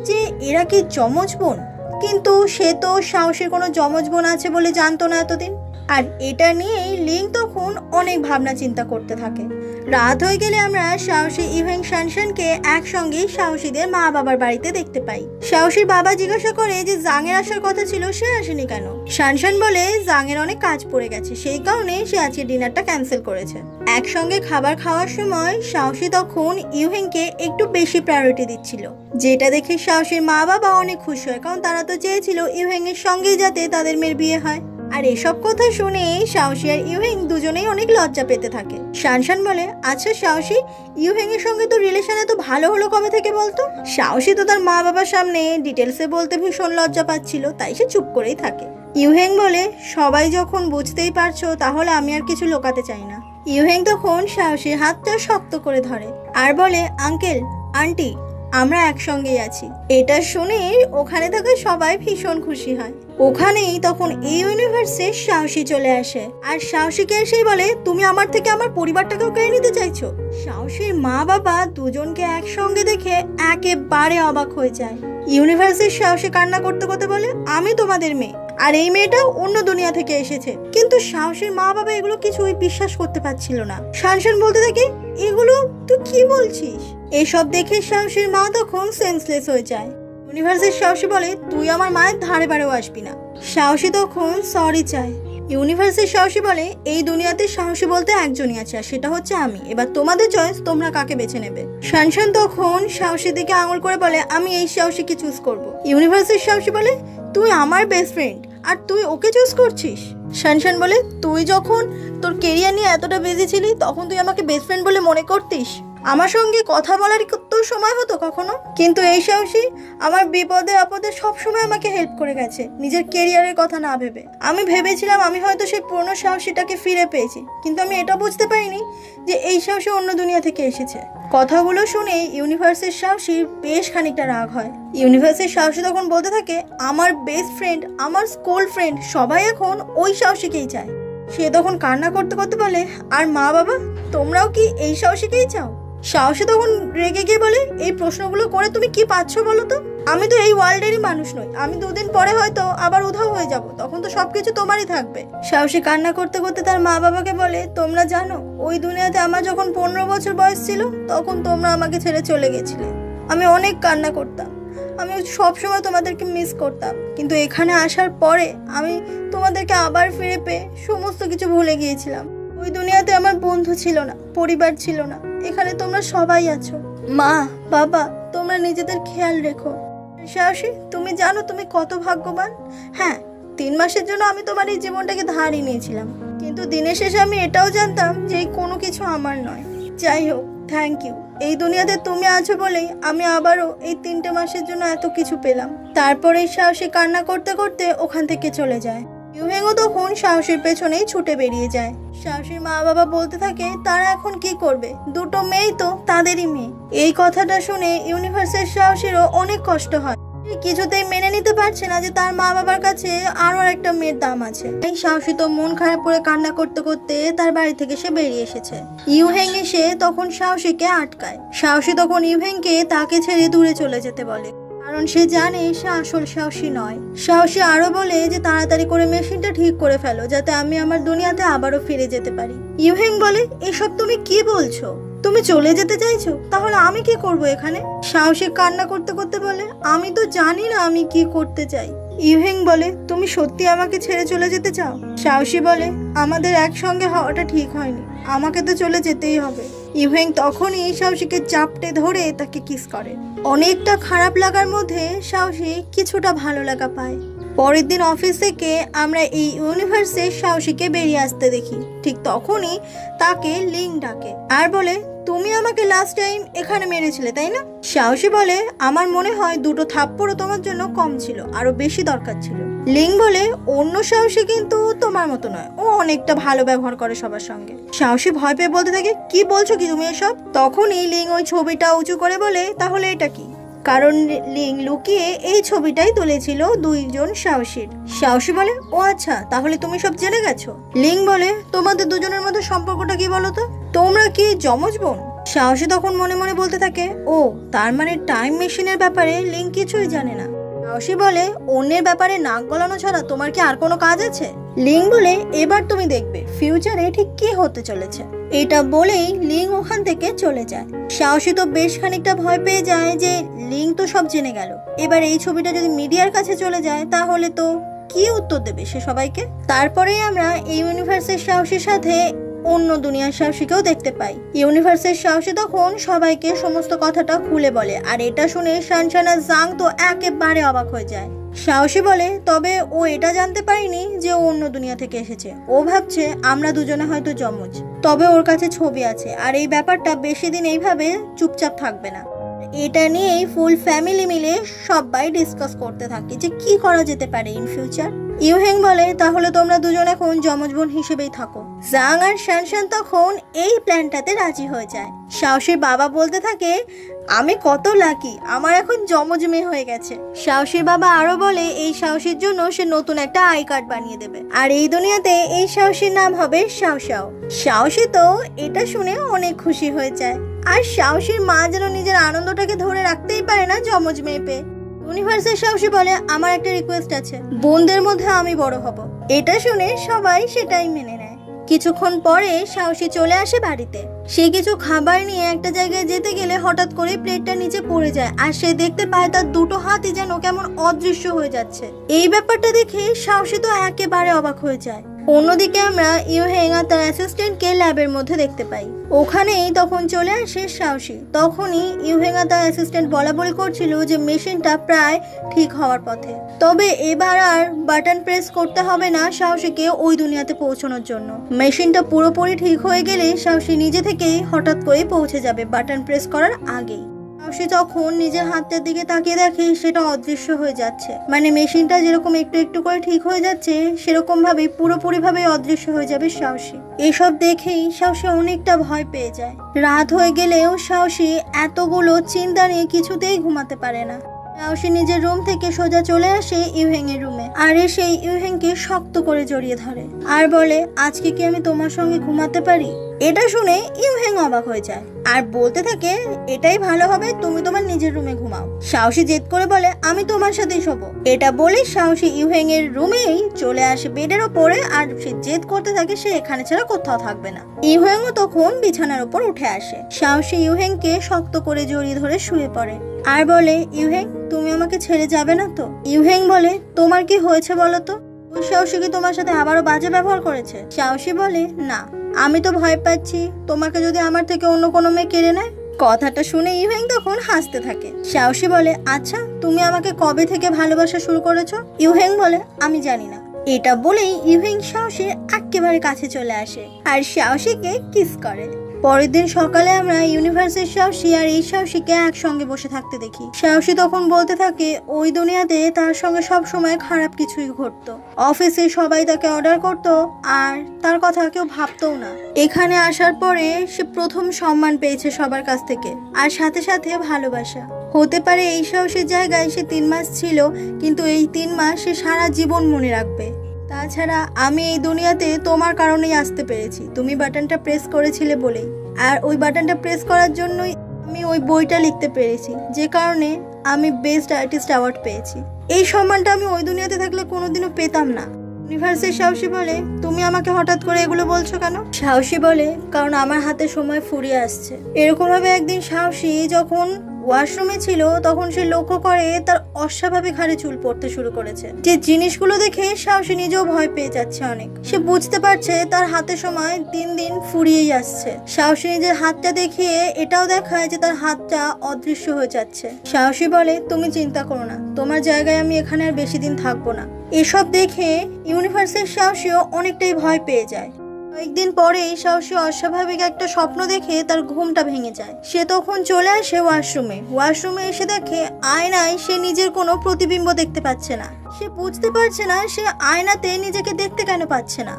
যে এরা কি যমজ বোন, কিন্তু সে তো সাহসীর কোনো যমজ বোন আছে বলে জানতো না এতদিন। আর এটা নিয়েই লিং তখন অনেক ভাবনা চিন্তা করতে থাকে। রাত হয়ে গেলে আমরা সাহসী, ইউহেং, শানশানকে একসঙ্গে সাহসীদের মা বাবার বাড়িতে দেখতে পাই। সাহসীর বাবা জিজ্ঞাসা করে যে জাংয়ের আসার কথা ছিল, সে আসেনি কেন? শানশান বলে জাংয়ের অনেক কাজ পড়ে গেছে, সেই কারণে সে আজকে ডিনারটা ক্যান্সেল করেছে। একসঙ্গে খাবার খাওয়ার সময় সাহসী তখন ইউহেংকে একটু বেশি প্রায়োরিটি দিচ্ছিল, যেটা দেখে সাহসীর মা বাবা অনেক খুশি হয়, কারণ তারা তো চেয়েছিল ইউহেং এর সঙ্গে যাতে তাদের মেয়ের বিয়ে হয়। আর এসব কথা শুনে সাহসী আর ইউহেং দুজনেই অনেক লজ্জা পেতে থাকে। শানশান বলে, আচ্ছা সাহসী, ইউহেং এর সঙ্গে তো রিলেশন এত ভালো হলো কবে থেকে বলতো? সাহসী তো তার মা বাবার সামনে ডিটেলসে বলতে ভীষণ লজ্জা পাচ্ছিল, তাই সে চুপ করেই থাকে। ইউহেং বলে, সবাই যখন বুঝতেই পারছো তাহলে আমি আর কিছু লুকাতে চাই না। ইউহেং তখন সাহসীর হাতটা শক্ত করে ধরে আর বলে, আঙ্কেল, আন্টি, আমরা একসঙ্গেই আছি। এটা শুনে ওখানে থাকা সবাই ভীষণ খুশি হয়। ওখানেই তখন এই ইউনিভার্সে সাহসী চলে আসে আর সাহসীকে এসেই বলে, তুমি আমার থেকে আমার পরিবারটাকেও কেড়ে নিতে চাইছো? সাহসীর মা বাবা দুজনকে একসঙ্গে দেখে একেবারে অবাক হয়ে যায়। ইউনিভার্সের সাহসী কান্না করতে করতে বলে, আমি তোমাদের মেয়ে, আর এই মেয়েটা অন্য দুনিয়া থেকে এসেছে। কিন্তু সাহসীর মা বাবা এগুলো কিছুই বিশ্বাস করতে পারছিল না। শানশান বলতে থাকে, এগুলো তুই কি বলছিস? এসব দেখে সাহসীর মা তখন সেন্সলেস হয়ে যায়। ইউনিভার্সের সাহসী বলে, তুই আমার মায়ের ধারে বারেও আসবি না। সাহসী তখন সরি চায়। ইউনিভার্সের সাহসী বলে, এই দুনিয়াতে সাহসী বলতে একজনই আছে, আর সেটা হচ্ছে আমি। এবার তোমাদের চয়েস, তোমরা কাকে বেছে নেবে। শানশান তখন সাহসীর দিকে আঙুল করে বলে, আমি এই সাহসীকে চুজ করব। ইউনিভার্সের সাহসী বলে, তুই আমার বেস্ট ফ্রেন্ড আর তুই ওকে চুজ করছিস? শানশান বলে, তুই যখন তোর কেরিয়ার নিয়ে এতটা বিজি ছিলি তখন তুই আমাকে বেস্ট ফ্রেন্ড বলে মনে করতিস? আমার সঙ্গে কথা বলার তোর সময় হতো কখনো? কিন্তু এই সাহসী আমার বিপদে আপদে সবসময় আমাকে হেল্প করে গেছে, নিজের কেরিয়ারের কথা না ভেবে। আমি ভেবেছিলাম আমি হয়তো সেই পুরনো সাহসীটাকে ফিরে পেয়েছি, কিন্তু আমি এটা বুঝতে পারিনি যে এই সাহসী অন্য দুনিয়া থেকে এসেছে। কথাগুলো শুনে ইউনিভার্সের সাহসী বেশ খানিকটা রাগ হয়। ইউনিভার্সের সাহসী তখন বলতে থাকে, আমার বেস্ট ফ্রেন্ড, আমার স্কুল ফ্রেন্ড সবাই এখন ওই সাহসীকেই চায়। সে তখন কান্না করতে করতে বলে, আর মা বাবা, তোমরাও কি এই সাহসীকেই চাও? সাহসী তখন রেগে গিয়ে বলে, এই প্রশ্নগুলো করে তুমি কি পাচ্ছ বলো তো? আমি তো এই ওয়ার্ল্ডেরই মানুষ নই, আমি দুদিন পরে হয়তো আবার উধাও হয়ে যাব, তখন তো সবকিছু তোমারই থাকবে। সাহসী কান্না করতে করতে তার মা বাবাকে বলে, তোমরা জানো ওই দুনিয়াতে আমার যখন 15 বছর বয়স ছিল তখন তোমরা আমাকে ছেড়ে চলে গেছিলে। আমি অনেক কান্না করতাম, আমি সবসময় তোমাদেরকে মিস করতাম, কিন্তু এখানে আসার পরে আমি তোমাদেরকে আবার ফিরে পেয়ে সমস্ত কিছু ভুলে গিয়েছিলাম। ওই দুনিয়াতে আমার বন্ধু ছিল না, পরিবার ছিল না, এখানে তোমরা সবাই আছো। মা বাবা, তোমরা নিজেদের খেয়াল রেখো। সাহসী, তুমি জানো তুমি কত ভাগ্যবান। হ্যাঁ, 3 মাসের জন্য আমি তোমার এই জীবনটাকে ধারই নিয়েছিলাম, কিন্তু দিনের শেষে আমি এটাও জানতাম যে এই কোনো কিছু আমার নয়। যাই হোক, থ্যাংক ইউ। এই দুনিয়াতে তুমি আছো বলেই আমি আবারও এই 3টে মাসের জন্য এত কিছু পেলাম। তারপরে সাহসী কান্না করতে করতে ওখান থেকে চলে যায়। ইউহেংও তখন সাহসীর পেছনেই ছুটে বেরিয়ে যায়। সাহসীর মা বাবা বলতে থাকে, তারা এখন কি করবে? 2টো মেয়েই তো, তাদেরই মেয়ে। এই কথাটা শুনে ইউনিভার্সের সাহসীরও অনেক কষ্ট হয়। কিছুতেই মেনে নিতে পারছে না যে তার মা বাবার কাছে আরো একটা মেয়ের দাম আছে। এই সাহসী তো মন খারাপ করে কান্না করতে করতে তার বাড়ি থেকে সে বেরিয়ে এসেছে। ইউহেং এসে তখন সাহসীকে আটকায়। সাহসী তখন ইউহেংকে তাকে ছেড়ে দূরে চলে যেতে বলে, কারণ সে জানে সে আসল সাহসী নয়। সাহসী আরো বলে যে তাড়াতাড়ি করে মেশিনটা ঠিক করে ফেলো, যাতে আমি আমার দুনিয়াতে আবারও ফিরে যেতে পারি। ইউহেং বলে, এসব তুমি কি বলছো? তুমি চলে যেতে চাইছো? তাহলে আমি কি করব এখানে? সাহসী কান্না করতে করতে বলে, আমি তো জানি না আমি কি করতে চাই। ইউহেং বলে, তুমি সত্যি আমাকে ছেড়ে চলে যেতে চাও? সাহসী বলে, আমাদের একসঙ্গে হওয়াটা ঠিক হয়নি, আমাকে তো চলে যেতেই হবে। ইউহেং তখনই সাহসীকে চাপটে ধরে তাকে কিস করে। অনেকটা খারাপ লাগার মধ্যে সাহসী কিছুটা ভালো লাগা পায়। পরের দিন অফিস থেকে আমরা এই ইউনিভার্সে সাহসীকে বেরিয়ে আসতে দেখি। ঠিক তখনই তাকে লিং ডাকে আর বলে, তুমি আমাকে লাস্ট টাইম এখানে মেরেছিলে তাই না? সাহসী বলে, আমার মনে হয় 2টো থাপ্পড়ও তোমার জন্য কম ছিল, আরো বেশি দরকার ছিল। লিং বলে, অন্য সাহসী কিন্তু তোমার মতো নয়, ও অনেকটা ভালো ব্যবহার করে সবার সঙ্গে। সাহসী ভয় পেয়ে বলতে থাকে, কি বলছো কি তুমি এসব? তখনই লিং ওই ছবিটা উঁচু করে বলে, তাহলে এটা কি? কারণ লিং লুকিয়ে এই ছবিটাই তুলেছিল 2জন সাহসীর। সাহসী বলে, ও আচ্ছা, তাহলে তুমি সব জেনে গেছো। লিং বলে, তোমাদের দুজনের মধ্যে সম্পর্কটা কি বলো তো? তোমরা কি যমজ বোন? সাহসী তখন মনে মনে বলতে থাকে, ও তার মানে টাইম মেশিনের ব্যাপারে লিং কিছুই জানে না। সাহসী বলে, অন্যের ব্যাপারে নাক গলানো ছাড়া তোমার কি আর কোনো কাজ আছে? লিং বলে, এবার তুমি দেখবে ফিউচারে ঠিক কি হতে চলেছে। এটা বলেই লিং ওখান থেকে চলে যায়। সাহসী তো বেশ খানিকটা ভয় পেয়ে যায় যে লিং তো সব জেনে গেল, এবার এই ছবিটা যদি মিডিয়ার কাছে চলে যায় তাহলে তো কি উত্তর দেবে সে সবাইকে। তারপরেই আমরা এই ইউনিভার্সের সাহসীর সাথে অন্য দুনিয়ার সাহসীকেও দেখতে পাই। ইউনিভার্সের সাহসী তখন সবাইকে সমস্ত কথাটা খুলে বলে, আর এটা শুনে শানশান আর জাং তো একেবারে অবাক হয়ে যায়। সাহসী বলে, তবে ও এটা জানতে পারিনি যে ও অন্য দুনিয়া থেকে এসেছে। ও ভাবছে আমরা দুজনে হয়তো যমজ, তবে ওর কাছে ছবি আছে, আর এই ব্যাপারটা বেশি দিন এইভাবে চুপচাপ থাকবে না। এটা নিয়েই ফুল ফ্যামিলি মিলে সবাই ডিসকাস করতে থাকে যে কি করা যেতে পারে ইন ফিউচার। ইউহেং বলে, তাহলে তোমরা দুজন এখন যমজ বোন হিসেবেই থাকো। জাং আর শানশান তখন এই প্ল্যানটাতে রাজি হয়ে যায়। সাহসীর বাবা বলতে থাকে, আমি কত লাকি, আমার এখন যমজ মেয়ে হয়ে গেছে। সাহসীর বাবা আরো বলে, এই সাহসীর জন্য সে নতুন একটা আই কার্ড বানিয়ে দেবে, আর এই দুনিয়াতে এই সাহসীর নাম হবে শাওশাও। সাহসী তো এটা শুনে অনেক খুশি হয়ে যায়, আর সাহসীর মা যেন নিজের আনন্দটাকে ধরে রাখতেই পারে না যমজ মেয়ে পেয়ে। ইউনিভার্সের সাহসী বলে, আমার একটা রিকোয়েস্ট আছে, বোনদের মধ্যে আমি বড় হব। এটা শুনে সবাই সেটাই মেনে নেয়। কিছুক্ষণ পরে সাহসী চলে আসে বাড়িতে। সে কিছু খাবার নিয়ে একটা জায়গায় যেতে গেলে হঠাৎ করে প্লেটটা নিচে পড়ে যায়, আর সে দেখতে পায় তার দুটো হাতই যেন কেমন অদৃশ্য হয়ে যাচ্ছে। এই ব্যাপারটা দেখে সাহসী তো একেবারে অবাক হয়ে যায়। অন্যদিকে আমরা ইউহেং আর তার অ্যাসিস্ট্যান্টকে ল্যাবের মধ্যে দেখতে পাই। ওখানেই তখন চলে আসে সাহসী। তখনই ইউহেং আর তার অ্যাসিস্ট্যান্ট বলাবলি করছিল যে মেশিনটা প্রায় ঠিক হওয়ার পথে, তবে এবার আর বাটন প্রেস করতে হবে না সাহসীকে ওই দুনিয়াতে পৌঁছানোর জন্য। মেশিনটা পুরোপুরি ঠিক হয়ে গেলে সাহসী নিজে থেকেই হঠাৎ করে পৌঁছে যাবে বাটন প্রেস করার আগেই। সাহসী তখন নিজের হাতটার দিকে তাকিয়ে দেখে সেটা অদৃশ্য হয়ে যাচ্ছে, মানে মেশিনটা যেরকম একটু একটু করে ঠিক হয়ে যাচ্ছে সেরকম ভাবে পুরোপুরি ভাবে অদৃশ্য হয়ে যাবে সাহসী। এসব দেখেই সাহসী অনেকটা ভয় পেয়ে যায়। রাত হয়ে গেলেও সাহসী এতগুলো চিন্তা নিয়ে কিছুতেই ঘুমাতে পারে না। সাহসী নিজের রুম থেকে সোজা চলে আসে ইউহেং এর রুমে, আর এসে ইউহেংকে শক্ত করে জড়িয়ে ধরে আর বলে, আজকে কি আমি তোমার সঙ্গে ঘুমাতে পারি? এটা শুনে ইউহেং অবাক হয়ে যায় আর বলতে থাকে, এটাই ভালো হবে, তুমি তোমার নিজের রুমে ঘুমাও। সাহসী জেদ করে বলে, আমি তোমার সাথেই শোবো। এটা বলে সাহসী ইউহেং এর রুমেই চলে আসে বেডের ওপরে, আর সে জেদ করতে থাকে সে এখানে ছাড়া কোথাও থাকবে না। ইউহেংও তখন বিছানার উপর উঠে আসে। সাহসী ইউহেংকে শক্ত করে জড়িয়ে ধরে শুয়ে পড়ে আর বলে, ইউহেং তুমি আমাকে ছেড়ে যাবে না তো? ইউহেং বলে, তোমার কি হয়েছে বলো তো? ওই সাহসী কি তোমার সাথে আবারও বাজে ব্যবহার করেছে? সাহসী বলে, না, আমি তো ভয় পাচ্ছি তোমাকে যদি আমার থেকে অন্য কোনো মেয়ে কেড়ে নেয়। কথাটা শুনে ইউহেং তখন হাসতে থাকে। সাহসী বলে, আচ্ছা তুমি আমাকে কবে থেকে ভালোবাসা শুরু করেছো? ইউহেং বলে, আমি জানি না। এটা বলেই ইউহেং সাহসীর একেবারে কাছে চলে আসে আর সাহসীকে কিস করে। পরের দিন সকালে আমরা ইউনিভার্সের সাহসী আর এই সাহসীকে একসঙ্গে বসে থাকতে দেখি। সাহসী তখন বলতে থাকে, ওই দুনিয়াতে তার সঙ্গে সব সময় খারাপ কিছুই ঘটতো। অফিসে সবাই তাকে অর্ডার করতো আর তার কথা কেউ ভাবতো না। এখানে আসার পরে সে প্রথম সম্মান পেয়েছে সবার কাছ থেকে, আর সাথে সাথে ভালোবাসা। হতে পারে এই সাহসীর জায়গায় সে 3 মাস ছিল, কিন্তু এই 3 মাস সে সারা জীবন মনে রাখবে। তাছাড়া আমি এই দুনিয়াতে তোমার কারণেই আসতে পেরেছি, তুমি বাটনটা প্রেস করেছিলে বলেই, আর ওই বাটনটা প্রেস করার জন্যই আমি ওই বইটা লিখতে পেরেছি, যে কারণে আমি বেস্ট আর্টিস্ট অ্যাওয়ার্ড পেয়েছি। এই সম্মানটা আমি ওই দুনিয়াতে থাকলে কোনোদিনও পেতাম না। ইউনিভার্সের সাহসী বলে, তুমি আমাকে হঠাৎ করে এগুলো বলছো কেন? সাহসী বলে, কারণ আমার হাতে সময় ফুরিয়ে আসছে। এরকম ভাবে একদিন সাহসী যখন ওয়াশরুমে ছিল তখন সে লক্ষ্য করে তার অস্বাভাবিক হারে চুল পড়তে শুরু করেছে। যে জিনিসগুলো দেখে সাহসী নিজেও ভয় পেয়ে যাচ্ছে অনেক। সে বুঝতে পারছে তার হাতে সময় দিন দিন ফুরিয়েই আসছে। সাহসী নিজের হাতটা দেখিয়ে এটাও দেখায় যে তার হাতটা অদৃশ্য হয়ে যাচ্ছে। সাহসী বলে, তুমি চিন্তা করো না, তোমার জায়গায় আমি এখানে আর বেশি দিন থাকবো না। এসব দেখে ইউনিভার্সের সাহসীও অনেকটাই ভয় পেয়ে যায়। কয়েকদিন পরেই সাহসী অস্বাভাবিক একটা স্বপ্ন দেখে তার ঘুমটা ভেঙে যায়। সে তখন চলে আসে ওয়াশরুমে এসে দেখে আয়নায় সে নিজের কোনো প্রতিবিম্ব দেখতে পাচ্ছে না। সে বুঝতে পারছে না সে আয়নাতে নিজেকে দেখতে কেন পাচ্ছে না।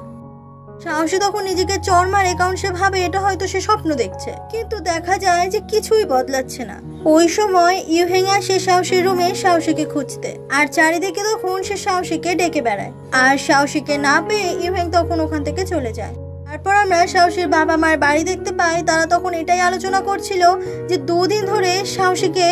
সাহসী তখন নিজেকে চড় মারে, কারণ সে ভাবে এটা হয়তো সে স্বপ্ন দেখছে, কিন্তু দেখা যায় যে কিছুই বদলাচ্ছে না। ওই সময় ইউহেং আসে সাহসীর রুমে সাহসীকে খুঁজতে, আর চারিদিকে তখন সে সাহসীকে ডেকে বেড়ায়, আর সাহসীকে না পেয়ে ইউহেং তখন ওখান থেকে চলে যায়। তারপর আমরা সাহসীর বাবা মার বাড়ি দেখতে পাই। তারা তখন এটাই আলোচনা করছিল যে 2 দিন ধরে সাহসীকে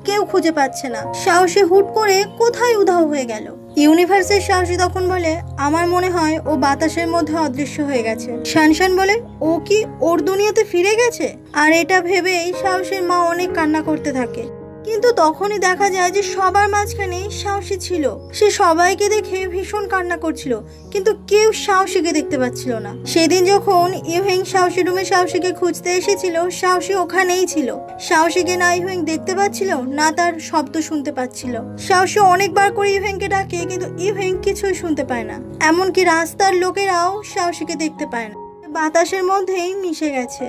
কেউ খুঁজে পাচ্ছে না। সাহসী হুট করে কোথায় উধাও হয়ে গেল। ইউনিভার্সের সাহসী তখন বলে, আমার মনে হয় ও বাতাসের মধ্যে অদৃশ্য হয়ে গেছে। শানশান বলে, ও কি ওর দুনিয়াতে ফিরে গেছে? আর এটা ভেবেই সাহসীর মা অনেক কান্না করতে থাকে। কিন্তু তখনই দেখা যায় যে সবার মাঝখানে সাহসী ছিল। সে সবাইকে দেখে ভীষণ কান্না করছিল, কিন্তু কেউ সাহসীকে দেখতে পাচ্ছিল না। সেদিন যখন ইউহেং সাহসী রুমে সাহসীকে খুঁজতে এসেছিল, সাহসী ওখানেই ছিল। সাহসীকে না ইউহেং দেখতে পাচ্ছিল, না তার শব্দ শুনতে পাচ্ছিল। সাহসী অনেকবার করে ইউহেংকে ডাকে, কিন্তু ইউহেং কিছুই শুনতে পায় না। এমনকি রাস্তার লোকেরাও সাহসীকে দেখতে পায় না, বাতাসের মধ্যেই মিশে গেছে।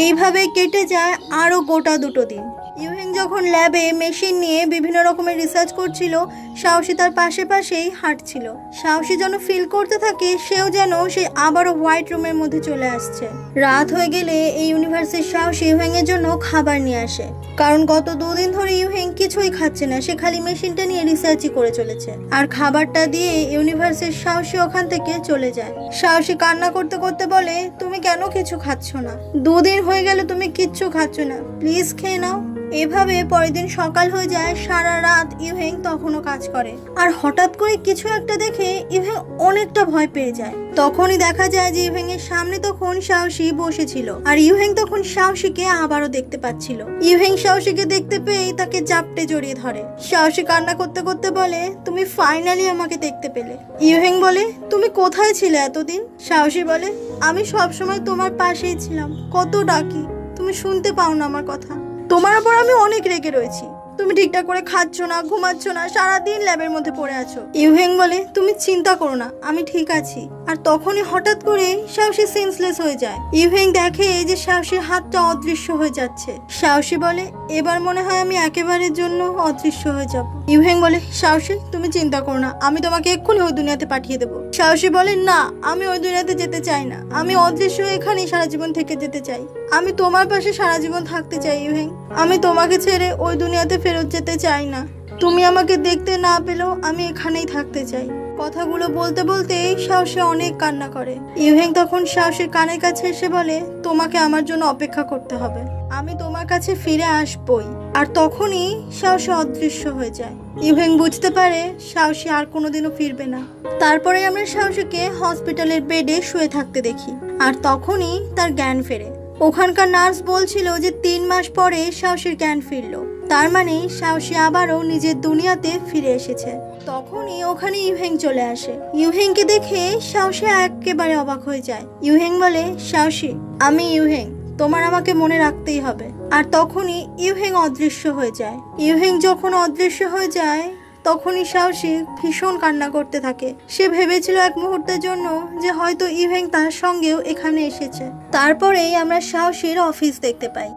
এইভাবে কেটে যায় আরো গোটা 2 দিন। ইউহেং যখন ল্যাবে মেশিন নিয়ে বিভিন্ন রকমের রিসার্চ করছিল, সাহসী তার পাশেই হাঁটছিল। সাহসী যেন ফিল করতে থাকে সেও যেন সে আবারও হোয়াইট রুমের মধ্যে চলে আসছে। রাত হয়ে গেলে এই ইউনিভার্সের সাহসী ইউহেং এর জন্য খাবার নিয়ে আসে, কারণ গত 2 দিন ধরে ইউহেং কিছুই খাচ্ছে না, সে খালি মেশিনটা নিয়ে রিসার্চই করে চলেছে। আর খাবারটা দিয়ে ইউনিভার্সের সাহসী ওখান থেকে চলে যায়। সাহসী কান্না করতে করতে বলে, তুমি কেন কিছু খাচ্ছ না? 2 দিন হয়ে গেল তুমি কিচ্ছু খাচ্ছ না, প্লিজ খেয়ে নাও। এভাবে পরের দিন সকাল হয়ে যায়। সারা রাত ইউহেং তখনও কাজ করে, আর হঠাৎ করে কিছু একটা দেখে ইউহেং অনেকটা ভয় পেয়ে যায়। তখনই দেখা যায় যে ইউহেং এর সামনে তখন সাহসী বসেছিল, আর ইউহেং তখন সাহসীকে আবারও দেখতে পাচ্ছিল। ইউহেং সাহসীকে দেখতে পেয়ে তাকে জাপটে জড়িয়ে ধরে। সাহসী কান্না করতে করতে বলে, তুমি ফাইনালি আমাকে দেখতে পেলে। ইউহেং বলে, তুমি কোথায় ছিলে এতদিন? সাহসী বলে, আমি সবসময় তোমার পাশেই ছিলাম, কত ডাকি, তুমি শুনতে পাও না আমার কথা। তোমার উপর আমি অনেক রেগে রয়েছি, তুমি ঠিকঠাক করে খাচ্ছ না, ঘুমাচ্ছ না, সারাদিন ল্যাবের মধ্যে পড়ে আছো। ইউহেং বলে, তুমি চিন্তা করো না, আমি ঠিক আছি। আর তখনই হঠাৎ করে সাহসী সেন্সলেস হয়ে যায়। ইউহেং দেখে যে সাহসীর হাতটা অদৃশ্য হয়ে যাচ্ছে। সাহসী বলে, এবার মনে হয় আমি একেবারের জন্য অদৃশ্য হয়ে যাব। ইউহেং বলে, সাহসী তুমি চিন্তা করো না, আমি তোমাকে এক্ষুনি ওই দুনিয়াতে পাঠিয়ে দেবো। সাহসী বলে, না, আমি ওই দুনিয়াতে যেতে চাই না, আমি অদৃশ্য এখানেই সারা জীবন থেকে যেতে চাই। আমি তোমার পাশে সারা জীবন থাকতে চাই ইউহেং, আমি তোমাকে ছেড়ে ওই দুনিয়াতে ফেরত যেতে চাই না। তুমি আমাকে দেখতে না পেলেও আমি এখানেই থাকতে চাই। কথাগুলো বলতে বলতে সাহসী অনেক কান্না করে। ইউহেং তখন সাহসীর কানের কাছে এসে বলে, তোমাকে আমার জন্য অপেক্ষা করতে হবে, আমি তোমার কাছে ফিরে আসবই। আর তখনই সাহসী অদৃশ্য হয়ে যায়। ইউহেং বুঝতে পারে সাহসী আর কোনোদিনও ফিরবে না। তারপরে আমরা সাহসীকে হসপিটালের বেডে শুয়ে থাকতে দেখি, আর তখনই তার জ্ঞান ফেরে। ওখানকার নার্স বলছিল যে 3 মাস পরে সাহসীর জ্ঞান ফিরল, তার মানে সাহসী আবারও নিজের দুনিয়াতে ফিরে এসেছে। তখনই ওখানে ইউহেং চলে আসে। ইউহেংকে দেখে সাহসী একেবারে অবাক হয়ে যায়। ইউহেং বলে, সাহসী, আমি ইউহেং, তোমার আমাকে মনে রাখতেই হবে। আর তখনই ইউহেং অদৃশ্য হয়ে যায়। ইউহেং যখন অদৃশ্য হয়ে যায় তখনই সাহসী ভীষণ কান্না করতে থাকে। সে ভেবেছিল এক মুহূর্তের জন্য যে হয়তো ইউহেং তার সঙ্গেও এখানে এসেছে। তারপরেই আমরা সাহসীর অফিস দেখতে পাই।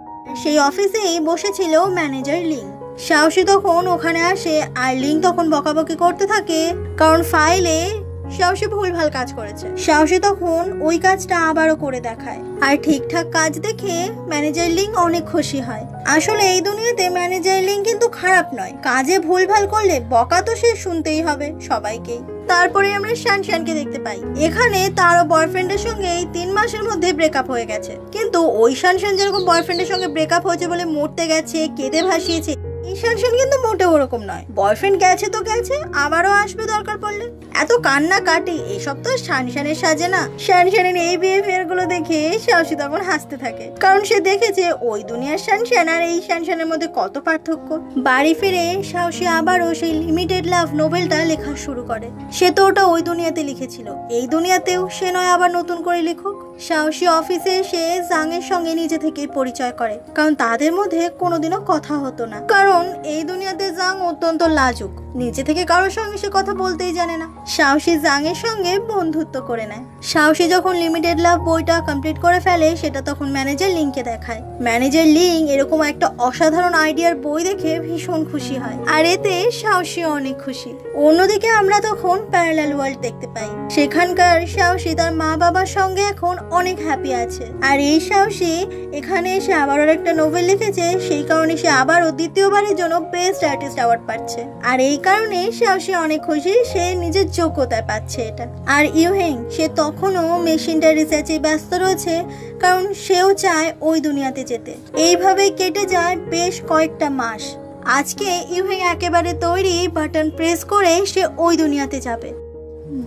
সেই অফিসেই বসেছিল ম্যানেজার লিং। সাহসী তখন ওখানে আসে, আর লিং তখন বকাবকি করতে থাকে কারণ ফাইলে সাহসী ভুলভাল কাজ করেছে। সাহসী তখন ওই কাজটা আবারও করে দেখায়, আর ঠিকঠাক কাজ দেখে ম্যানেজার লিং অনেক খুশি হয়। আসলে এই দুনিয়াতে ম্যানেজার লিং কিন্তু খারাপ নয়, কাজে ভুলভাল করলে বকা তো সে শুনতেই হবে সবাইকেই। তারপরে আমরা শানশানকে দেখতে পাই। এখানে তারও বয়ফ্রেন্ডের সঙ্গে এই 3 মাসের মধ্যে ব্রেকআপ হয়ে গেছে, কিন্তু ওই শানশান যেরকম বয়ফ্রেন্ডের সঙ্গে ব্রেকআপ হয়েছে বলে মরতে গেছে, কেঁদে ভাসিয়েছে, এই শানশান কিন্তু মোটেও ওরকম নয়। বয়ফ্রেন্ড গেছে তো গেছে, আবারও আসবে দরকার পড়লে। এত কান্না কাটে এসব তো শানশানের সাজে না। শানশানের এই বিহেভিয়ার গুলো দেখে সাহসী তখন হাসতে থাকে, কারণ সে দেখেছে ওই দুনিয়ার শানশান আর এই শানশানের মধ্যে কত পার্থক্য। বাড়ি ফিরে সাহসী আবারও সেই লিমিটেড লাভ নোবেলটা লেখা শুরু করে। সে তো ওটা ওই দুনিয়াতে লিখেছিল, এই দুনিয়াতেও সে নয় আবার নতুন করে লিখুক। সাহসী অফিসে এসে জাং এর সঙ্গে নিজে থেকে পরিচয় করে, কারণ তাদের মধ্যে কোনোদিনও কথা হতো না, কারণ এই দুনিয়াতে জাং অত্যন্ত লাজুক, নিজে থেকে কারোর সঙ্গে সে কথা বলতেই জানে না। সাহসী জাং এর সঙ্গে বন্ধুত্ব করে নেয়। সাহসী যখন লিমিটেড লাভ বইটা কমপ্লিট করে ফেলে সেটা তখন ম্যানেজার লিংকে দেখায়। ম্যানেজার লিং এরকম একটা অসাধারণ আইডিয়ার বই দেখে ভীষণ খুশি হয়, আর এতে সাহসী অনেক খুশি। অন্যদিকে আমরা তখন প্যারালাল ওয়ার্ল্ড দেখতে পাই। সেখানকার সাহসী তার মা বাবার সঙ্গে এখন অনেক হ্যাপি আছে, আর এই সাহসী এখানে এসে আবারও একটা নোভেল লিখেছে, সেই কারণে সে আবারও দ্বিতীয়বারের জন্য বেস্ট আর্টিস্ট অ্যাওয়ার্ড পাচ্ছে। আর এই কারণে সাহসী অনেক খুশি, সে নিজের যোগ্যতায় পাচ্ছে এটা। আর ইউহেং সে তখনও মেশিনটা রিসার্চে ব্যস্ত রয়েছে, কারণ সেও চায় ওই দুনিয়াতে যেতে। এইভাবে কেটে যায় বেশ কয়েকটা মাস। আজকে ইউহেং একেবারে তৈরি বাটন প্রেস করে সে ওই দুনিয়াতে যাবে।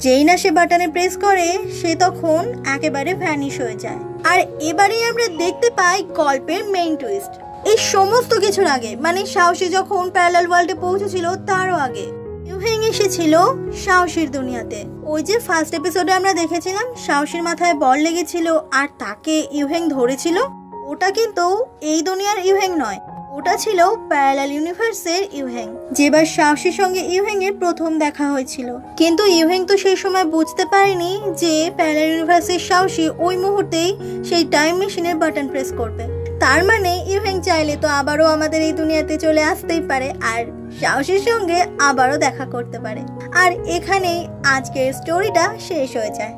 যেই না সে বাটনে প্রেস করে সে তখন একেবারে ভ্যানিশ হয়ে যায়। আর এবারেই আমরা দেখতে পাই গল্পের মেইন টুইস্ট। এই সমস্ত কিছুর আগে মানে সাহসী যখন প্যারালাল ওয়ার্ল্ডে পৌঁছেছিল তারও আগে ইউহেং এসেছিল সাহসীর দুনিয়াতে। ওই যে ফার্স্ট এপিসোডে আমরা দেখেছিলাম সাহসীর মাথায় বল লেগেছিল আর তাকে ইউহেং ধরেছিল, ওটা কিন্তু এই দুনিয়ার ইউহেং নয়, ওটা ছিল প্যারালাল ইউনিভার্সের ইউহেং, যেবার সাহসীর সঙ্গে ইউহেং এর প্রথম দেখা হয়েছিল। কিন্তু ইউহেং তো সেই সময় বুঝতে পারেনি যে প্যারালাল ইউনিভার্সের সাহসী ওই মুহূর্তেই সেই টাইম মেশিনের বাটন প্রেস করবে। তার মানে ইউহেং চাইলে তো আবারও আমাদের এই দুনিয়াতে চলে আসতেই পারে আর সাহসীর সঙ্গে আবারও দেখা করতে পারে। আর এখানেই আজকের স্টোরিটা শেষ হয়ে যায়।